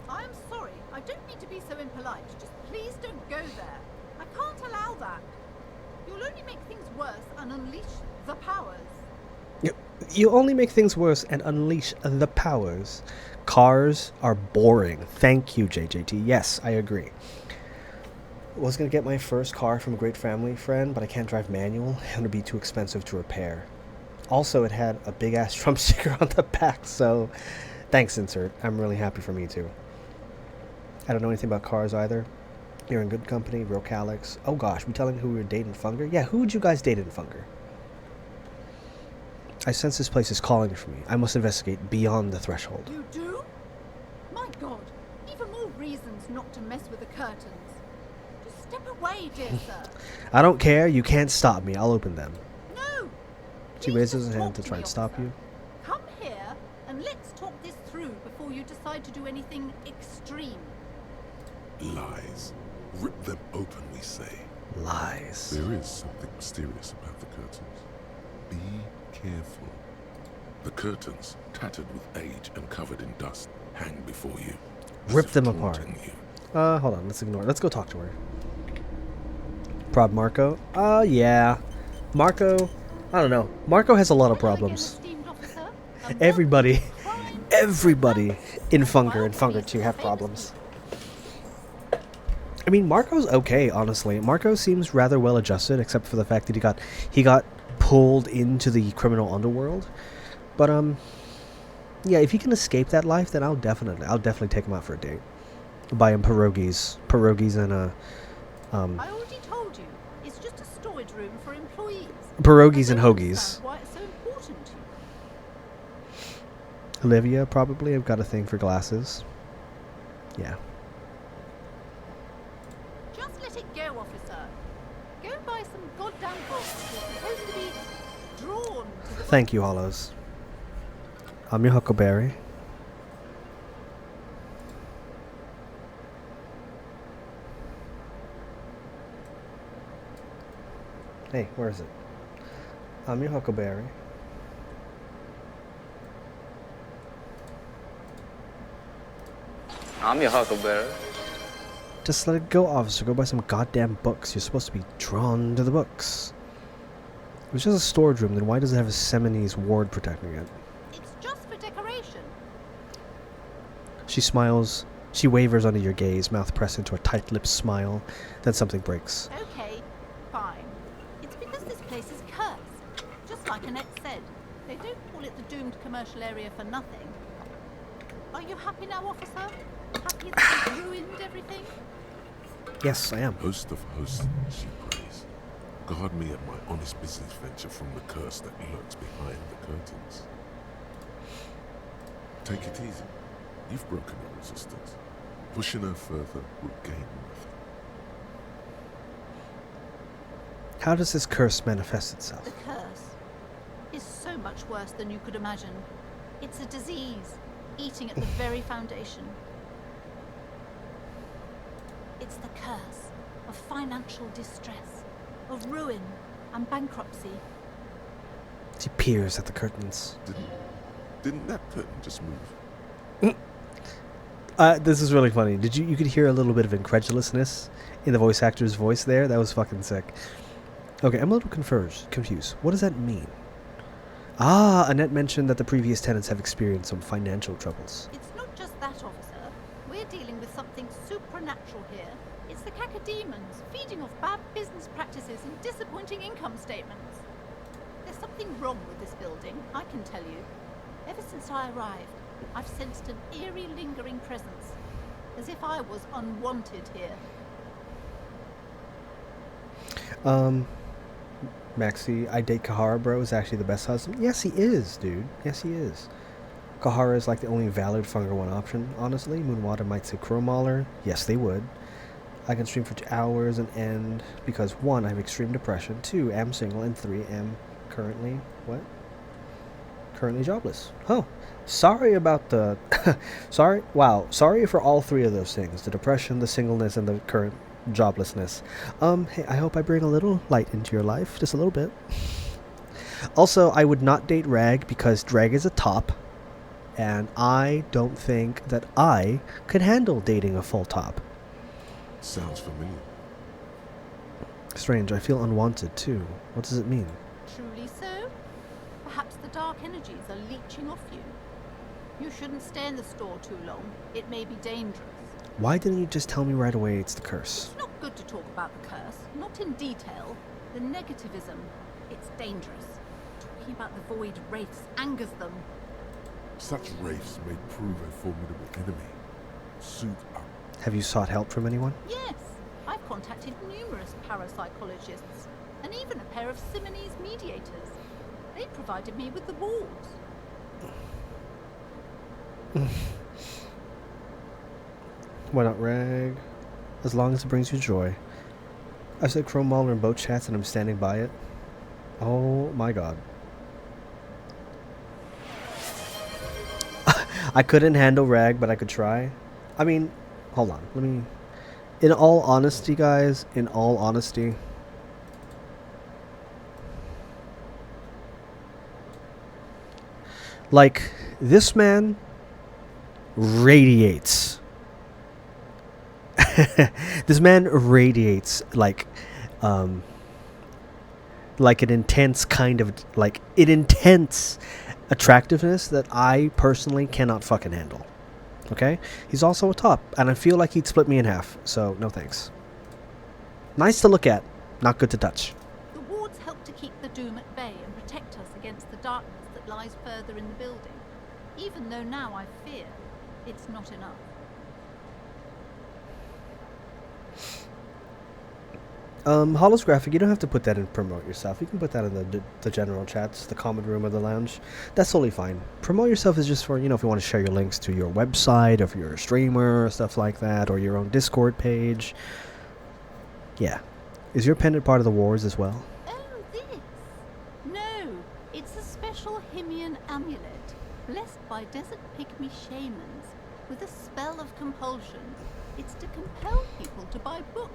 I am sorry. I don't mean to be so impolite. Just please don't go there. I can't allow that. You'll only make things worse and unleash the powers. You only make things worse and unleash the powers. Cars are boring. Thank you, JJT. Yes, I agree. I was going to get my first car from a great family friend, but I can't drive manual. It would be too expensive to repair. Also, it had a big-ass Trump sticker on the back, so thanks, insert. I'm really happy for me, too. I don't know anything about cars, either. You're in good company, real Calix. Oh, gosh, we telling who we were dating Funger? Yeah, who would you guys date in Funger? I sense this place is calling for me. I must investigate beyond the threshold. You do? My God, even more reasons not to mess with the curtains. Just step away, dear sir. I don't care. You can't stop me. I'll open them. No. She raises her hand to try and stop you. Come here and let's talk this through before you decide to do anything extreme. Lies. Rip them open, we say. Lies. There is something mysterious about the curtains. Be careful. The curtains, tattered with age and covered in dust, hang before you. Rip them apart. Hold on, let's ignore it. Let's go talk to her. Prod Marco? Yeah. Marco, I don't know. Marco has a lot of problems. Everybody in Funger and Funger 2 have problems. I mean, Marco's okay, honestly. Marco seems rather well adjusted, except for the fact that he got pulled into the criminal underworld. But yeah, if he can escape that life, then I'll definitely take him out for a date. Buy him pierogies and I already told you, it's just a storage room for employees. Pierogies and hoagies. Why it's so important to you? Olivia, probably. I've got a thing for glasses. Yeah. Just let it go, officer. Go buy some goddamn books. You're supposed to be drawn to the Thank you, Hollows. I'm your Huckleberry. Hey, where is it? I'm your Huckleberry. I'm your Huckleberry. Just let it go, officer. Go buy some goddamn books. You're supposed to be drawn to the books. If it's just a storage room, then why does it have a Seminese ward protecting it? It's just for decoration. She smiles. She wavers under your gaze, mouth pressed into a tight-lipped smile. Then something breaks. Okay, fine. It's because Like Annette said, they don't call it the doomed commercial area for nothing. Are you happy now, officer? Happy that they've ruined everything? Yes, I am. Host of hosts, she prays. Guard me at my honest business venture from the curse that lurks behind the curtains. Take it easy. You've broken her resistance. Pushing her further will gain nothing. How does this curse manifest itself? The curse is so much worse than you could imagine. It's a disease, eating at the very foundation. It's the curse of financial distress, of ruin and bankruptcy. She peers at the curtains. Didn't that curtain just move? This is really funny. You could hear a little bit of incredulousness in the voice actor's voice there? That was fucking sick. Okay, I'm a little confused. What does that mean? Ah, Annette mentioned that the previous tenants have experienced some financial troubles. It's not just that, officer. We're dealing with something supernatural here. It's the cacodemons feeding off bad business practices and disappointing income statements. There's something wrong with this building, I can tell you. Ever since I arrived, I've sensed an eerie, lingering presence, as if I was unwanted here. Maxie, I date Kahara, bro, is actually the best husband. Yes, he is, dude. Yes, he is. Kahara is like the only valid Funger 1 option, honestly. Moonwater might say Crow Mauler. Yes, they would. I can stream for 2 hours and end because 1, I have extreme depression, 2, am single, and 3, am currently, what? Currently jobless. Oh, sorry about the, sorry for all 3 of those things. The depression, the singleness, and the current joblessness. Hey, I hope I bring a little light into your life, just a little bit. Also, I would not date Rag because Drag is a top, and I don't think that I could handle dating a full top. Sounds familiar. Strange, I feel unwanted too. What does it mean? Truly so? Perhaps the dark energies are leeching off you. You shouldn't stay in the store too long. It may be dangerous. Why didn't you just tell me right away it's the curse? It's not good to talk about the curse, not in detail. The negativism, it's dangerous. Talking about the void wraiths angers them. Such wraiths may prove a formidable enemy. Suit up. Have you sought help from anyone? Yes, I've contacted numerous parapsychologists, and even a pair of Simonese mediators. They provided me with the wards. Why not Rag? As long as it brings you joy. I said Chrome Mauler in both chats and I'm standing by it. Oh my god. I couldn't handle Rag, but I could try. I mean, hold on. Let me... In all honesty, guys, in all honesty... Like, this man radiates. This man radiates like an intense kind of intense attractiveness that I personally cannot fucking handle. Okay? He's also a top, and I feel like he'd split me in half, so no thanks. Nice to look at, not good to touch. The wards help to keep the doom at bay and protect us against the darkness that lies further in the building, even though now I fear it's not enough. Hollis Graphic, you don't have to put that in promote yourself. You can put that in the general chats, the comment room or the lounge. That's totally fine. Promote yourself is just for, if you want to share your links to your website, or if you're a streamer or stuff like that, or your own Discord page. Yeah. Is your pendant part of the wars as well? Oh, this? No, it's a special Himian amulet, blessed by desert pygmy shamans, with a spell of compulsion. It's to compel people to buy books.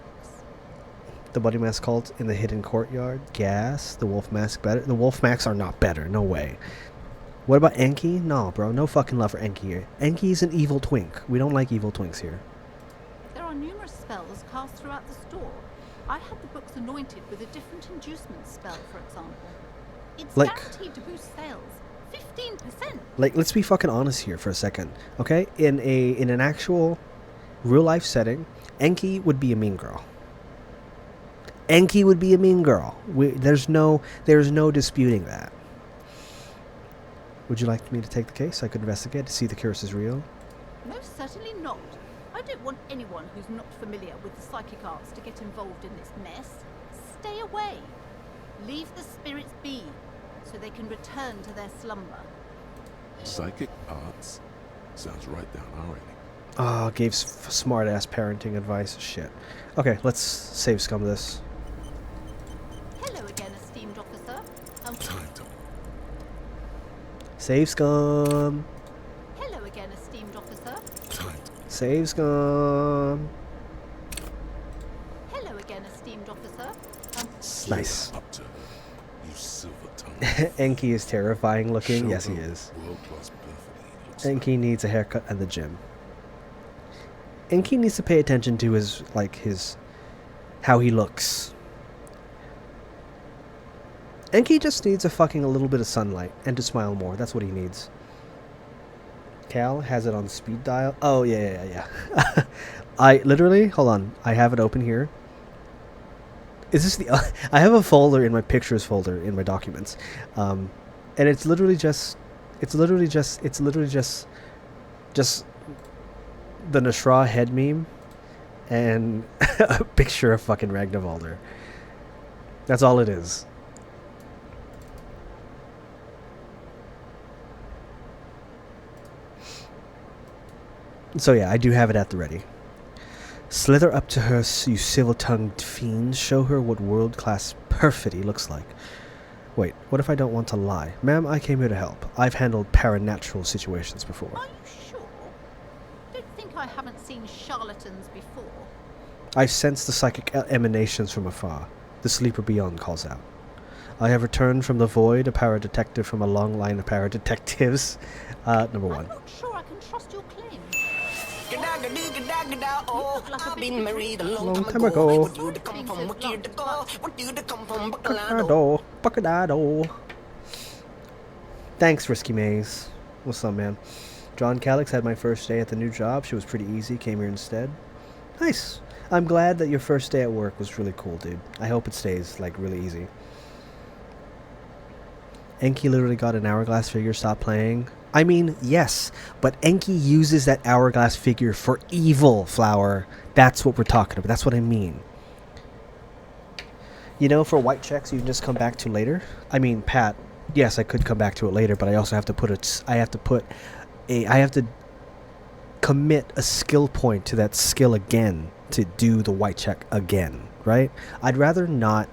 The Bloody Mask cult in the hidden courtyard. Gas. The Wolf Mask better. The Wolf Masks are not better. No way. What about Enki? No, bro. No fucking love for Enki here. Enki's an evil twink. We don't like evil twinks here. There are numerous spells cast throughout the store. I had the books anointed with a different inducement spell, for example. It's guaranteed to boost sales. 15%. Let's be fucking honest here for a second, okay? In an actual real life setting, Enki would be a mean girl. Enki would be a mean girl. There's no disputing that. Would you like me to take the case? I could investigate to see the curse is real. Most certainly not. I don't want anyone who's not familiar with the psychic arts to get involved in this mess. Stay away. Leave the spirits be, so they can return to their slumber. Psychic arts? Sounds right down our alley. Ah, gave smart-ass parenting advice. Shit. Okay, let's save scum this. Hello again, esteemed officer. Time to... Save scum. Hello again, esteemed officer. Time to... Save scum. Hello again, esteemed officer. Nice. Up to her, you silver-tongued... Enki is terrifying looking. Show Yes, he her is. world-class perfidy looks Enki needs a haircut and the gym. Enki needs to pay attention to his how he looks. Enki just needs a little bit of sunlight and to smile more. That's what he needs. Cal has it on speed dial. Oh, yeah. I literally, hold on. I have it open here. Is this the... I have a folder in my pictures folder in my documents. And it's literally just the Nashra head meme and a picture of fucking Ragnarvalder. That's all it is. So yeah, I do have it at the ready. Slither up to her, you civil-tongued fiends. Show her what world-class perfidy looks like. Wait, what if I don't want to lie? Ma'am, I came here to help. I've handled paranatural situations before. Are you sure? Don't think I haven't seen charlatans before. I sense the psychic emanations from afar. The sleeper beyond calls out. I have returned from the void, a para-detective from a long line of para-detectives. Number one. I'm not sure I can trust your claims. Long time ago. Bacadado. Thanks, Risky Maze. What's up, man? John Calix had my first day at the new job. She was pretty easy. Came here instead. Nice. I'm glad that your first day at work was really cool, dude. I hope it stays, really easy. Enki literally got an hourglass figure. Stop playing. I mean, yes, but Enki uses that hourglass figure for evil, Flower. That's what we're talking about. That's what I mean. You know, for white checks, you can just come back to later. I mean, Pat, yes, I could come back to it later, but I also have to I have to commit a skill point to that skill again to do the white check again, right? I'd rather not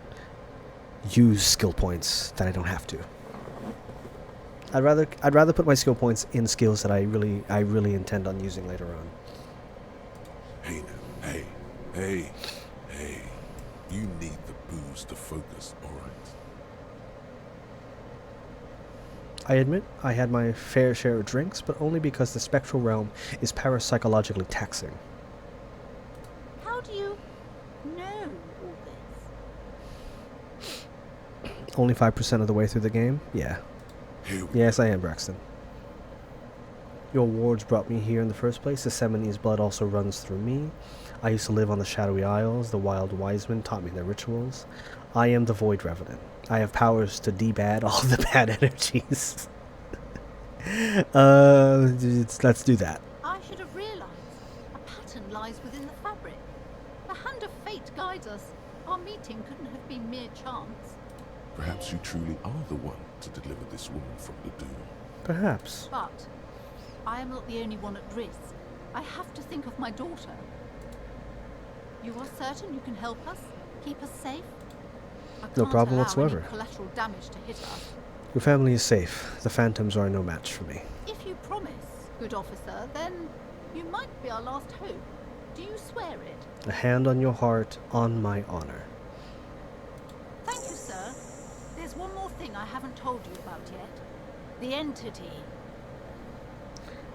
use skill points that I don't have to. I'd rather put my skill points in skills that I really intend on using later on. Hey now, hey. You need the booze to focus, alright? I admit I had my fair share of drinks, but only because the spectral realm is parapsychologically taxing. How do you know all this? Only 5% of the way through the game? Yeah. Yes, I am, Braxton. Your wards brought me here in the first place. The Seminole's blood also runs through me. I used to live on the Shadowy Isles. The Wild Wisemen taught me their rituals. I am the Void Revenant. I have powers to debad all the bad energies. Let's do that. I should have realized. A pattern lies within the fabric. The hand of fate guides us. Our meeting couldn't have been mere chance. Perhaps you truly are the one to deliver this woman from the doom. Perhaps. But I am not the only one at risk. I have to think of my daughter. You are certain you can help us? Keep us safe? No problem allow whatsoever. Any collateral damage to hit us. Your family is safe. The phantoms are no match for me. If you promise, good officer, then you might be our last hope. Do you swear it? A hand on your heart, on my honor. Thank you, sir. There's one more thing I haven't told you about yet. The entity.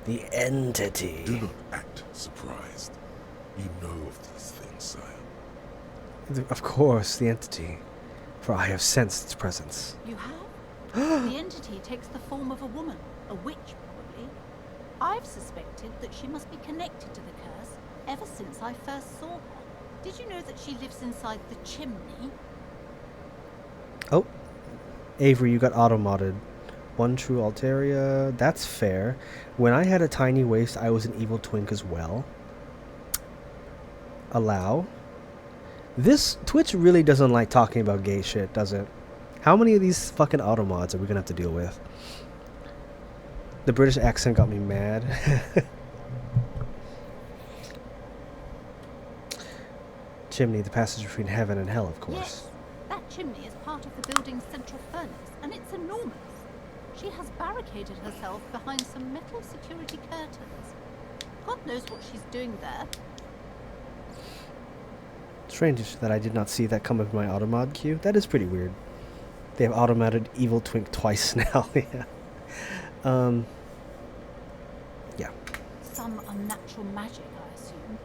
The entity. Do not act surprised. You know of these things, sire. Of course, the entity. For I have sensed its presence. You have? The entity takes the form of a woman. A witch, probably. I've suspected that she must be connected to the curse ever since I first saw her. Did you know that she lives inside the chimney? Oh. Avery, you got auto-modded. One true Altaria. That's fair. When I had a tiny waist, I was an evil twink as well. Allow. This Twitch really doesn't like talking about gay shit, does it? How many of these fucking auto mods are we gonna have to deal with? The British accent got me mad. Chimney, the passage between heaven and hell, of course. Yes, that chimney is part of the building's central furnace, and it's enormous. She has barricaded herself behind some metal security curtains. God knows what she's doing there. Strange that I did not see that come with my automod queue. That is pretty weird. They have automated evil twink twice now. Yeah. Yeah. Some unnatural magic, I assume.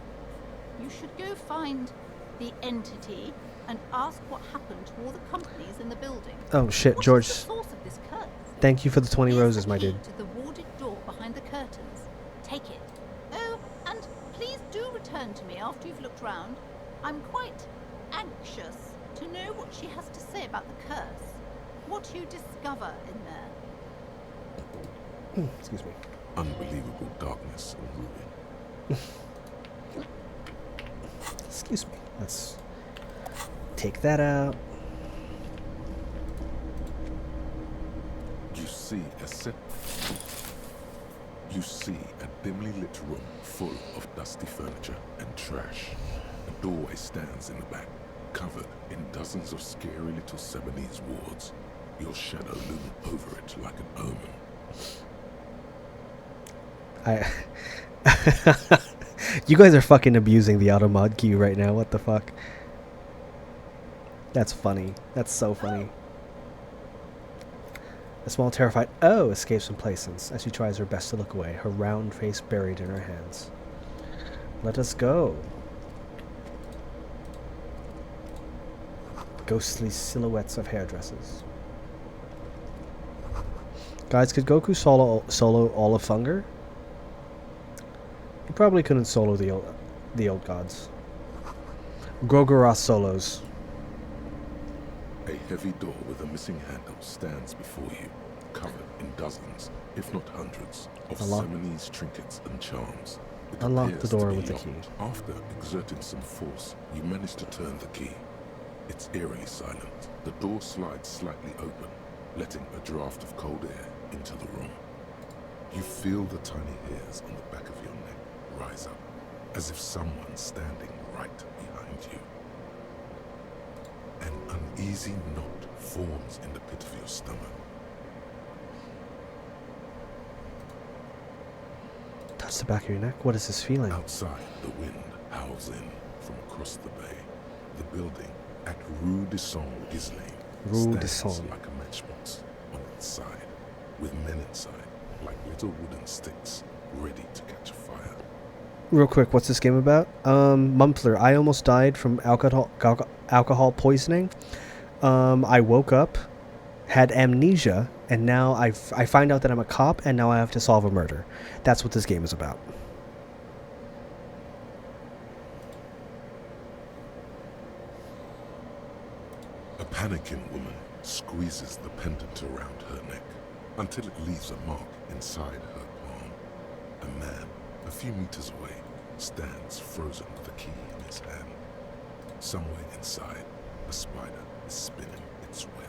You should go find the entity and ask what happened to all the companies in the building. Oh shit, What George. is the source of this curse? Thank you for the 20 Here's roses, the my key dude. to the warded door behind the curtains. Take it. Oh, and please do return to me after you've looked round. I'm quite anxious to know what she has to say about the curse. What you discover in there. Excuse me. Unbelievable darkness and ruin. Excuse me. Let's take that out. You see a dimly lit room full of dusty furniture and trash. A doorway stands in the back, covered in dozens of scary little Sebenese wards. Your shadow looming over it like an omen. You guys are fucking abusing the automod queue right now. What the fuck? That's funny. That's so funny. A small, terrified "oh" escapes from Placence as she tries her best to look away, her round face buried in her hands. Let us go. Ghostly silhouettes of hairdressers. Guys, could Goku solo all of Funger? He probably couldn't solo the old gods. Grogoras solos. A heavy door with a missing handle stands before you, covered in dozens, if not hundreds, of Sebenese trinkets and charms. It Unlock the door with the locked. key. After exerting some force, you manage to turn the key. It's eerily silent. The door slides slightly open, letting a draft of cold air into the room. You feel the tiny hairs on the back of your neck rise up, as if someone's standing right behind you. An uneasy knot forms in the pit of your stomach. Touch the back of your neck. What is this feeling? Outside, the wind howls in from across the bay. The building at Rue de Saint-Gislain stands like a matchbox on its side, with men inside, like little wooden sticks, ready to catch a fire. Real quick, what's this game about? Mumpler. I almost died from alcohol poisoning. I woke up, had amnesia, and now I find out that I'm a cop, and now I have to solve a murder. That's what this game is about. A panicking woman squeezes the pendant around her neck until it leaves a mark inside her palm. A man, a few meters away, stands frozen with a key in his hand. Somewhere inside, a spider is spinning its web.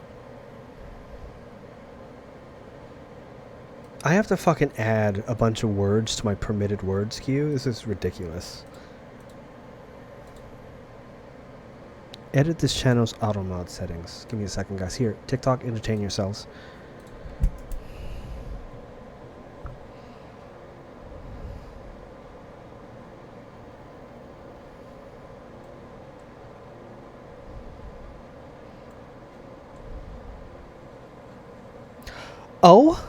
I have to fucking add a bunch of words to my permitted words queue. This is ridiculous. Edit this channel's auto mod settings. Give me a second, guys. Here, TikTok, entertain yourselves. Oh?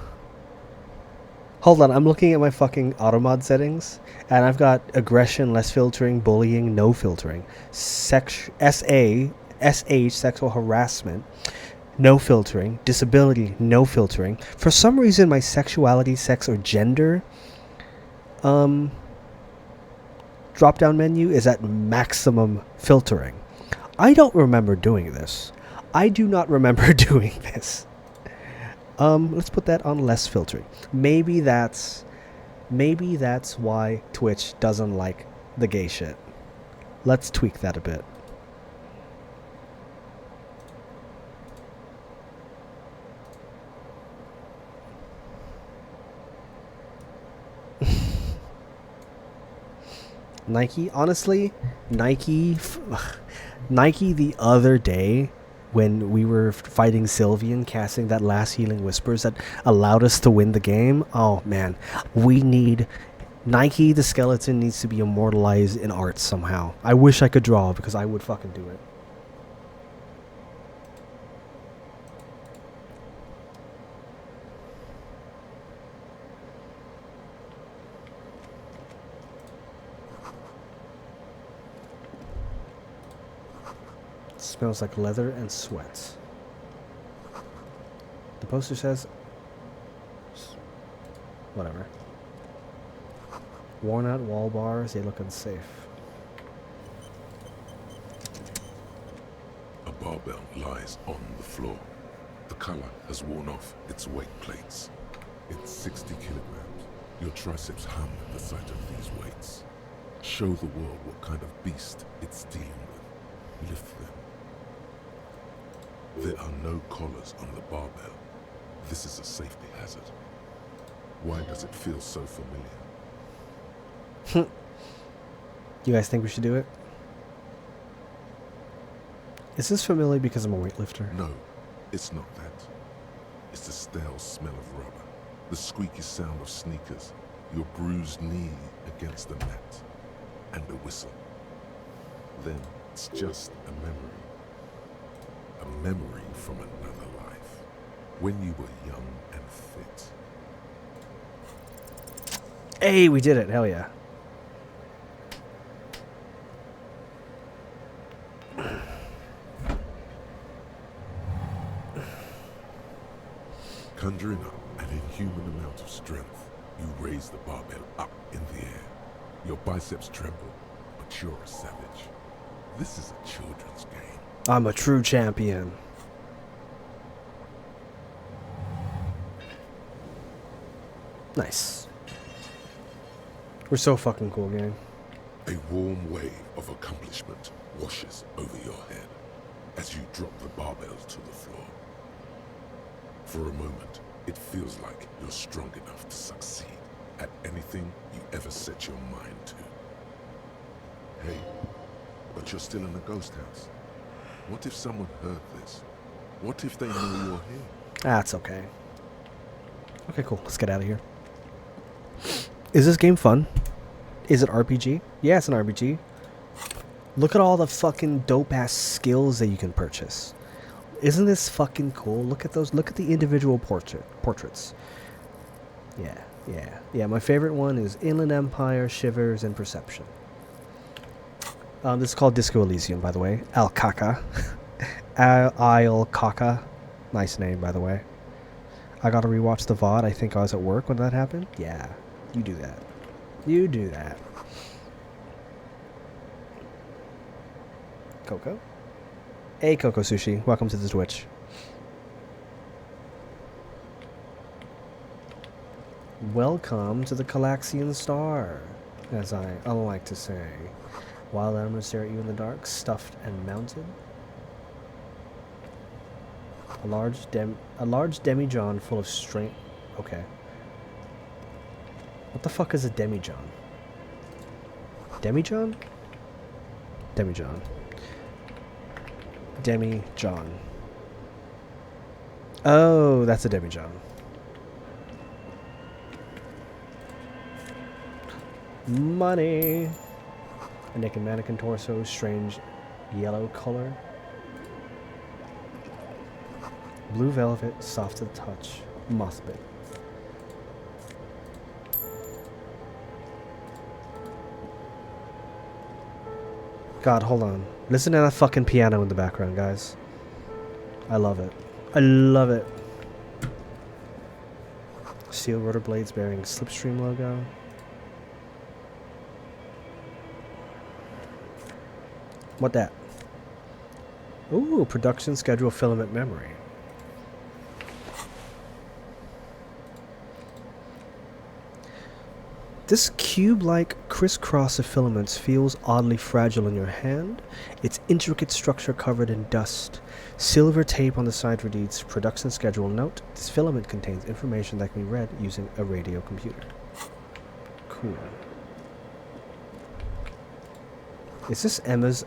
Hold on, I'm looking at my fucking automod settings, and I've got aggression, less filtering, bullying, no filtering, SH, sexual harassment, no filtering, disability, no filtering. For some reason, my sexuality, sex, or gender drop-down menu is at maximum filtering. I don't remember doing this. I do not remember doing this. Let's put that on less filtering. Maybe that's why Twitch doesn't like the gay shit. Let's tweak that a bit. Nike, honestly, Nike the other day when we were fighting Sylvian, casting that last healing whispers that allowed us to win the game. Oh man, we need Nike the skeleton needs to be immortalized in art somehow. I wish I could draw because I would fucking do it. Smells like leather and sweat. The poster says whatever. Worn out wall bars, they look unsafe. A barbell lies on the floor. The color has worn off its weight plates. It's 60 kilograms. Your triceps hum at the sight of these weights. Show the world what kind of beast it's dealing with. Lift them. There are no collars on the barbell. This is a safety hazard. Why does it feel so familiar? You guys think we should do it? Is this familiar because I'm a weightlifter? No, it's not that. It's the stale smell of rubber, the squeaky sound of sneakers, your bruised knee against the mat, and a whistle. Then it's just a memory. A memory from another life, when you were young and fit. Hey, we did it. Hell yeah. Conjuring up an inhuman amount of strength, you raise the barbell up in the air. Your biceps tremble, but you're a savage. This is a children's game. I'm a true champion. Nice. We're so fucking cool, gang. A warm wave of accomplishment washes over your head as you drop the barbells to the floor. For a moment, it feels like you're strong enough to succeed at anything you ever set your mind to. Hey, but you're still in a ghost house. What if someone heard this? What if they know you're here? That's okay. Okay, cool. Let's get out of here. Is this game fun? Is it RPG? Yeah, it's an RPG. Look at all the fucking dope-ass skills that you can purchase. Isn't this fucking cool? Look at those. Look at the individual portraits. Yeah. My favorite one is Inland Empire, Shivers, and Perception. This is called Disco Elysium, by the way. Alcaca. Alcaca. Nice name, by the way. I gotta rewatch the VOD. I think I was at work when that happened. Yeah, you do that. You do that. Coco? Hey, Coco Sushi. Welcome to the Twitch. Welcome to the Calaxian Star, as I like to say. Wild animals stare at you in the dark, stuffed and mounted. A large demijohn full of strength. Okay. What the fuck is a demijohn? Demijohn? Demijohn. Demijohn. Oh, that's a demijohn. Money. A naked mannequin torso, strange yellow color. Blue velvet, soft to the touch. Mothbit. God, hold on. Listen to that fucking piano in the background, guys. I love it. I love it. Steel rotor blades bearing Slipstream logo. What that? Ooh, production schedule filament memory. This cube-like crisscross of filaments feels oddly fragile in your hand, its intricate structure covered in dust. Silver tape on the side reads, production schedule. Note, this filament contains information that can be read using a radio computer. Cool. Is this Emma's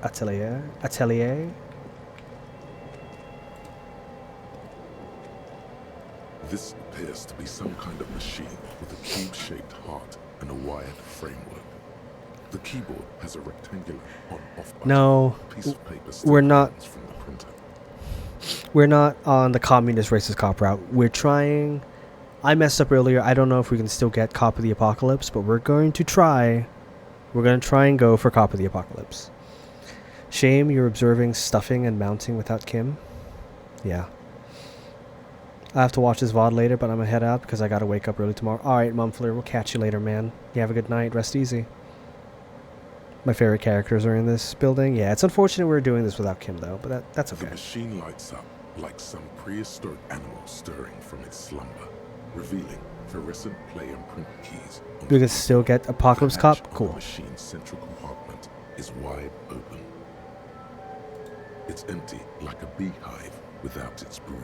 atelier? This appears to be some kind of machine with a cube-shaped heart and a wired framework. The keyboard has a rectangular on-off button. No, A piece of paper still we're not. hangs from the printer. We're not on the communist racist cop route. We're trying. I messed up earlier. I don't know if we can still get Cop of the Apocalypse, but we're going to try. We're going to try and go for Cop of the Apocalypse. Shame you're observing stuffing and mounting without Kim. Yeah. I have to watch this VOD later, but I'm going to head out because I got to wake up early tomorrow. Alright, Mumfler, we'll catch you later, man. You have a good night. Rest easy. My favorite characters are in this building. Yeah, it's unfortunate we're doing this without Kim, though, but that's okay. The machine lights up like some prehistoric animal stirring from its slumber, revealing fluorescent play and print keys. We can still get Apocalypse Cop? Cool. The machine's central compartment is wide open. It's empty like a beehive without its brood.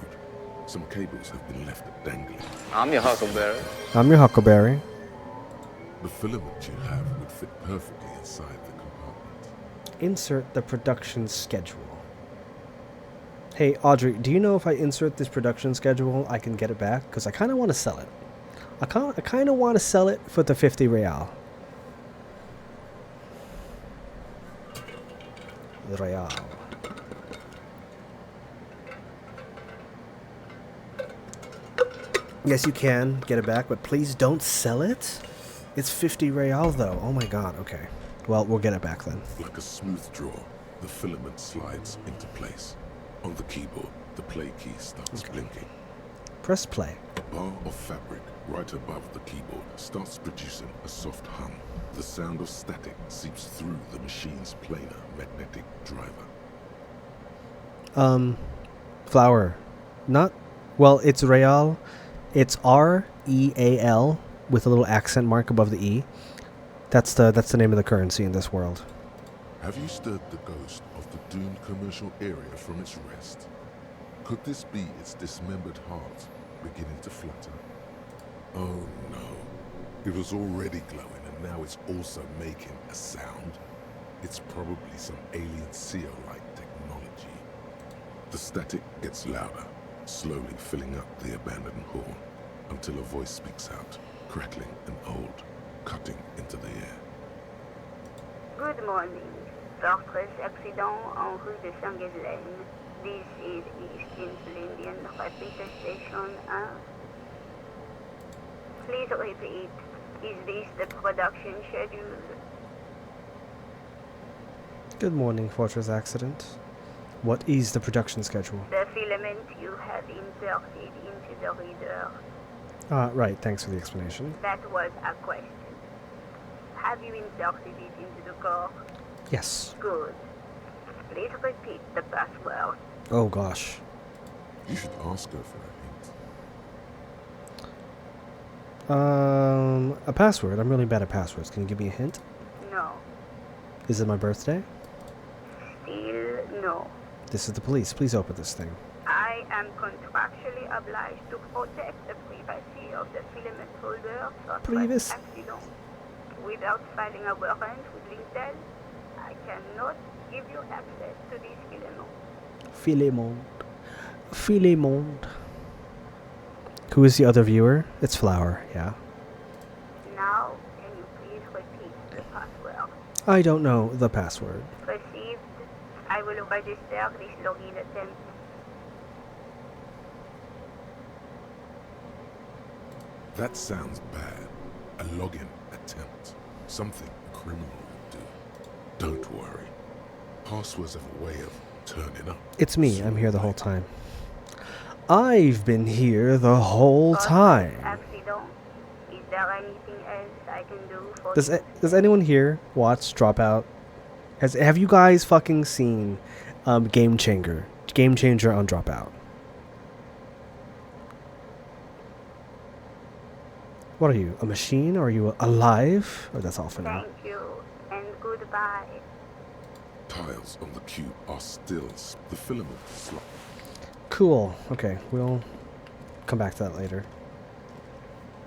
Some cables have been left dangling. I'm your Huckleberry. I'm your Huckleberry. The filament you have would fit perfectly inside the compartment. Insert the production schedule. Hey, Audrey, do you know if I insert this production schedule, I can get it back? Because I kind of want to sell it. I kind of want to sell it for the 50 real. Real. Yes, you can get it back, but please don't sell it. It's 50 real, though. Oh my god, okay. Well, we'll get it back then. Like a smooth draw, the filament slides into place. On the keyboard, the play key starts blinking. Press play. A bar of fabric right above the keyboard starts producing a soft hum. The sound of static seeps through the machine's planar magnetic driver. Flower. Not, well, it's real. It's R-E-A-L with a little accent mark above the E. That's the name of the currency in this world. Have you stirred the ghost of the doomed commercial area from its rest? Could this be its dismembered heart beginning to flutter? Oh no. It was already glowing and now it's also making a sound. It's probably some alien seal-like technology. The static gets louder, slowly filling up the abandoned horn, until a voice speaks out, crackling and old, cutting into the air. Good morning. Fortress accident en rue de Saint-Ghislaine. This is East Indian Repeater Station 1. Please repeat. Is this the production schedule? Good morning, Fortress Accident. What is the production schedule? The filament you have inserted into the reader. Right, thanks for the explanation. That was a question. Have you inserted it into the core? Yes. Good. Please repeat the password. Oh gosh. You should ask her for a hint. A password? I'm really bad at passwords. Can you give me a hint? No. Is it my birthday? Still no. This is the police. Please open this thing. I am contractually obliged to protect the privacy of the filament holder for such accident. Without filing a warrant with Lintel, I cannot give you access to this filament. Filemont. Who is the other viewer? It's Flower, yeah. Now, can you please repeat the password? I don't know the password. Received. I will register this login attempt. That sounds bad. A login attempt. Something a criminal would do. Don't worry. Passwords have a way of turning up. It's me. I'm here the whole time. I've been here the whole time. Accident. Is there anything else I can do for Does anyone here watch Dropout? Have you guys fucking seen Game Changer on Dropout? What are you, a machine? Or are you alive? Oh, that's all for now. Thank you, and goodbye. Tiles on the cube are still the filament slot. Cool. Okay, we'll come back to that later.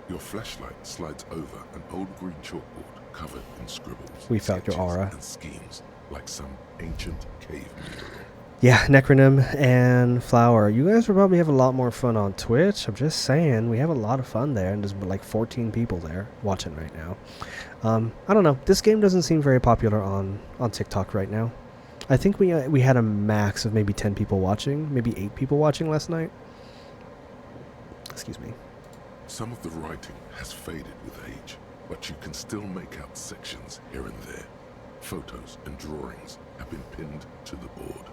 Your flashlight slides over an old green chalkboard covered in scribbles. We felt your aura. And schemes like some ancient cave mural. Yeah, Necronym and Flower. You guys will probably have a lot more fun on Twitch. I'm just saying, we have a lot of fun there, and there's like 14 people there watching right now. I don't know. This game doesn't seem very popular on TikTok right now. I think we had a max of maybe 10 people watching, maybe 8 people watching last night. Excuse me. Some of the writing has faded with age, but you can still make out sections here and there. Photos and drawings have been pinned to the board.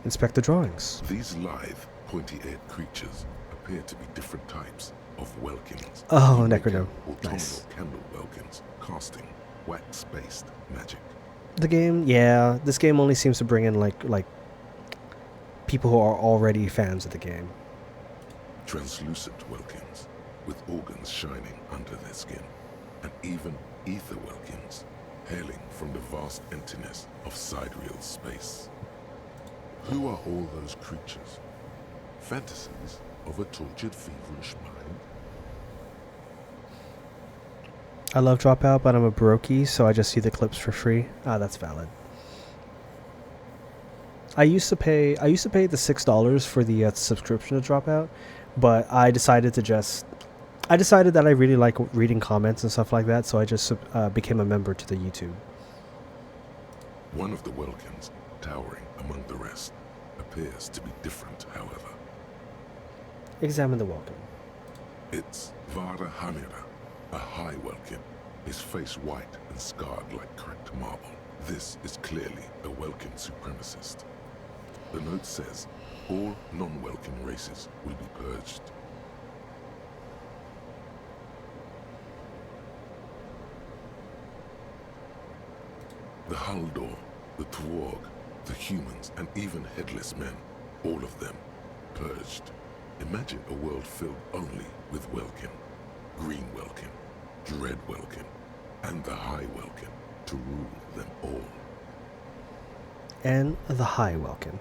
Inspect the drawings. These lithe, pointy-eared creatures appear to be different types of Welkins. Oh, Necronym. Nice. Candle Welkins, casting wax-based magic. The game, yeah, this game only seems to bring in like people who are already fans of the game. Translucent Welkins, with organs shining under their skin, and even ether Welkins, hailing from the vast emptiness of sidereal space. Who are all those creatures? Fantasies of a tortured, feverish mind? I love Dropout, but I'm a brokey, so I just see the clips for free. Ah, that's valid. I used to pay the $6 for the subscription to Dropout, but I decided that I really like reading comments and stuff like that, so I just became a member to the YouTube. One of the Welkins, towering among the rest, appears to be different, however. Examine the Welkin. It's Vara Hamira, a high Welkin, his face white and scarred like cracked marble. This is clearly a Welkin supremacist. The note says, all non-Welkin races will be purged. The Haldor, the Twarg, the humans, and even headless men, all of them, purged. Imagine a world filled only with Welkin, Green Welkin, Dread Welkin, and the High Welkin to rule them all. And the High Welkin.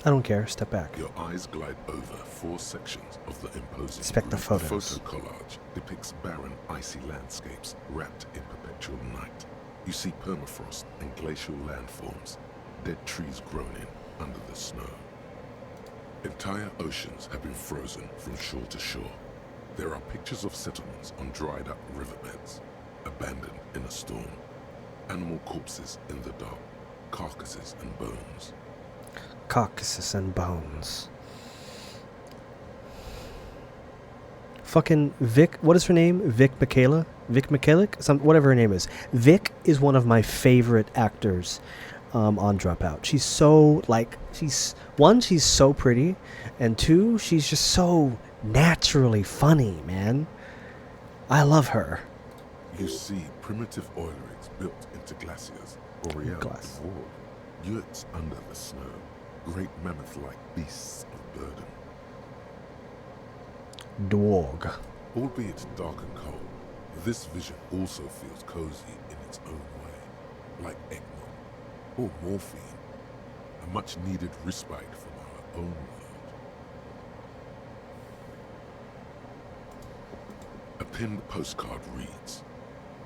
I don't care, step back. Your eyes glide over 4 sections of the imposing Inspect the group. photos. The photo collage depicts barren, icy landscapes wrapped in perpetual night. You see permafrost and glacial landforms, dead trees grown in under the snow. Entire oceans have been frozen from shore to shore. There are pictures of settlements on dried up riverbeds, abandoned in a storm. Animal corpses in the dark, carcasses and bones. Carcasses and bones. Fucking Vic, what is her name? Vic Michaela? Vic Michaelic? Whatever her name is. Vic is one of my favorite actors on Dropout. She's so, she's so pretty, and 2, she's just so naturally funny, man. I love her. You see primitive oil rigs built into glaciers, borealis, yurts under the snow, great mammoth-like beasts of burden. Dwarg. Albeit dark and cold, this vision also feels cozy in its own way, like eggnog or morphine, a much-needed respite from our own world. A pinned postcard reads,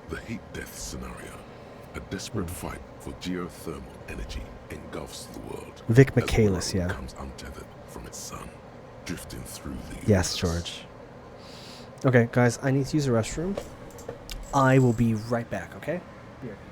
"The heat death scenario. A desperate fight for geothermal energy engulfs the world. Vic Michaelis, yeah. Becomes untethered from its sun, drifting through the universe." Yes, George. Okay, guys, I need to use the restroom. I will be right back, okay? Be right back.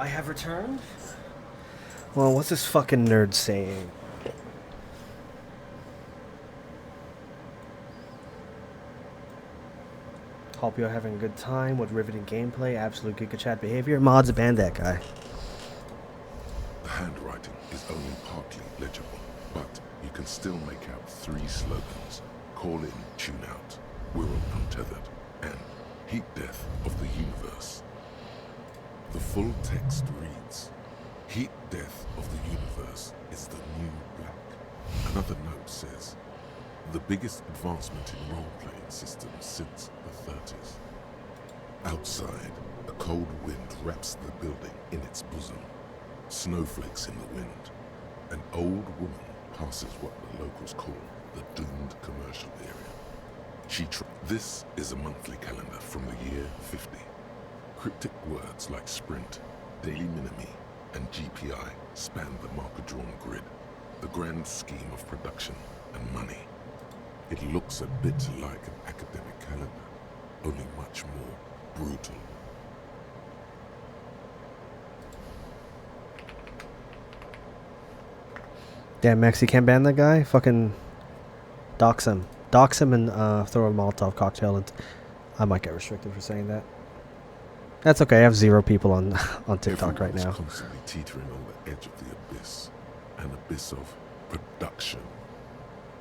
I have returned? Well, what's this fucking nerd saying? Hope you're having a good time with riveting gameplay, absolute Giga Chat behavior. Mods, ban that guy. The handwriting is only partly legible, but you can still make out 3 slogans. Call in, tune out, we're untethered, and heat death of the universe. The full text reads, heat death of the universe is the new black. Another note says, the biggest advancement in role-playing systems since the 30s. Outside, a cold wind wraps the building in its bosom. Snowflakes in the wind. An old woman passes what the locals call the doomed commercial area. This is a monthly calendar from the year 50. Cryptic words like sprint, daily minimi, and GPI span the marker-drawn grid, the grand scheme of production and money. It looks a bit like an academic calendar, only much more brutal. Damn, Max, you can't ban that guy? Fucking dox him. Dox him and throw a Molotov cocktail, and I might get restricted for saying that. That's okay, I have 0 people on TikTok right now. Constantly teetering on the edge of the abyss, an abyss of production.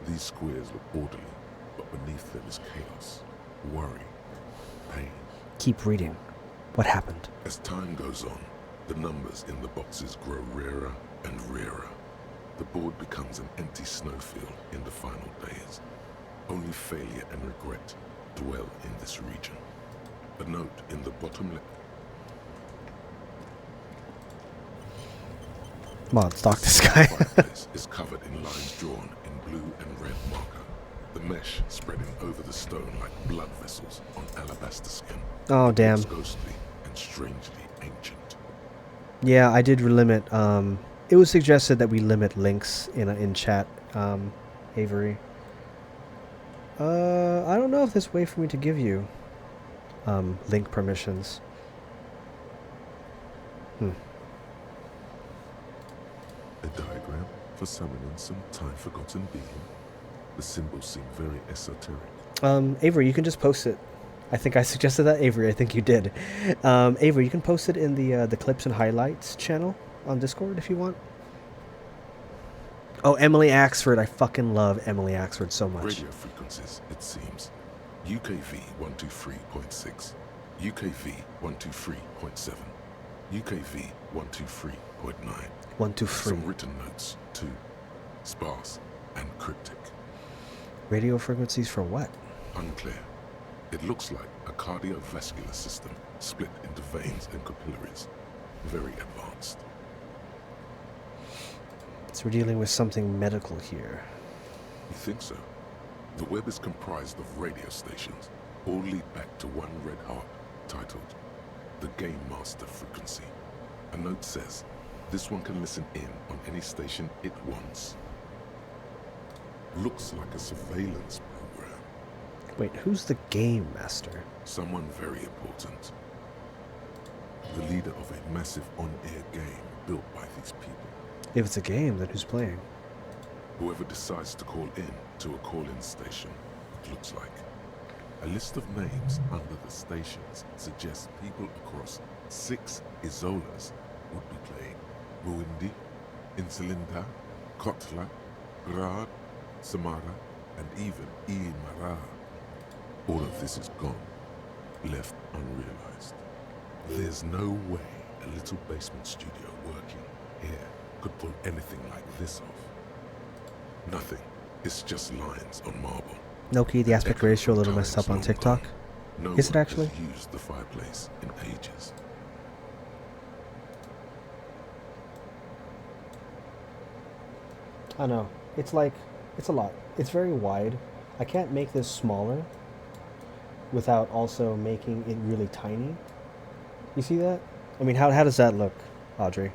These squares look orderly, but beneath them is chaos, worry, pain. Keep reading. What happened? As time goes on, the numbers in the boxes grow rarer and rarer. The board becomes an empty snowfield in the final days. Only failure and regret dwell in this region. A note in the bottom left. Mod, stalk this guy. The fireplace is covered in lines drawn in blue and red marker. The mesh spreading over the stone like blood vessels on alabaster skin. Oh, damn. It's ghostly and strangely ancient. Yeah, I did limit. It was suggested that we limit links in chat, Avery. I don't know if there's a way for me to give you link permissions. A diagram for summoning some time-forgotten being. The symbols seem very esoteric. Avery, you can just post it. I think I suggested that, Avery. I think you did. Avery, you can post it in the clips and highlights channel on Discord if you want. Oh, Emily Axford. I fucking love Emily Axford so much. Radio frequencies, it seems. UKV 123.6, UKV 123.7, UKV 123.9. 123. Some written notes, too. Sparse and cryptic. Radio frequencies for what? Unclear. It looks like a cardiovascular system split into veins and capillaries. Very advanced. So we're dealing with something medical here. You think so? The web is comprised of radio stations, all lead back to one red heart, titled the Game Master Frequency. A note says, this one can listen in on any station it wants. Looks like a surveillance program. Wait, who's the Game Master? Someone very important. The leader of a massive on-air game built by these people. If it's a game, then who's playing? Whoever decides to call in to a call-in station, it looks like. A list of names under the stations suggests people across 6 Isolas would be playing. Muindi, Insulinda, Kotla, Grad, Samara, and even Ilmara. All of this is gone, left unrealized. There's no way a little basement studio working here could pull anything like this off. Nothing. It's just lines on marble. No-key, the aspect ratio a little messed up on TikTok. Is it actually? No one has used the fireplace in ages. I know. It's like, it's a lot. It's very wide. I can't make this smaller without also making it really tiny. You see that? I mean, how does that look, Audrey?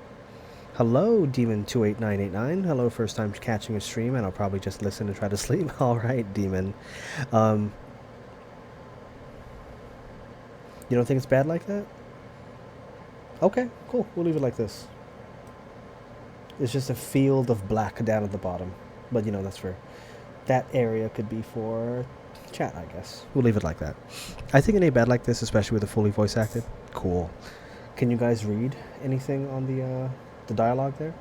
Hello, Demon28989. Hello, first time catching a stream, and I'll probably just listen and try to sleep. All right, Demon. You don't think it's bad like that? Okay, cool. We'll leave it like this. It's just a field of black down at the bottom. But, you know, that's for... That area could be for chat, I guess. We'll leave it like that. I think it ain't bad like this, especially with the fully voice acted. Cool. Can you guys read anything on the dialogue there?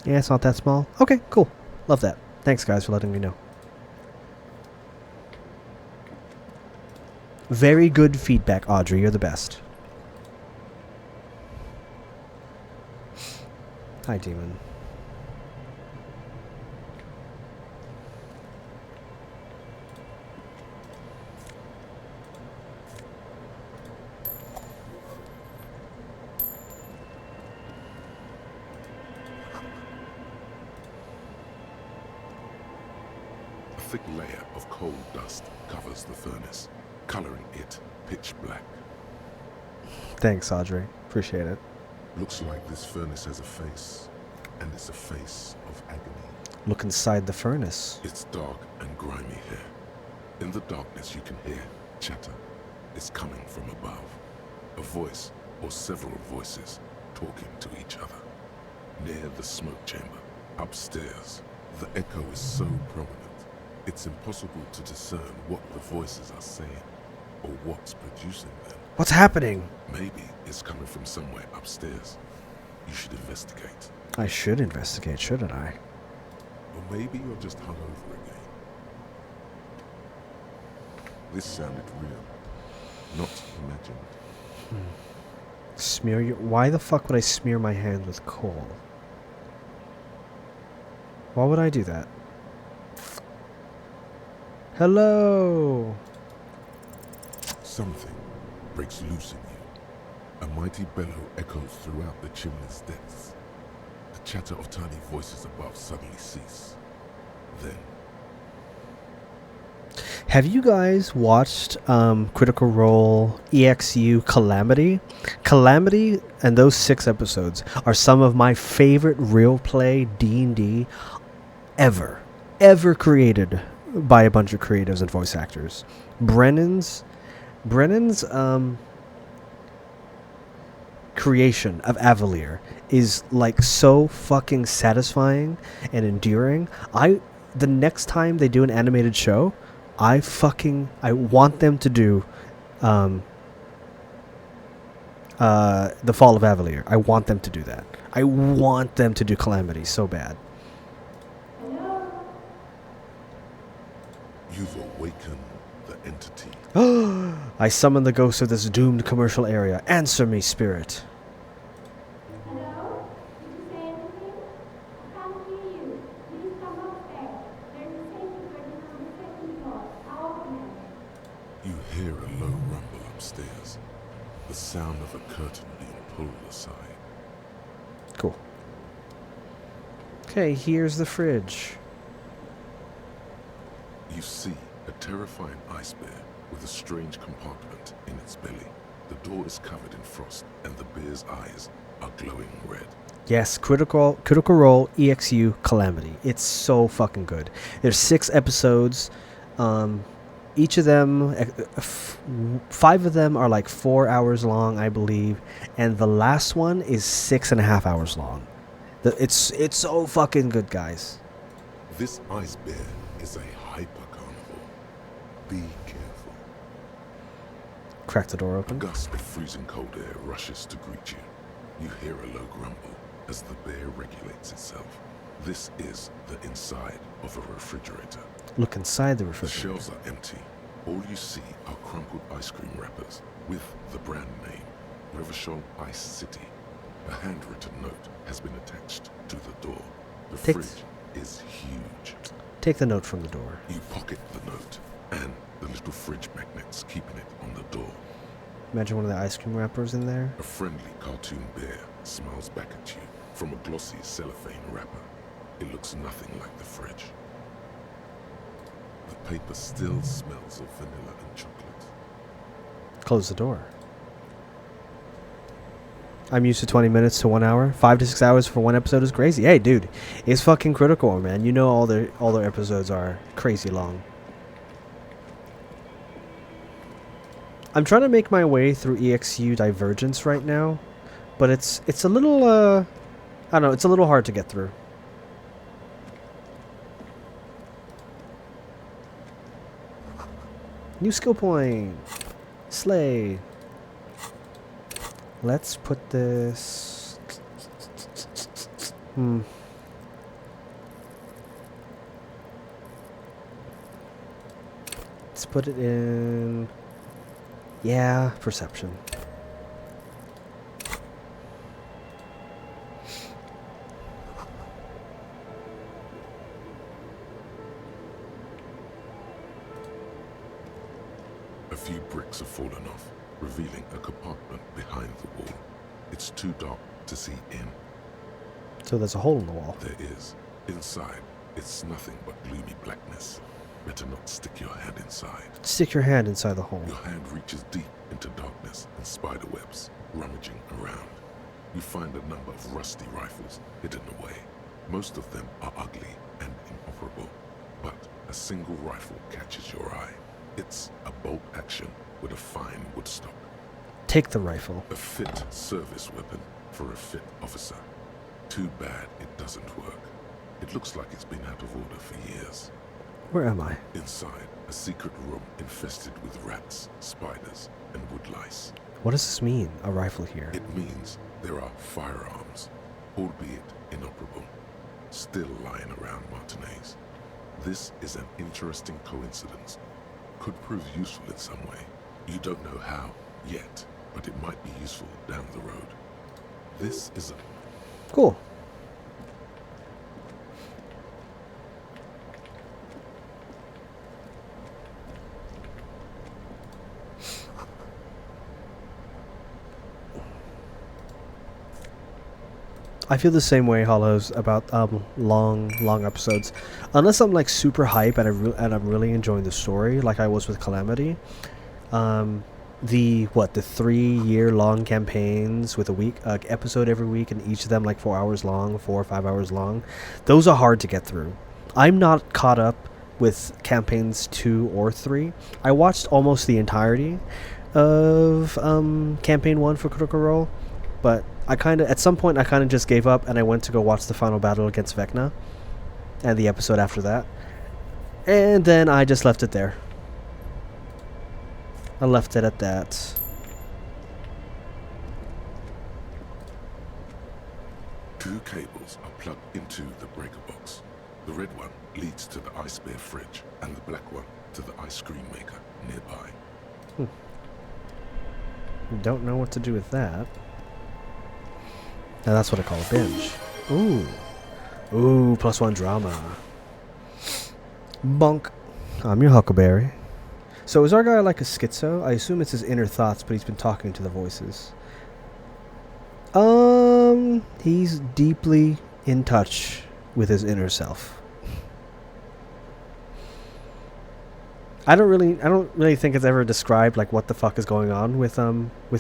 Yeah, it's not that small. Okay, cool. Love that. Thanks, guys, for letting me know. Very good feedback, Audrey. You're the best. Hi, Demon. A thick layer of coal dust covers the furnace, coloring it pitch black. Thanks, Audrey. Appreciate it. Looks like this furnace has a face, and it's a face of agony. Look inside the furnace. It's dark and grimy here. In the darkness you can hear chatter. It's coming from above. A voice, or several voices, talking to each other. Near the smoke chamber, upstairs, the echo is so prominent, it's impossible to discern what the voices are saying, or what's producing them. What's happening? Maybe it's coming from somewhere upstairs. You should investigate. I should investigate, shouldn't I? Or maybe you're just hungover again. This sounded real, not imagined. Smear your... Why the fuck would I smear my hand with coal? Why would I do that? Hello! Something breaks loose in you. A mighty bellow echoes throughout the chimney's depths. The chatter of tiny voices above suddenly cease. Then... Have you guys watched Critical Role EXU Calamity? Calamity and those 6 episodes are some of my favorite real play D&D ever created by a bunch of creatives and voice actors. Brennan's creation of Avalier is like so fucking satisfying and endearing. The next time they do an animated show, I want them to do The Fall of Avalier. I want them to do that. I want them to do Calamity so bad. You've awakened the entity. I summon the ghost of this doomed commercial area. Answer me, spirit. Hello? Did you say anything? I can't hear you. Please come upstairs. There's a safety curtain on the second floor. I'll open it. You hear a low rumble upstairs. The sound of a curtain being pulled aside. Cool. Okay, here's the fridge. You see a terrifying ice bear with a strange compartment in its belly. The door is covered in frost, and the bear's eyes are glowing red. Yes, Critical Role EXU Calamity. It's so fucking good. There's 6 episodes. Each of them, 5 of them are like 4 hours long, I believe, and the last one is 6.5 hours long. It's so fucking good, guys. This ice bear is a hyper-carnivore. Be careful. Crack the door open. A gust of freezing cold air rushes to greet you. You hear a low grumble as the bear regulates itself. This is the inside of a refrigerator. Look inside the The refrigerator. shelves are empty. All you see are crumpled ice cream wrappers with the brand name, Revachol Ice City. A handwritten note has been attached to the door. The fridge is huge. Take the note from the door. You pocket the note and the little fridge magnets keeping it on the door. Imagine one of the ice cream wrappers in there. A friendly cartoon bear smiles back at you from a glossy cellophane wrapper. It looks nothing like the fridge. The paper still smells of vanilla and chocolate. Close the door. I'm used to 20 minutes to 1 hour. 5 to 6 hours for one episode is crazy. Hey, dude, it's fucking Critical Role, man. You know all their episodes are crazy long. I'm trying to make my way through EXU Divergence right now, but it's a little I don't know, it's a little hard to get through. New skill point. Slay. Let's put this... Let's put it in... Yeah, perception. A few bricks have fallen off, revealing a compartment behind the wall. It's too dark to see in. So there's a hole in the wall. There is. Inside, it's nothing but gloomy blackness. Better not stick your hand inside. Stick your hand inside the hole. Your hand reaches deep into darkness and spider webs, rummaging around. You find a number of rusty rifles hidden away. Most of them are ugly and inoperable, but a single rifle catches your eye. It's a bolt action with a fine wood stock. Take the rifle. A fit service weapon for a fit officer. Too bad it doesn't work. It looks like it's been out of order for years. Where am I? Inside, a secret room infested with rats, spiders, and wood lice. What does this mean, a rifle here? It means there are firearms, albeit inoperable, still lying around Martinez. This is an interesting coincidence. Could prove useful in some way. You don't know how yet, but it might be useful down the road. This is a... Cool. I feel the same way, Hollows, about long episodes. Unless I'm like super hype and I'm really enjoying the story, like I was with Calamity. The 3-year long campaigns with a week episode every week, and each of them like 4 hours long, 4 or 5 hours long. Those are hard to get through. I'm not caught up with campaigns 2 or 3. I watched almost the entirety of campaign 1 for Critical Role, but at some point I kind of just gave up and I went to go watch the final battle against Vecna and the episode after that. And then I just left it there. I left it at that. Two cables are plugged into the breaker box. The red one leads to the ice bear fridge and the black one to the ice cream maker nearby. Don't know what to do with that. Now that's what I call a binge. Ooh. Ooh, +1 drama. Bonk. I'm your Huckleberry. So is our guy like a schizo? I assume it's his inner thoughts, but he's been talking to the voices. He's deeply in touch with his inner self. I don't really think it's ever described like what the fuck is going on with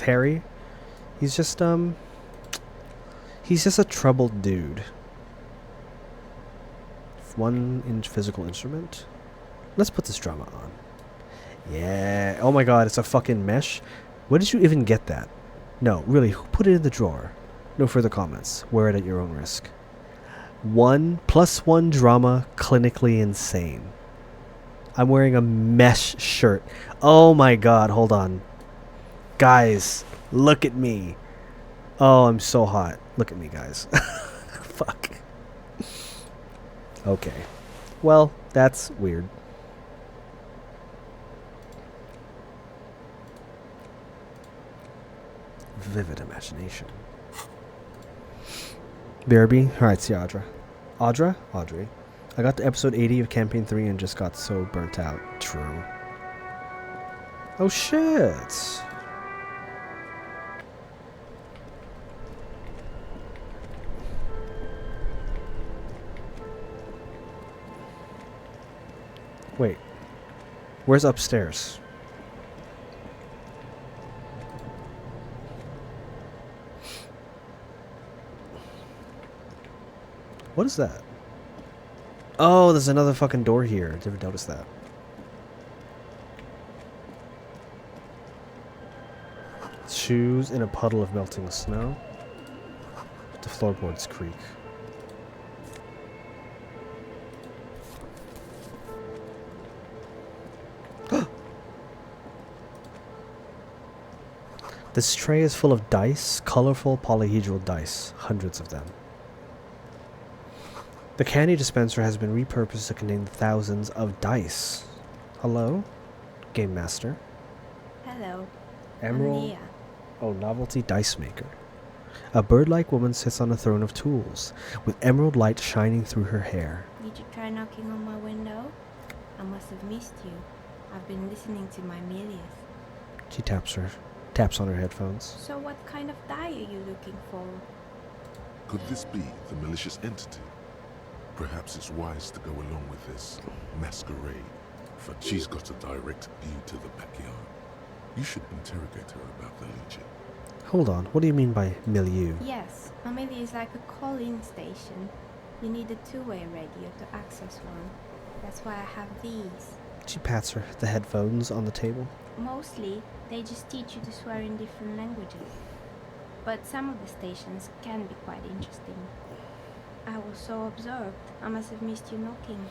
Harry. He's just a troubled dude. 1 physical instrument. Let's put this drama on. Yeah. Oh my god, it's a fucking mesh. Where did you even get that? No, really, who put it in the drawer? No further comments. Wear it at your own risk. 1+1 drama, clinically insane. I'm wearing a mesh shirt. Oh my god, hold on. Guys, look at me. Oh, I'm so hot. Look at me, guys. Fuck. Okay. Well, that's weird. Vivid imagination. BRB? Alright, see Audra. Audrey. I got to episode 80 of Campaign 3 and just got so burnt out. True. Oh shit. Wait. Where's upstairs? What is that? Oh, there's another fucking door here. Never noticed that. Shoes in a puddle of melting snow. The floorboards creak. This tray is full of dice, colorful polyhedral dice, hundreds of them. The candy dispenser has been repurposed to contain thousands of dice. Hello, Game Master. Hello. Emerald. I'm Nia. Oh, novelty dice maker. A bird-like woman sits on a throne of tools, with emerald light shining through her hair. Did you try knocking on my window? I must have missed you. I've been listening to my Milius. She taps on her headphones. So what kind of die are you looking for? Could this be the malicious entity? Perhaps it's wise to go along with this masquerade, for she's got a direct view to the backyard. You should interrogate her about the Legion. Hold on, what do you mean by milieu? Yes, a Milius is like a call-in station. You need a two-way radio to access one. That's why I have these. She pats the headphones on the table. Mostly, they just teach you to swear in different languages. But some of the stations can be quite interesting. I was so absorbed, I must have missed you knocking.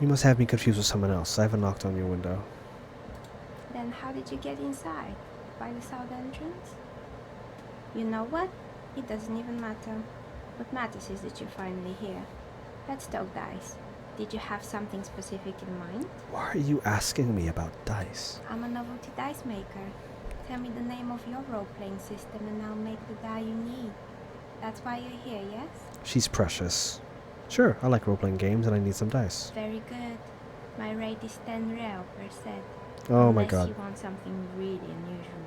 You must have me confused with someone else. I haven't knocked on your window. Then how did you get inside? By the south entrance? You know what? It doesn't even matter. What matters is that you're finally here. Let's talk dice. Did you have something specific in mind? Why are you asking me about dice? I'm a novelty dice maker. Tell me the name of your role-playing system and I'll make the die you need. That's why you're here, yes? She's precious. Sure, I like role-playing games and I need some dice. Very good. My rate is 10 real per set. Oh my Unless god. you want something really unusual.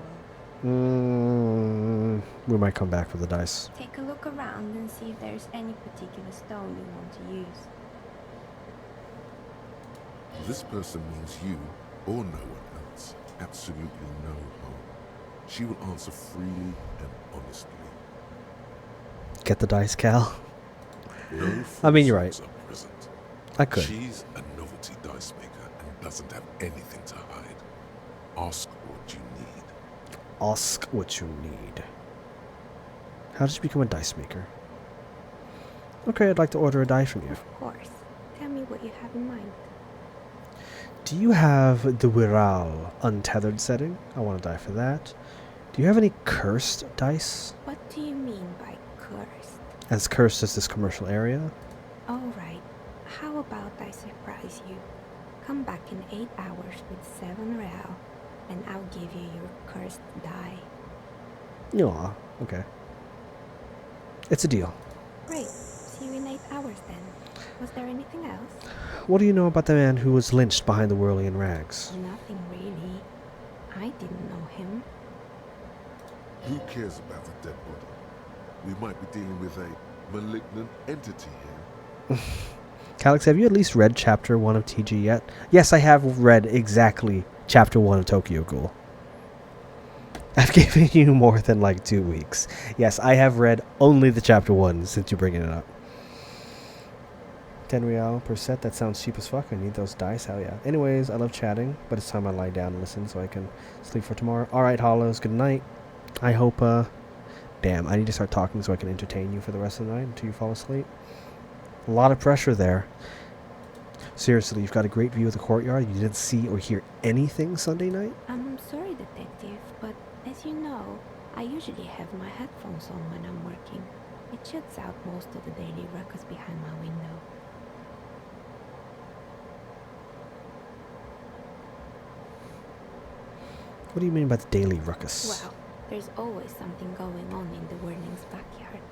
We might come back for the dice. Take a look around and see if there's any particular stone you want to use. This person means you, or no one else, absolutely no harm. She will answer freely and honestly. Get the dice, Cal. No I mean, you're right. falsehoods are present. I could. She's a novelty dice maker and doesn't have anything to hide. Ask what you need. Ask what you need. How did you become a dice maker? Okay, I'd like to order a die from you. Of course. Tell me what you have in mind. Do you have the Viral untethered setting? I want to die for that. Do you have any cursed dice? What do you mean by cursed? As cursed as this commercial area? Alright. How about I surprise you? Come back in 8 hours with 7 real, and I'll give you your cursed die. Aw, okay. It's a deal. Great. See you in 8 hours then. Was there anything else? What do you know about the man who was lynched behind the whirling rags? Nothing really. I didn't know him. Who cares about a dead body? We might be dealing with a malignant entity here. Calix, have you at least read Chapter 1 of TG yet? Yes, I have read exactly Chapter 1 of Tokyo Ghoul. I've given you more than like 2 weeks. Yes, I have read only the Chapter 1 since you're bringing it up. 10 real per set, that sounds cheap as fuck. I need those dice, hell yeah. Anyways, I love chatting, but it's time I lie down and listen so I can sleep for tomorrow. Alright, Hollows, good night. I hope, damn, I need to start talking so I can entertain you for the rest of the night until you fall asleep. A lot of pressure there. Seriously, you've got a great view of the courtyard. You didn't see or hear anything Sunday night? I'm sorry, detective, but as you know, I usually have my headphones on when I'm working. It shuts out most of the daily ruckus behind my window. What do you mean by the daily ruckus? Well, there's always something going on in the Whirling's backyard.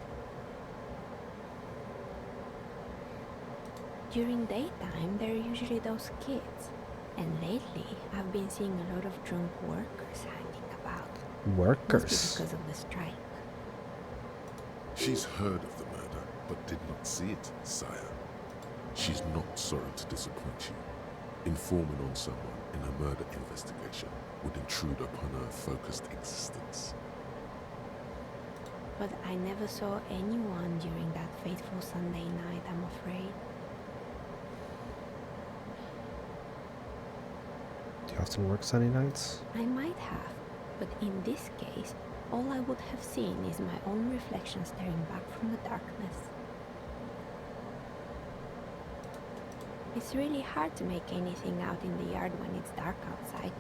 During daytime, there are usually those kids. And lately, I've been seeing a lot of drunk workers hanging about. Workers? Must be because of the strike. She's heard of the murder, but did not see it, sire. She's not sorry to disappoint you. Informing on someone in a murder investigation would intrude upon her focused existence. But I never saw anyone during that fateful Sunday night, I'm afraid. Do you often work Sunday nights? I might have, but in this case, all I would have seen is my own reflection staring back from the darkness. It's really hard to make anything out in the yard when it's dark outside.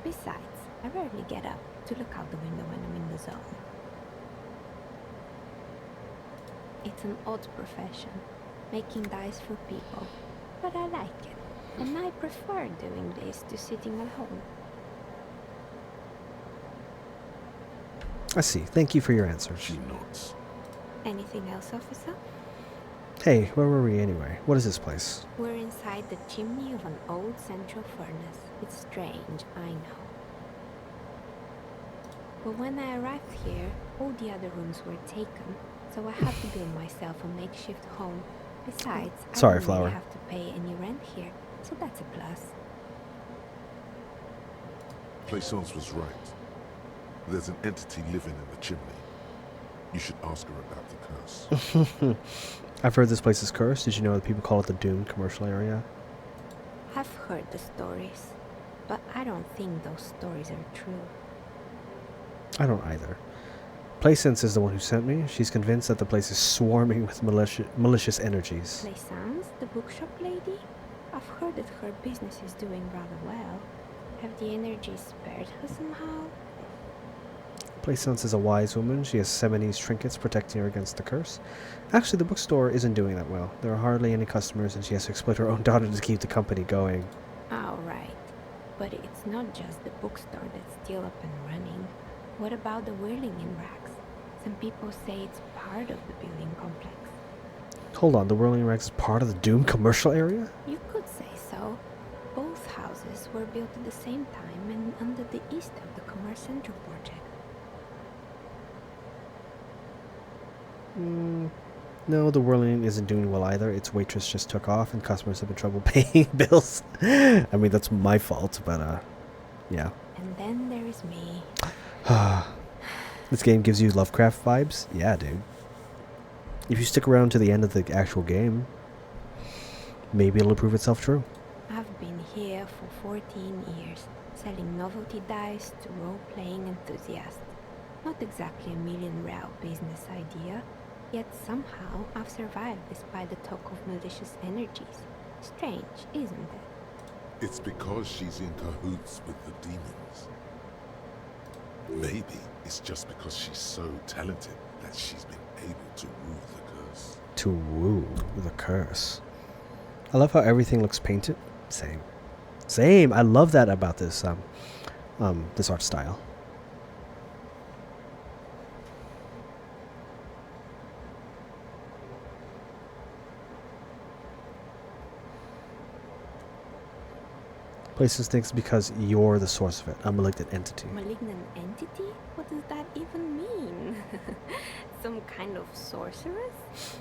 Besides, I rarely get up to look out the window when I'm in the zone. It's an odd profession, making dice for people, but I like it, and I prefer doing this to sitting at home. I see. Thank you for your answers. She nods. Anything else, officer? Hey, where were we anyway? What is this place? We're inside the chimney of an old central furnace. It's strange, I know. But when I arrived here, all the other rooms were taken, so I had to build myself a makeshift home. Besides, Sorry, I don't Flower. really have to pay any rent here, so that's a plus. Plaisance was right. There's an entity living in the chimney. You should ask her about the curse. I've heard this place is cursed. Did you know that people call it the doomed commercial area? I've heard the stories, but I don't think those stories are true. I don't either. Plaisance is the one who sent me. She's convinced that the place is swarming with malicious energies. Plaisance, the bookshop lady? I've heard that her business is doing rather well. Have the energies spared her somehow? Plaisance is a wise woman. She has Seminese trinkets protecting her against the curse. Actually, the bookstore isn't doing that well. There are hardly any customers, and she has to exploit her own daughter to keep the company going. All right. But it's not just the bookstore that's still up and running. What about the whirling in racks? Some people say it's part of the building complex. Hold on, the Whirling Rags is part of the doomed commercial area? You could say so. Both houses were built at the same time and under the east of the Commerce Central project. No, the Whirling isn't doing well either. Its waitress just took off and customers have been trouble paying bills. I mean, that's my fault, but yeah. And then there is me. This game gives you Lovecraft vibes? Yeah, dude. If you stick around to the end of the actual game, maybe it'll prove itself true. I've been here for 14 years, selling novelty dice to role-playing enthusiasts. Not exactly a million-real business idea, yet somehow I've survived despite the talk of malicious energies. Strange, isn't it? It's because she's in cahoots with the demons. Maybe it's just because she's so talented that she's been able to woo the curse. To woo the curse. I love how everything looks painted. Same. I love that about this this art style. Places things because you're the source of it. A malignant entity. Malignant entity? What does that even mean? Some kind of sorceress?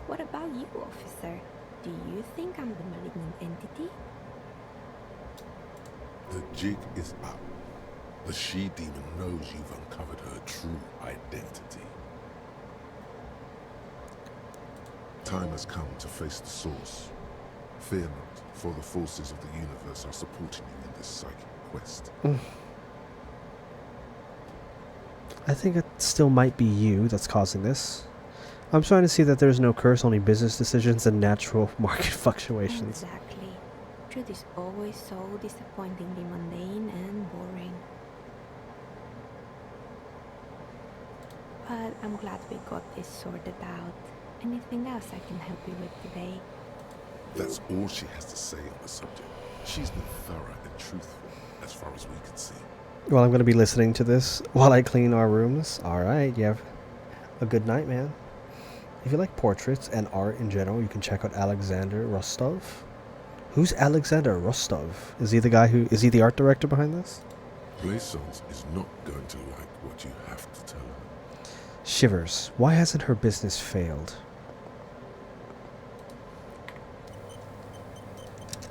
What about you, officer? Do you think I'm the malignant entity? The jig is up. The she-demon knows you've uncovered her true identity. Time has come to face the source. Fear not, for the forces of the universe are supporting you in this psychic quest. I think it still might be you that's causing this. I'm starting to see that there's no curse, only business decisions and natural market fluctuations. Exactly. Truth is always so disappointingly mundane and boring. But I'm glad we got this sorted out. Anything else I can help you with today? That's all she has to say on the subject. She's been thorough and truthful, as far as we can see. Well, I'm going to be listening to this while I clean our rooms. Alright, you have a good night, man. If you like portraits and art in general, you can check out Alexander Rostov. Who's Alexander Rostov? Is he the art director behind this? Plaisance is not going to like what you have to tell her. Shivers. Why hasn't her business failed?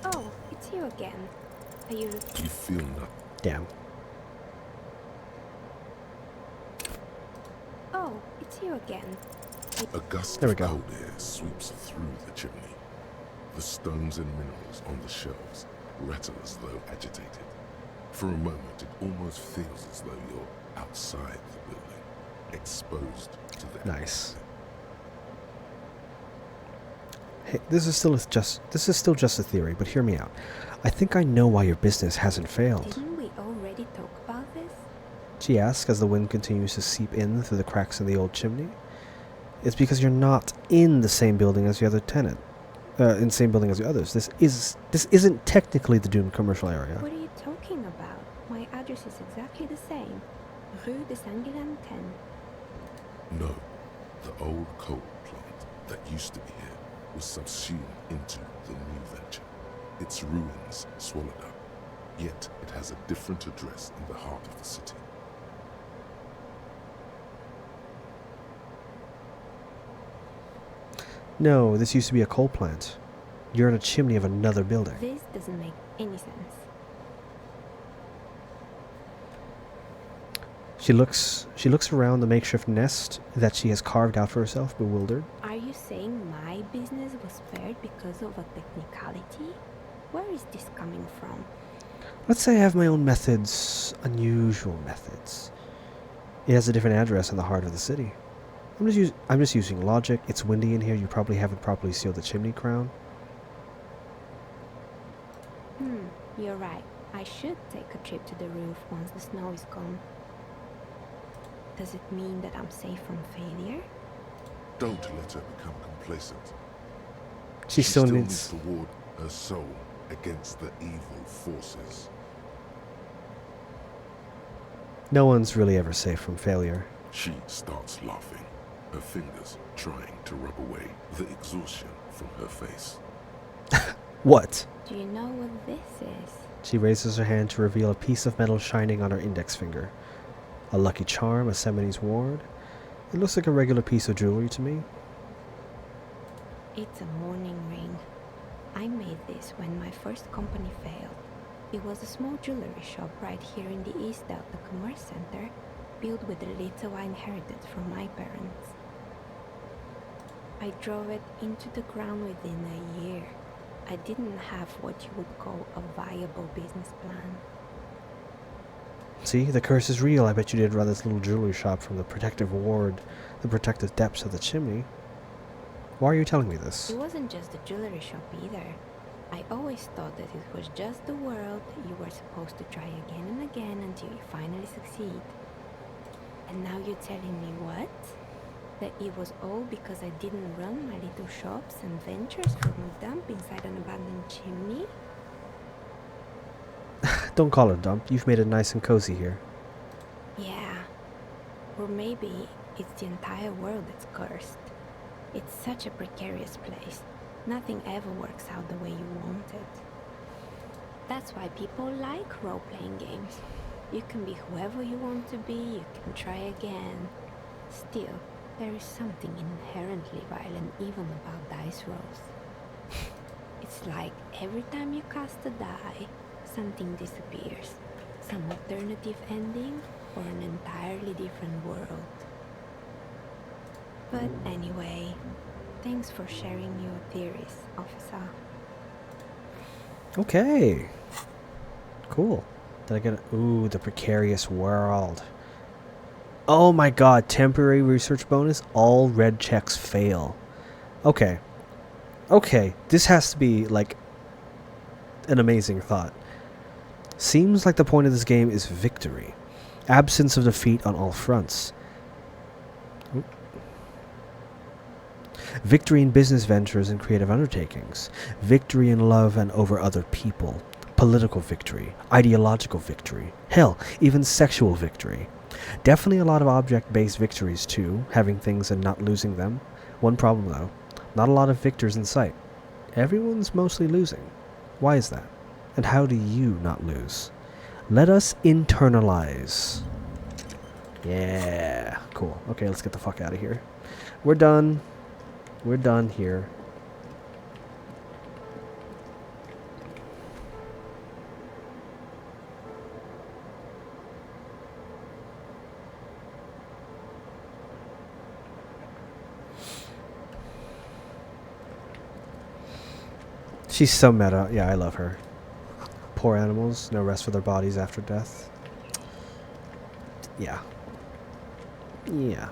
Oh, it's you again. Are you... You feel nothing. Damn. Oh, it's It's you again. A gust There we of go. cold air sweeps through the chimney. The stones and minerals on the shelves rattle as though agitated. For a moment, it almost feels as though you're outside the building, exposed to the Nice. Hey, this is still just a theory, but hear me out. I think I know why your business hasn't failed. Didn't we already talk about this? She asks as the wind continues to seep in through the cracks in the old chimney. It's because you're not in the same building as the other tenant. In the same building as the others. This isn't technically the doomed commercial area. What are you talking about? My address is exactly the same. Rue de Saint-Guilain 10. No, the old coal plant that used to be here was subsumed into the new venture. Its ruins swallowed up. Yet it has a different address in the heart of the city. No, this used to be a coal plant. You're in a chimney of another building. This doesn't make any sense. She looks around the makeshift nest that she has carved out for herself, bewildered. Are you saying my business was spared because of a technicality? Where is this coming from? Let's say I have my own methods, unusual methods. It has a different address in the heart of the city. I'm just using logic. It's windy in here. You probably haven't properly sealed the chimney crown. You're right. I should take a trip to the roof once the snow is gone. Does it mean that I'm safe from failure? Don't let her become complacent. She still needs needs to ward her soul against the evil forces. No one's really ever safe from failure. She starts laughing, her fingers trying to rub away the exhaustion from her face. What? Do you know what this is? She raises her hand to reveal a piece of metal shining on her index finger. A lucky charm, a Semini's ward. It looks like a regular piece of jewelry to me. It's a mourning ring. I made this when my first company failed. It was a small jewelry shop right here in the East Delta Commerce Center, built with the little I inherited from my parents. I drove it into the ground within a year. I didn't have what you would call a viable business plan. See, the curse is real. I bet you did run this little jewelry shop from the protective ward, the protective depths of the chimney. Why are you telling me this? It wasn't just a jewelry shop either. I always thought that it was just the world that you were supposed to try again and again until you finally succeed. And now you're telling me what? That it was all because I didn't run my little shops and ventures from a dump inside an abandoned chimney? Don't call it a dump. You've made it nice and cozy here. Yeah. Or maybe it's the entire world that's cursed. It's such a precarious place. Nothing ever works out the way you want it. That's why people like role-playing games. You can be whoever you want to be, you can try again. Still, there is something inherently violent even about dice rolls. It's like every time you cast a die, something disappears. Some alternative ending or an entirely different world. But anyway, thanks for sharing your theories, officer. Okay. Cool. Did I get it? Ooh, the precarious world. Oh my god, temporary research bonus. All red checks fail. Okay. Okay, this has to be, like, an amazing thought. Seems like the point of this game is victory. Absence of defeat on all fronts. Oop. Victory in business ventures and creative undertakings. Victory in love and over other people. Political victory. Ideological victory. Hell, even sexual victory. Definitely a lot of object-based victories too, having things and not losing them. One problem though, not a lot of victors in sight. Everyone's mostly losing. Why is that? And how do you not lose? Let us internalize. Yeah, cool. Okay, let's get the fuck out of here. We're done. We're done here. She's so meta. Yeah, I love her. Poor animals, no rest for their bodies after death. Yeah. Yeah.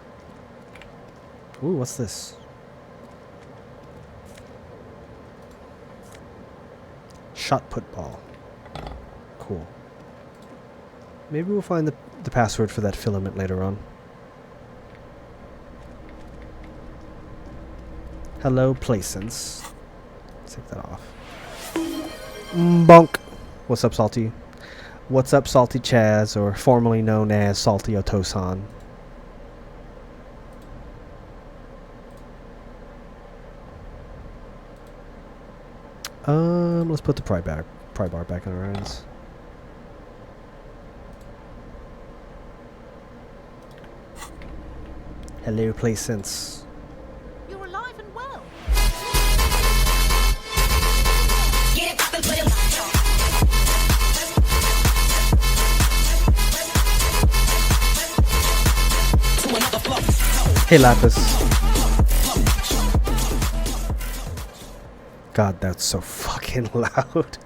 Ooh, what's this? Shot put ball. Cool. Maybe we'll find the password for that filament later on. Hello, Placence. Take that off. Bonk. What's up, Salty? What's up, Salty Chaz, or formerly known as Salty Otosan? Let's put the pry bar back in our hands. Hello, Placence. You're alive and well. Hey, Lapis. God, that's so fucking loud.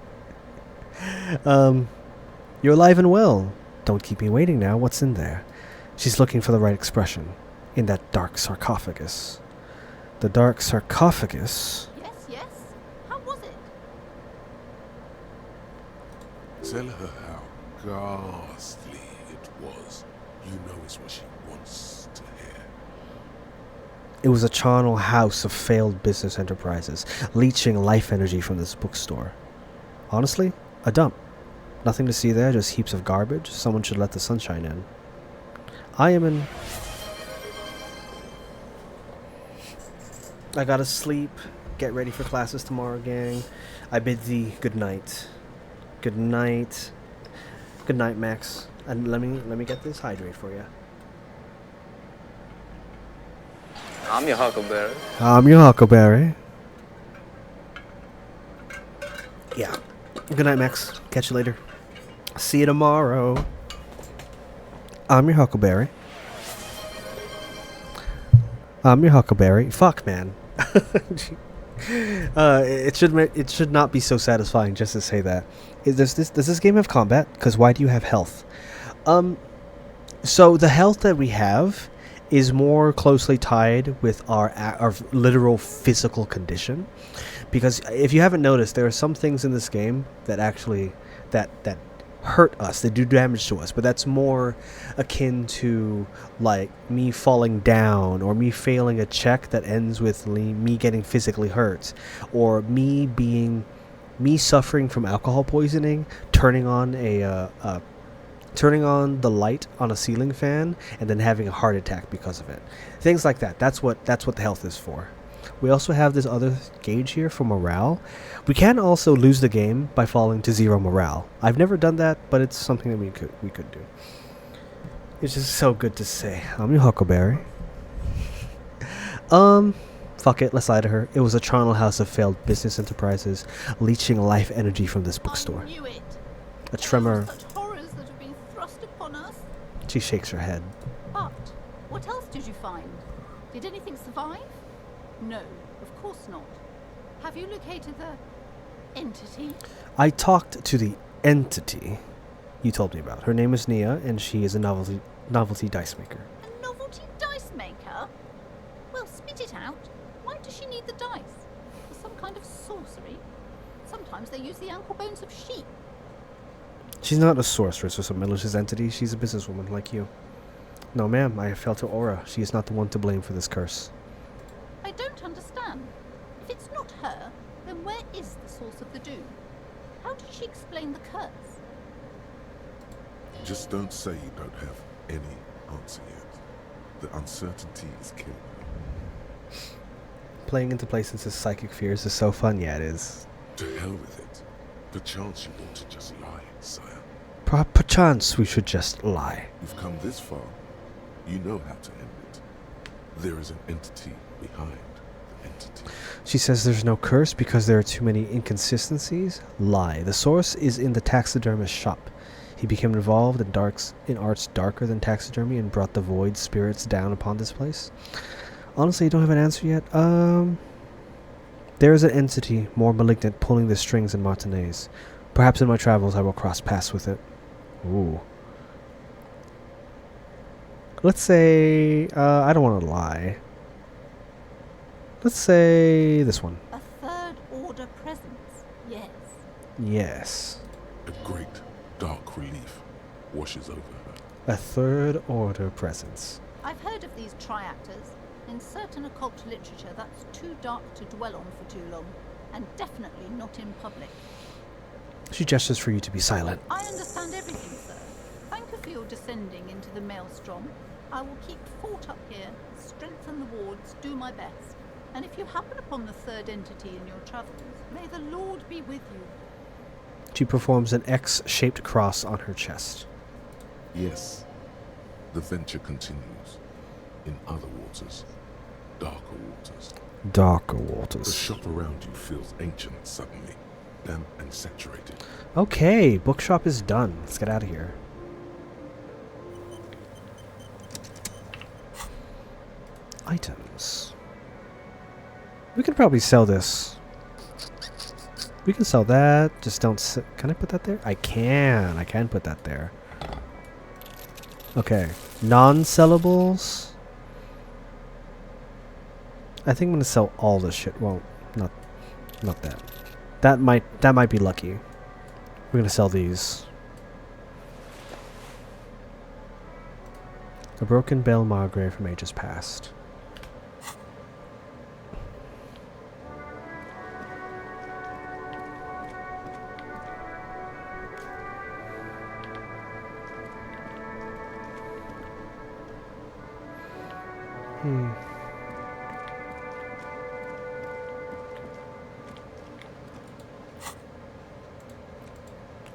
You're alive and well. Don't keep me waiting now. What's in there? She's looking for the right expression. In that dark sarcophagus. The dark sarcophagus? Yes, yes. How was it? Tell her how ghastly it was. You know it's what she wants to hear. It was a charnel house of failed business enterprises, leeching life energy from this bookstore. Honestly, a dump. Nothing to see there, just heaps of garbage. Someone should let the sunshine in. I am in... I gotta sleep. Get ready for classes tomorrow, gang. I bid thee good night. Good night. Good night, Max. And let me get this hydrate for you. I'm your Huckleberry. I'm your Huckleberry. Yeah. Good night, Max. Catch you later. See you tomorrow. I'm your Huckleberry. I'm your Huckleberry. Fuck, man. It should not be so satisfying just to say that. Does this game have combat? Because why do you have health? So the health that we have is more closely tied with our literal physical condition. Because if you haven't noticed, there are some things in this game that actually that hurt us, they do damage to us, but that's more akin to like me falling down or me failing a check that ends with me getting physically hurt, or me suffering from alcohol poisoning, turning on the light on a ceiling fan and then having a heart attack because of it. Things like that. That's what the health is for. We also have this other gauge here for morale. We can also lose the game by falling to 0 morale. I've never done that, but it's something that we could do. It's just so good to say. I'm your Huckleberry. Fuck it, let's lie to her. It was a charnel house of failed business enterprises, leeching life energy from this bookstore. I knew it. A tremor. Such horrors that have been thrust upon us. She shakes her head. But what else did you find? Did anything survive? No, of course not. Have you located the entity? I talked to the entity you told me about. Her name is Nia, and she is a novelty dice maker. A novelty dice maker? Well, spit it out. Why does she need the dice? For some kind of sorcery? Sometimes they use the ankle bones of sheep. She's not a sorceress or some malicious entity. She's a businesswoman like you. No, ma'am, I have felt her aura. She is not the one to blame for this curse. I don't understand. If it's not her, then where is the source of the doom? How did she explain the curse? Just don't say you don't have any answer yet. The uncertainty is killing her. Playing into Placence's psychic fears is so fun. Yeah, it is. To hell with it. Perchance you want to just lie, sire. Perchance we should just lie. You've come this far. You know how to end it. There is an entity behind the entity. She says there's no curse because there are too many inconsistencies. Lie. The source is in the taxidermist's shop. He became involved in arts darker than taxidermy and brought the void spirits down upon this place. Honestly, I don't have an answer yet. There is an entity more malignant pulling the strings in Martinez. Perhaps in my travels I will cross paths with it. Ooh. Let's say... I don't want to lie. Let's say this one. A third order presence, yes. Yes. A great dark relief washes over her. A third order presence. I've heard of these triactors. In certain occult literature, that's too dark to dwell on for too long, and definitely not in public. She gestures for you to be silent. I understand everything, sir. Thank you for your descending into the maelstrom. I will keep fort up here, strengthen the wards, do my best. And if you happen upon the third entity in your travels, may the Lord be with you. She performs an X-shaped cross on her chest. Yes. The venture continues. In other waters. Darker waters. Darker The waters. shop around you feels ancient suddenly. Damp and saturated. Okay, bookshop is done. Let's get out of here. Items. We could probably sell this. We can sell that. Just don't... Can I put that there? I can. I can put that there. Okay. Non-sellables. I think I'm gonna sell all this shit. Well, not that. That might be lucky. We're gonna sell these. A broken bell Margrave from ages past.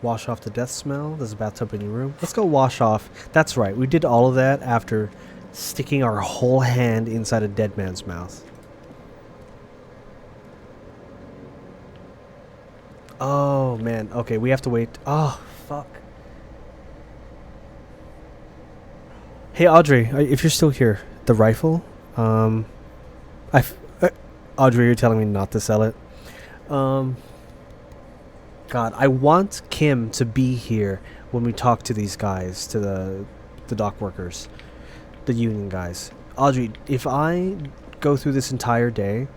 Wash off the death smell. There's a bathtub in your room. Let's go wash off. That's right. We did all of that after sticking our whole hand inside a dead man's mouth. Oh, man. Okay, we have to wait. Oh, fuck. Hey, Audrey, if you're still here, the rifle, Audrey, you're telling me not to sell it. God, I want Kim to be here when we talk to these guys, to the dock workers, the union guys. Audrey, if I go through this entire day,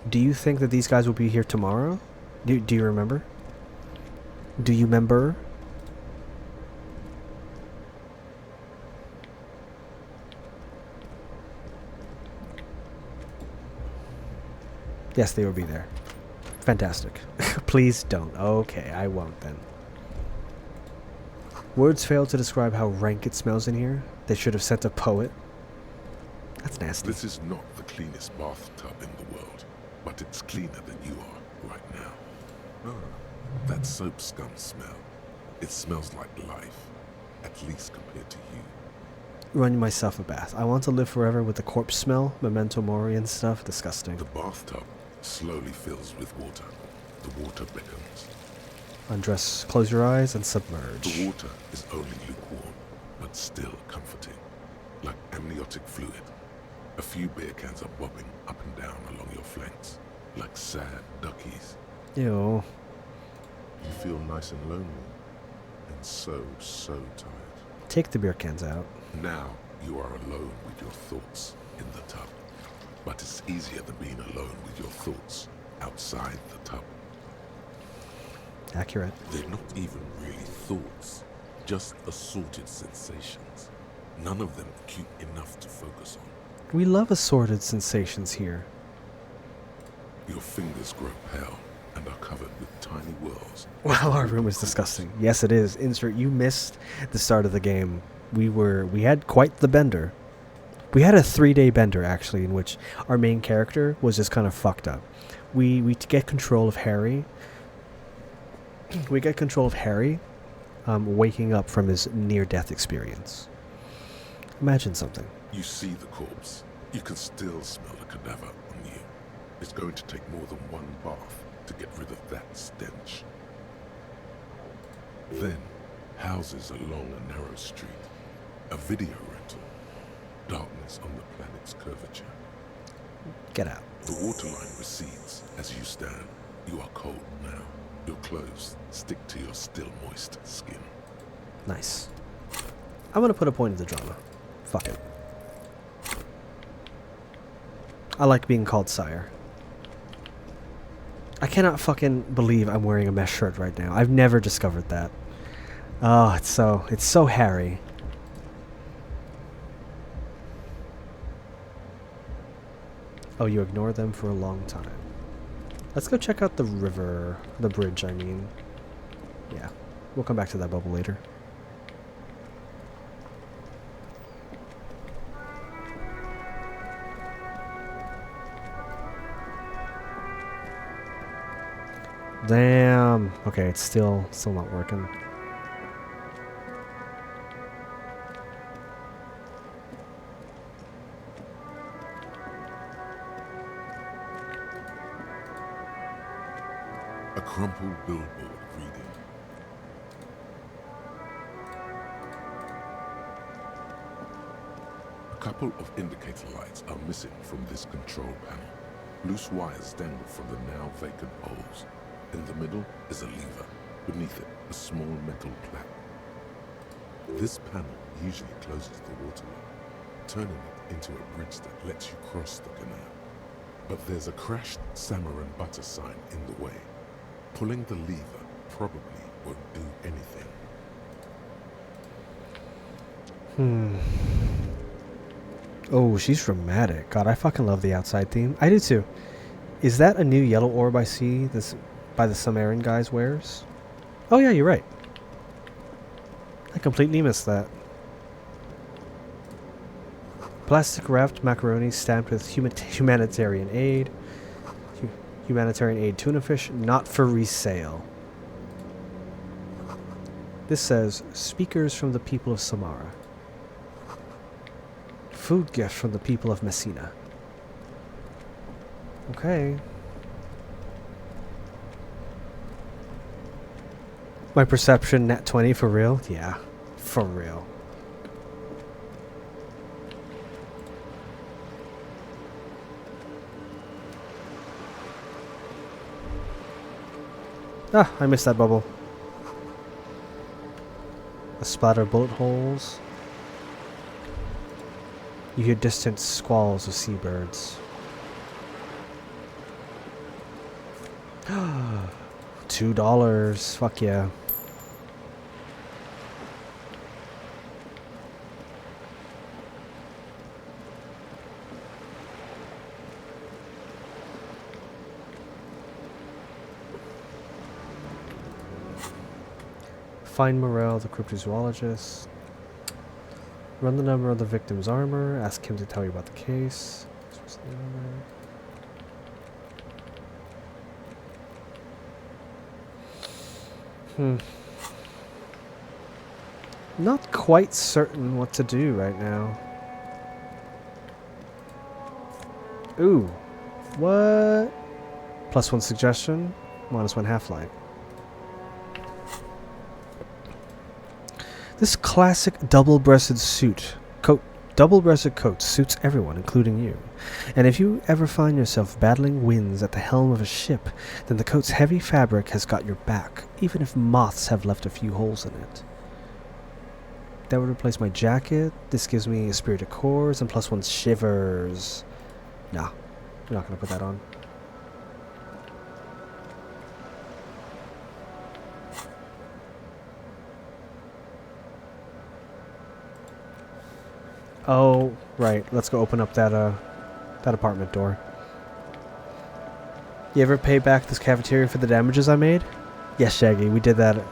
do you think that these guys will be here tomorrow? Do you remember? Do you remember? Yes, they will be there. Fantastic. Please don't. Okay, I won't then. Words fail to describe how rank it smells in here. They should have sent a poet. That's nasty. This is not the cleanest bathtub in the world, but it's cleaner than you are right now. That soap scum smell. It smells like life, at least compared to you. Run myself a bath. I want to live forever with the corpse smell, memento mori and stuff. Disgusting. The bathtub slowly fills with water. The water beckons. Undress, close your eyes, and submerge. The water is only lukewarm, but still comforting. Like amniotic fluid. A few beer cans are bobbing up and down along your flanks, like sad duckies. Ew. You feel nice and lonely, and so tired. Take the beer cans out. Now you are alone with your thoughts in the tub. But it's easier than being alone with your thoughts outside the tub. Accurate. They're not even really thoughts, just assorted sensations. None of them cute enough to focus on. We love assorted sensations here. Your fingers grow pale and are covered with tiny whirls. Wow, our room is disgusting. Yes, it is. Insert, you missed the start of the game. We had quite the bender. We had a 3-day bender, actually, in which our main character was just kind of fucked up. We get control of Harry. We get control of Harry waking up from his near-death experience. Imagine something. You see the corpse. You can still smell the cadaver on you. It's going to take more than one bath to get rid of that stench. Then, houses along a narrow street. A video rental. Darkness on the planet's curvature. Get out. The waterline recedes as you stand. You are cold now. Your clothes stick to your still moist skin. Nice. I'm gonna put a point in the drama. Fuck it. I like being called sire. I cannot fucking believe I'm wearing a mesh shirt right now. I've never discovered that. Oh, it's so hairy. Oh, you ignore them for a long time. Let's go check out the river. The bridge, I mean. Yeah. We'll come back to that bubble later. Damn. Okay, it's still not working. A crumpled billboard reading. A couple of indicator lights are missing from this control panel. Loose wires dangle from the now vacant poles. In the middle is a lever. Beneath it, a small metal plaque. This panel usually closes the waterway, turning it into a bridge that lets you cross the canal. But there's a crashed salmon and butter sign in the way. Pulling the lever probably won't do anything. Oh, she's dramatic. God, I fucking love the outside theme. I do too. Is that a new yellow orb I see this by the Sumerian guy's wares? Oh yeah, you're right. I completely missed that. Plastic wrapped macaroni stamped with humanitarian aid. Humanitarian aid tuna fish, not for resale. This says, speakers from the people of Samara. Food gift from the people of Messina. Okay. My perception, nat 20 for real? Yeah, for real. Ah, I missed that bubble. A splatter of bullet holes. You hear distant squalls of seabirds. $2. Fuck yeah. Find Morel, the cryptozoologist. Run the number of the victim's armor. Ask him to tell you about the case. Not quite certain what to do right now. Ooh. What? +1 suggestion. -1 half-light. This classic double-breasted coat suits everyone, including you. And if you ever find yourself battling winds at the helm of a ship, then the coat's heavy fabric has got your back, even if moths have left a few holes in it. That would replace my jacket. This gives me a spirit of corps and +1 shivers. Nah, we're not going to put that on. Oh, right. Let's go open up that apartment door. You ever pay back this cafeteria for the damages I made? Yes, Shaggy, we did that.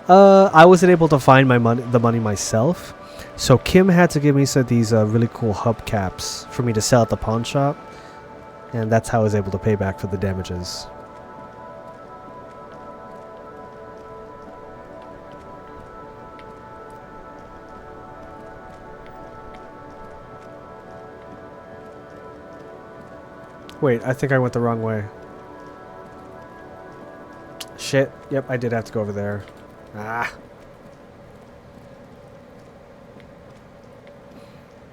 I wasn't able to find the money myself, so Kim had to give me some of these really cool hubcaps for me to sell at the pawn shop, and that's how I was able to pay back for the damages. Wait, I think I went the wrong way. Shit. Yep, I did have to go over there. Ah.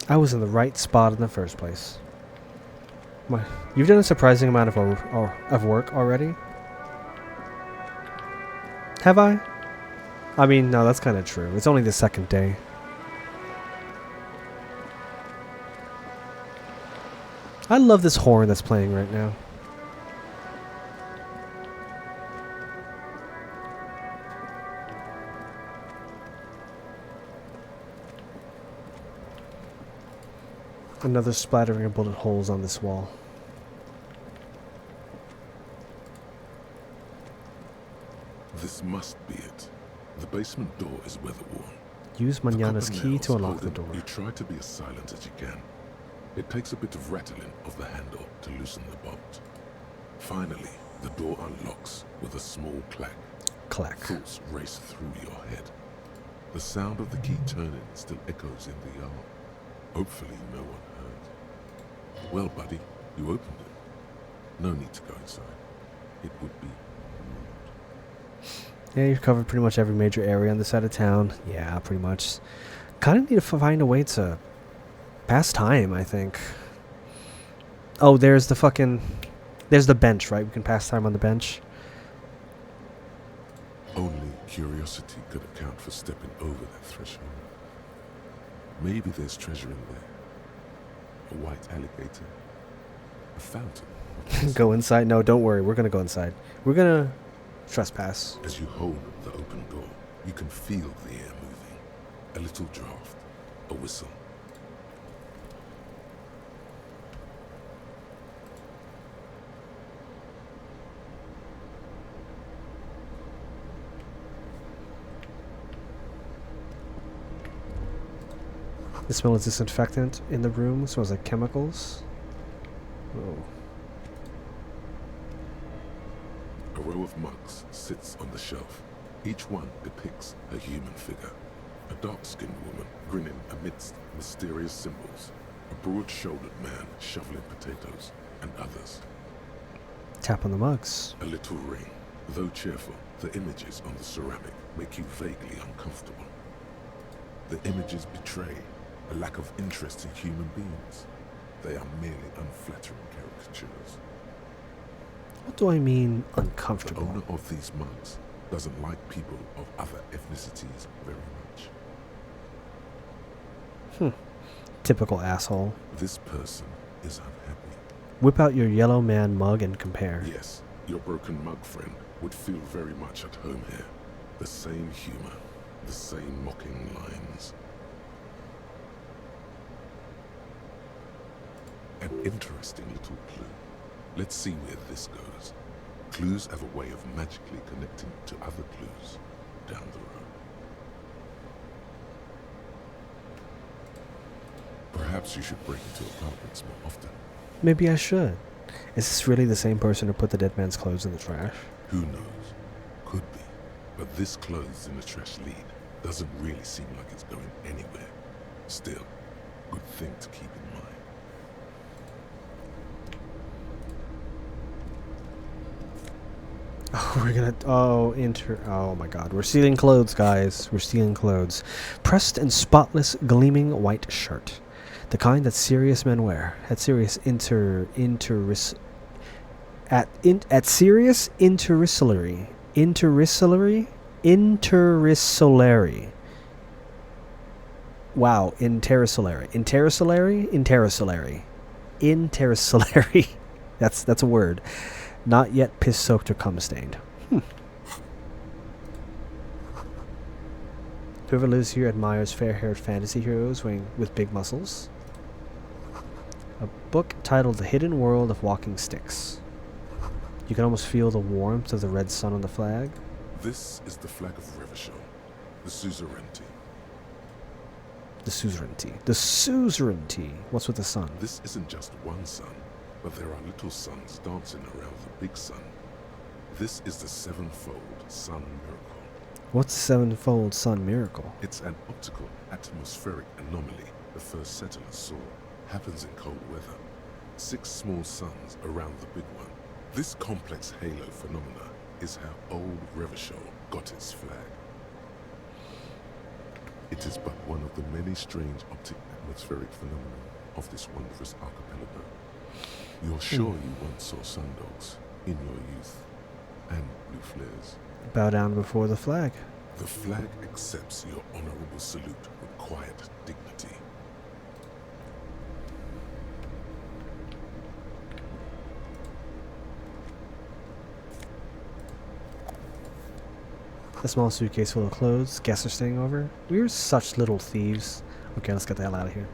I was in the right spot in the first place. You've done a surprising amount of work already. Have I? I mean, no, that's kind of true. It's only the second day. I love this horn that's playing right now. Another splattering of bullet holes on this wall. This must be it. The basement door is weather-worn. Use Manana's key to unlock the door. You try to be as silent as you can. It takes a bit of rattling of the handle to loosen the bolt. Finally, the door unlocks with a small clack. Clack. Thoughts race through your head. The sound of the key turning still echoes in the yard. Hopefully no one heard. Well, buddy, you opened it. No need to go inside. It would be rude. Yeah, you've covered pretty much every major area on this side of town. Yeah, pretty much. Kind of need to find a way to pass time, I think. Oh, there's the bench, right? We can pass time on the bench. Only curiosity could account for stepping over that threshold. Maybe there's treasure in there. A white alligator. A fountain. Go inside? No, don't worry. We're gonna go inside. We're gonna trespass. As you hold the open door, you can feel the air moving. A little draft. A whistle. The smell is disinfectant in the room. It smells like chemicals. Oh. A row of mugs sits on the shelf. Each one depicts a human figure. A dark-skinned woman grinning amidst mysterious symbols. A broad-shouldered man shoveling potatoes, and others. Tap on the mugs. A little ring. Though cheerful, the images on the ceramic make you vaguely uncomfortable. The images betray a lack of interest in human beings. They are merely unflattering caricatures. What do I mean The uncomfortable? owner of these mugs doesn't like people of other ethnicities very much. Typical asshole. This person is unhappy. Whip out your yellow man mug and compare. Yes, your broken mug friend would feel very much at home here. The same humor, the same mocking lines. An interesting little clue. Let's see where this goes. Clues have a way of magically connecting to other clues down the road. Perhaps you should break into apartments more often. Maybe I should. Is this really the same person who put the dead man's clothes in the trash? Who knows? Could be. But this clothes in the trash lead doesn't really seem like it's going anywhere. Still, good thing to keep in mind. Oh, we're gonna... Oh my god. We're stealing clothes, guys. We're stealing clothes. Pressed and spotless, gleaming white shirt. The kind that serious men wear. At serious serious interrissolary. Interrissolary. Wow, interrissolary. That's a word. Not yet piss-soaked or cum-stained. Whoever lives here admires fair-haired fantasy heroes with big muscles. A book titled The Hidden World of Walking Sticks. You can almost feel the warmth of the red sun on the flag. This is the flag of Revachol, the suzerainty. The suzerainty. The suzerainty. What's with the sun? This isn't just one sun, but there are little suns dancing around the big sun. This is the sevenfold sun miracle. What's the sevenfold sun miracle? It's an optical atmospheric anomaly the first settlers saw. Happens in cold weather. 6 small suns around the big one. This complex halo phenomena is how old Revachol got its flag. It is but one of the many strange optic atmospheric phenomena of this wondrous archipelago. You're sure you once saw sundogs in your youth, and blue flares. Bow down before the flag. The flag accepts your honorable salute with quiet dignity. A small suitcase full of clothes. Guests are staying over. We're such little thieves. Okay, let's get the hell out of here.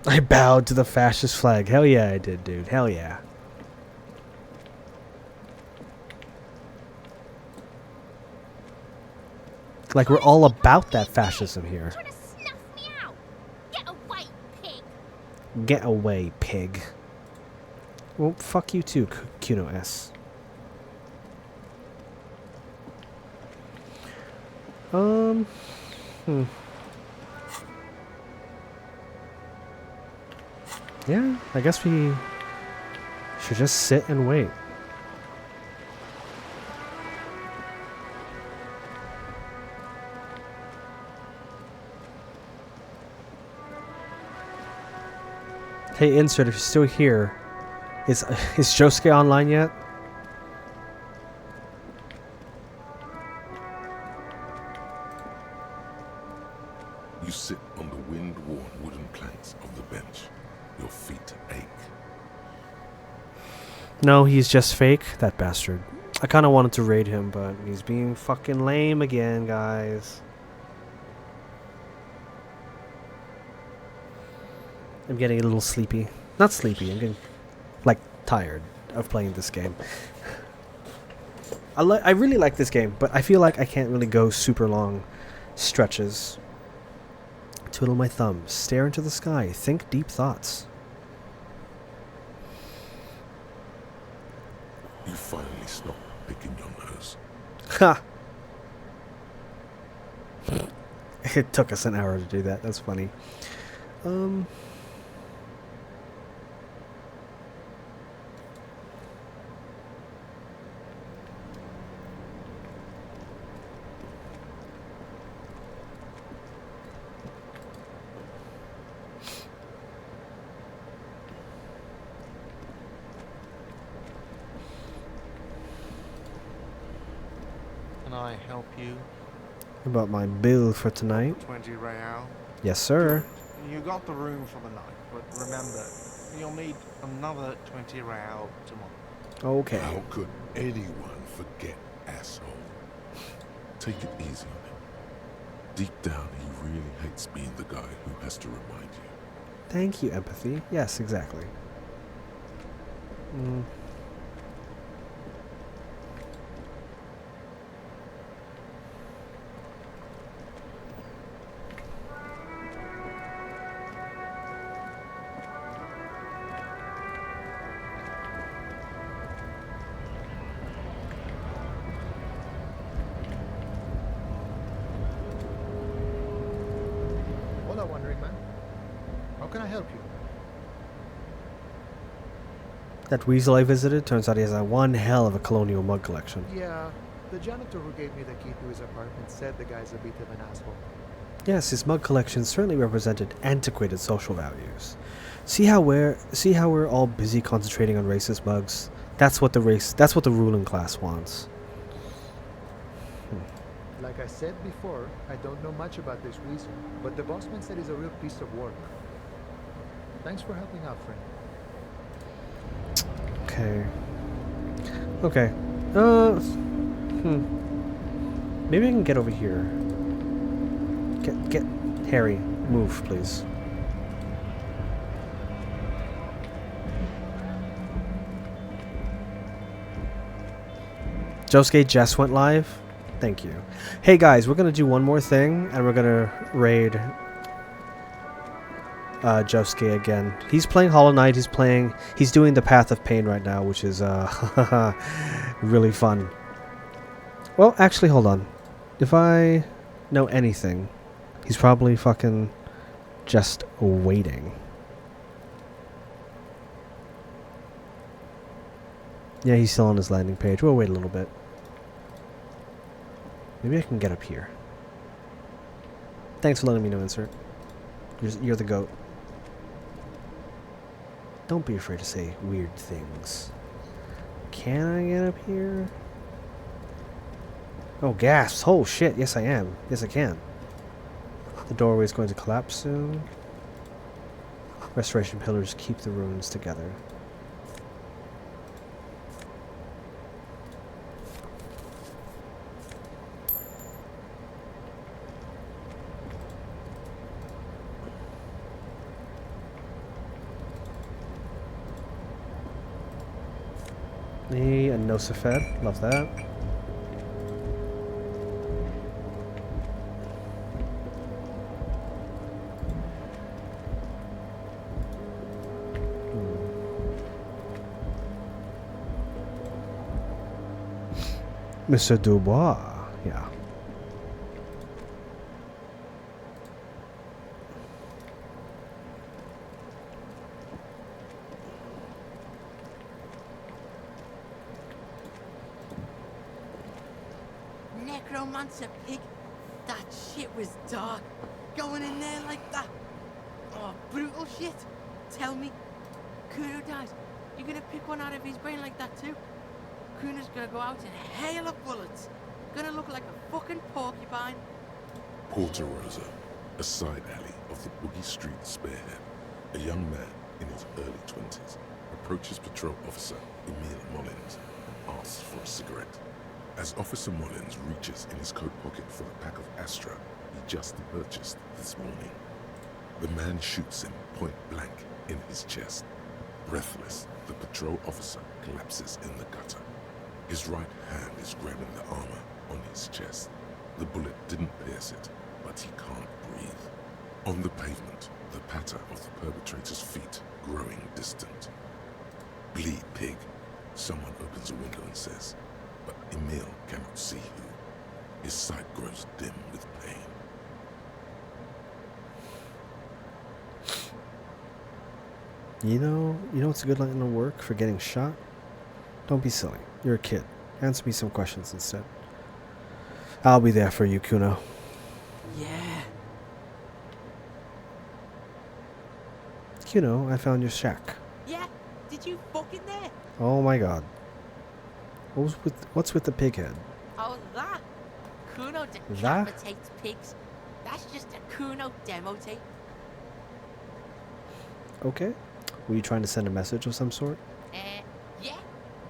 I bowed to the fascist flag. Hell yeah, I did, dude. Hell yeah. Like we're all about that fascism here. Trying to snuff me out. Get away, pig. Get away, pig. Well, fuck you too, Kuno S. Yeah, I guess we should just sit and wait. Hey, Insert, if you're still here, is Josuke online yet? You sit on the wind-worn wooden planks of the bench. Your feet ache. No, he's just fake, that bastard. I kind of wanted to raid him, but he's being fucking lame again, guys. I'm getting a little sleepy. Not sleepy, I'm getting, like, tired of playing this game. I really like this game, but I feel like I can't really go super long stretches. Twiddle my thumbs, stare into the sky, think deep thoughts. You finally stop picking your nose. Ha! It took us an hour to do that, that's funny. Can I help you? About my bill for tonight. 20 real. Yes, sir. You got the room for the night, but remember, you'll need another 20 real tomorrow. Okay. How could anyone forget, asshole? Take it easy on him. Deep down, he really hates being the guy who has to remind you. Thank you, empathy. Yes, exactly. Hola, Wandering Man. How can I help you? That weasel I visited, turns out he has one hell of a colonial mug collection. Yeah, the janitor who gave me the key to his apartment said the guy's a bit of an asshole. Yes, his mug collection certainly represented antiquated social values. See how we're all busy concentrating on racist mugs? That's what the ruling class wants. Like I said before, I don't know much about this weasel, but the bossman said he's a real piece of work. Thanks for helping out, friend. Okay. Maybe I can get over here. Get Harry, move, please. Josuke just went live. Thank you. Hey guys, we're gonna do one more thing, and we're gonna raid Josuke again. He's playing Hollow Knight. He's doing the Path of Pain right now, which is really fun. Well, actually, hold on. If I know anything, he's probably fucking just waiting. Yeah, he's still on his landing page. We'll wait a little bit. Maybe I can get up here. Thanks for letting me know, Insert. You're the goat. Don't be afraid to say weird things. Can I get up here? Oh, gasps. Oh, shit. Yes, I am. Yes, I can. The doorway is going to collapse soon. Restoration pillars keep the ruins together. A Nosafed. Love that. Mr. Dubois, yeah. Necromancer pig. That shit was dark. Going in there like that. Oh, brutal shit. Tell me, Kuno dies. You're gonna pick one out of his brain like that too? Kuno's gonna go out in a hail of bullets. Gonna look like a fucking porcupine. Porta Rosa, a side alley of the Boogie Street Spearhead. A young man in his early 20s approaches patrol officer Emil Mullins and asks for a cigarette. As Officer Mullins reaches in his coat pocket for a pack of Astra he just purchased this morning, the man shoots him point blank in his chest. Breathless, the patrol officer collapses in the gutter. His right hand is grabbing the armor on his chest. The bullet didn't pierce it, but he can't breathe. On the pavement, the patter of the perpetrator's feet growing distant. Bleed pig, someone opens a window and says, but Emil cannot see who. His sight grows dim with pain. You know what's a good line of work for getting shot? Don't be silly. You're a kid. Answer me some questions instead. I'll be there for you, Kuno. Yeah. Kuno, I found your shack. Yeah? Did you fucking there? Oh my god. What's with the pig head? Oh, that? Kuno That? decapitates pigs. That's just a Kuno demo tape. Okay. Were you trying to send a message of some sort? Yeah?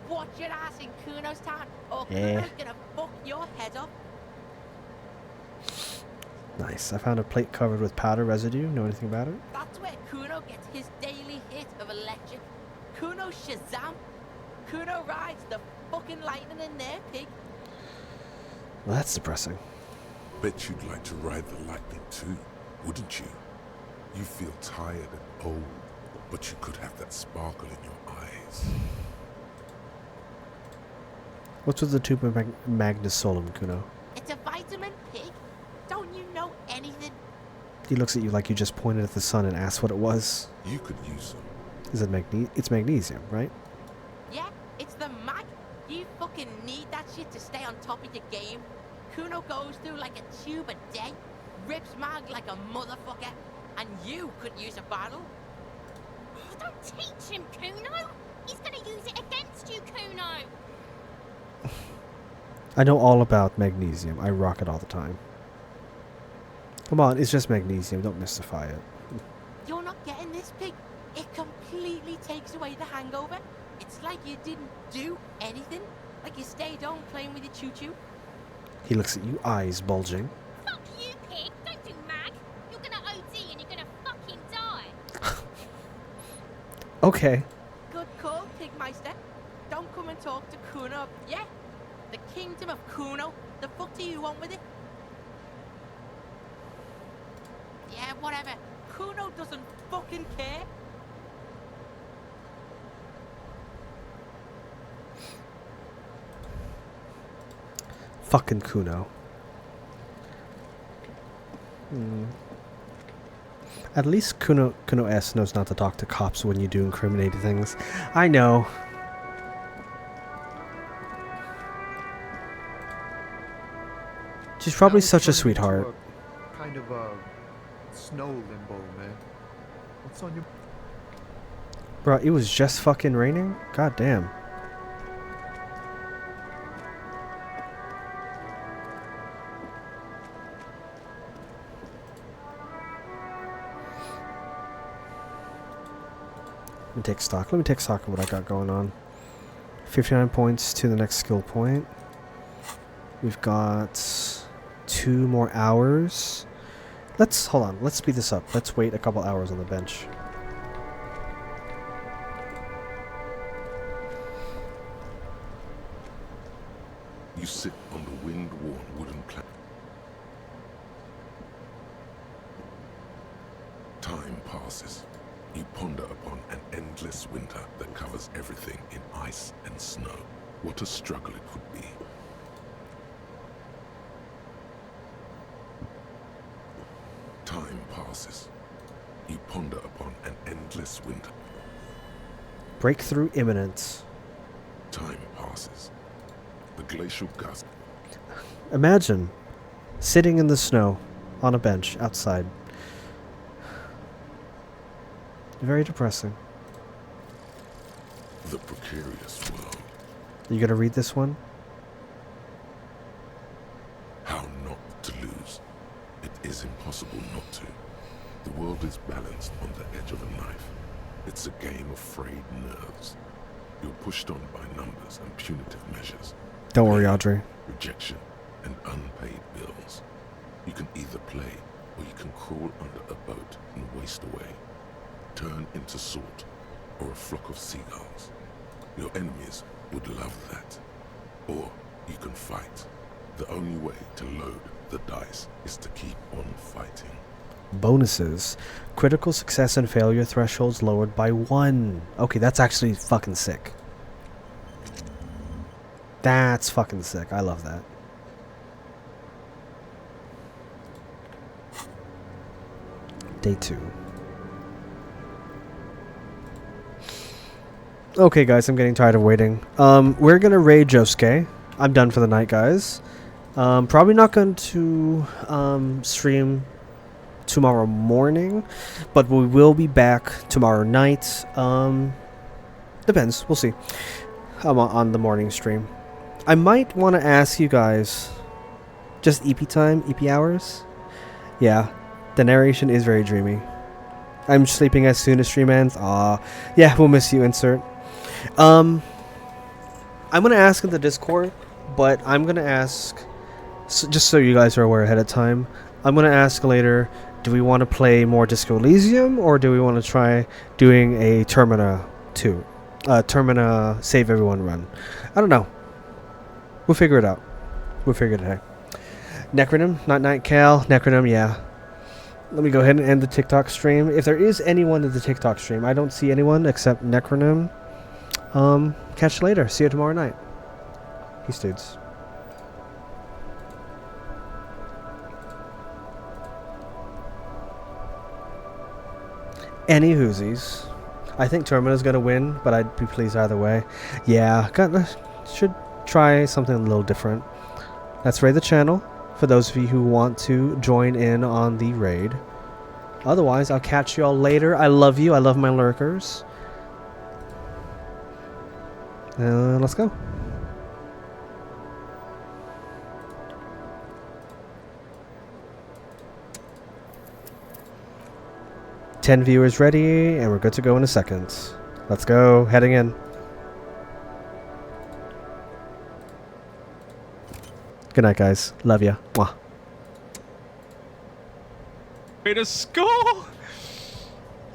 Watch your ass in Kuno's town, or Eh. Kuno's gonna fuck your head up. Nice. I found a plate covered with powder residue. Know anything about it? That's where Kuno gets his daily hit of electric. Kuno Shazam. Kuno rides the fucking lightning in there, pig. Well, that's depressing. Bet you'd like to ride the lightning too, wouldn't you? You feel tired and old, but you could have that sparkle in your eyes. What's with the tube of Magnus Solum, Kuno? It's a vitamin, pig. Don't you know anything? He looks at you like you just pointed at the sun and asked what it was. You could use them. Is it It's magnesium, right? Yeah, it's the mag. You fucking need that shit to stay on top of your game. Kuno goes through like a tube a day, rips mag like a motherfucker, and you could use a bottle. Oh, don't teach him, Kuno. He's gonna use it against you, Kuno. I know all about magnesium. I rock it all the time. Come on, it's just magnesium. Don't mystify it. You're not getting this, pig. It completely takes away the hangover. It's like you didn't do anything. Like you stayed home playing with your choo-choo. He looks at you, eyes bulging. Fuck you, pig. Don't do mag. You're gonna OD and you're gonna fucking die. Okay. Good call, Pigmeister. Don't come and talk to Kuno. Yeah? The kingdom of Kuno. The fuck do you want with it? Yeah, whatever. Kuno doesn't fucking care. Fucking Kuno. At least Kuno S knows not to talk to cops when you do incriminating things. I know. She's probably such a sweetheart. Kind of a snow limbo, man. What's on your... Bro, it was just fucking raining? God damn. Let me take stock. Let me take stock of what I got going on. 59 points to the next skill point. We've got 2 more hours. Hold on. Let's speed this up. Let's wait a couple hours on the bench. You sit on the wind-worn wooden platform. Time passes. You ponder upon an endless winter that covers everything in ice and snow. What a struggle it would be. Time passes. You ponder upon an endless winter. Breakthrough imminent. Time passes. The glacial gust. Imagine sitting in the snow on a bench outside. Very depressing. The precarious world. You gonna read this one? How not to lose. It is impossible not to. The world is balanced on the edge of a knife. It's a game of frayed nerves. You're pushed on by numbers and punitive measures. Don't worry, Audrey. Rejection and unpaid bills. You can either play or you can crawl under a boat and waste away. Turn into salt or a flock of seagulls. Your enemies would love that. Or you can fight. The only way to load the dice is to keep on fighting. Bonuses. Critical success and failure thresholds lowered by 1. Okay, that's actually fucking sick. That's fucking sick. I love that. Day 2. Okay, guys, I'm getting tired of waiting. We're gonna raid Josuke. I'm done for the night, guys. Probably not going to stream tomorrow morning, but we will be back tomorrow night. Depends. We'll see. On the morning stream. I might want to ask you guys, just EP time, EP hours? Yeah, the narration is very dreamy. I'm sleeping as soon as stream ends. Aw. Yeah, we'll miss you, insert. I'm going to ask in the Discord, but I'm going to ask, just so you guys are aware ahead of time, I'm going to ask later, do we want to play more Disco Elysium, or do we want to try doing a Termina 2? Termina Save Everyone run. I don't know. We'll figure it out. We'll figure it out. Necronym, not Night Cal. Necronym, yeah. Let me go ahead and end the TikTok stream. If there is anyone in the TikTok stream, I don't see anyone except Necronym. Catch you later. See you tomorrow night. Peace, dudes. Any whoosies. I think Termina's gonna win, but I'd be pleased either way. Yeah, should try something a little different. Let's raid the channel for those of you who want to join in on the raid. Otherwise, I'll catch you all later. I love you. I love my lurkers. Let's go. Ten viewers ready, and we're good to go in a second. Let's go. Heading in. Good night, guys. Love ya. Mwah. Way to school!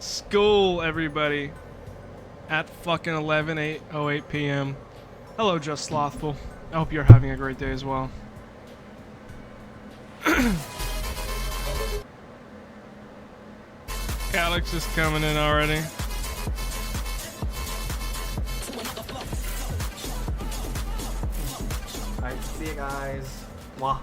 School, everybody. At fucking 11:08 p.m. Hello, Just Slothful. I hope you're having a great day as well. Alex is coming in already. Alright, see you guys. Mwah.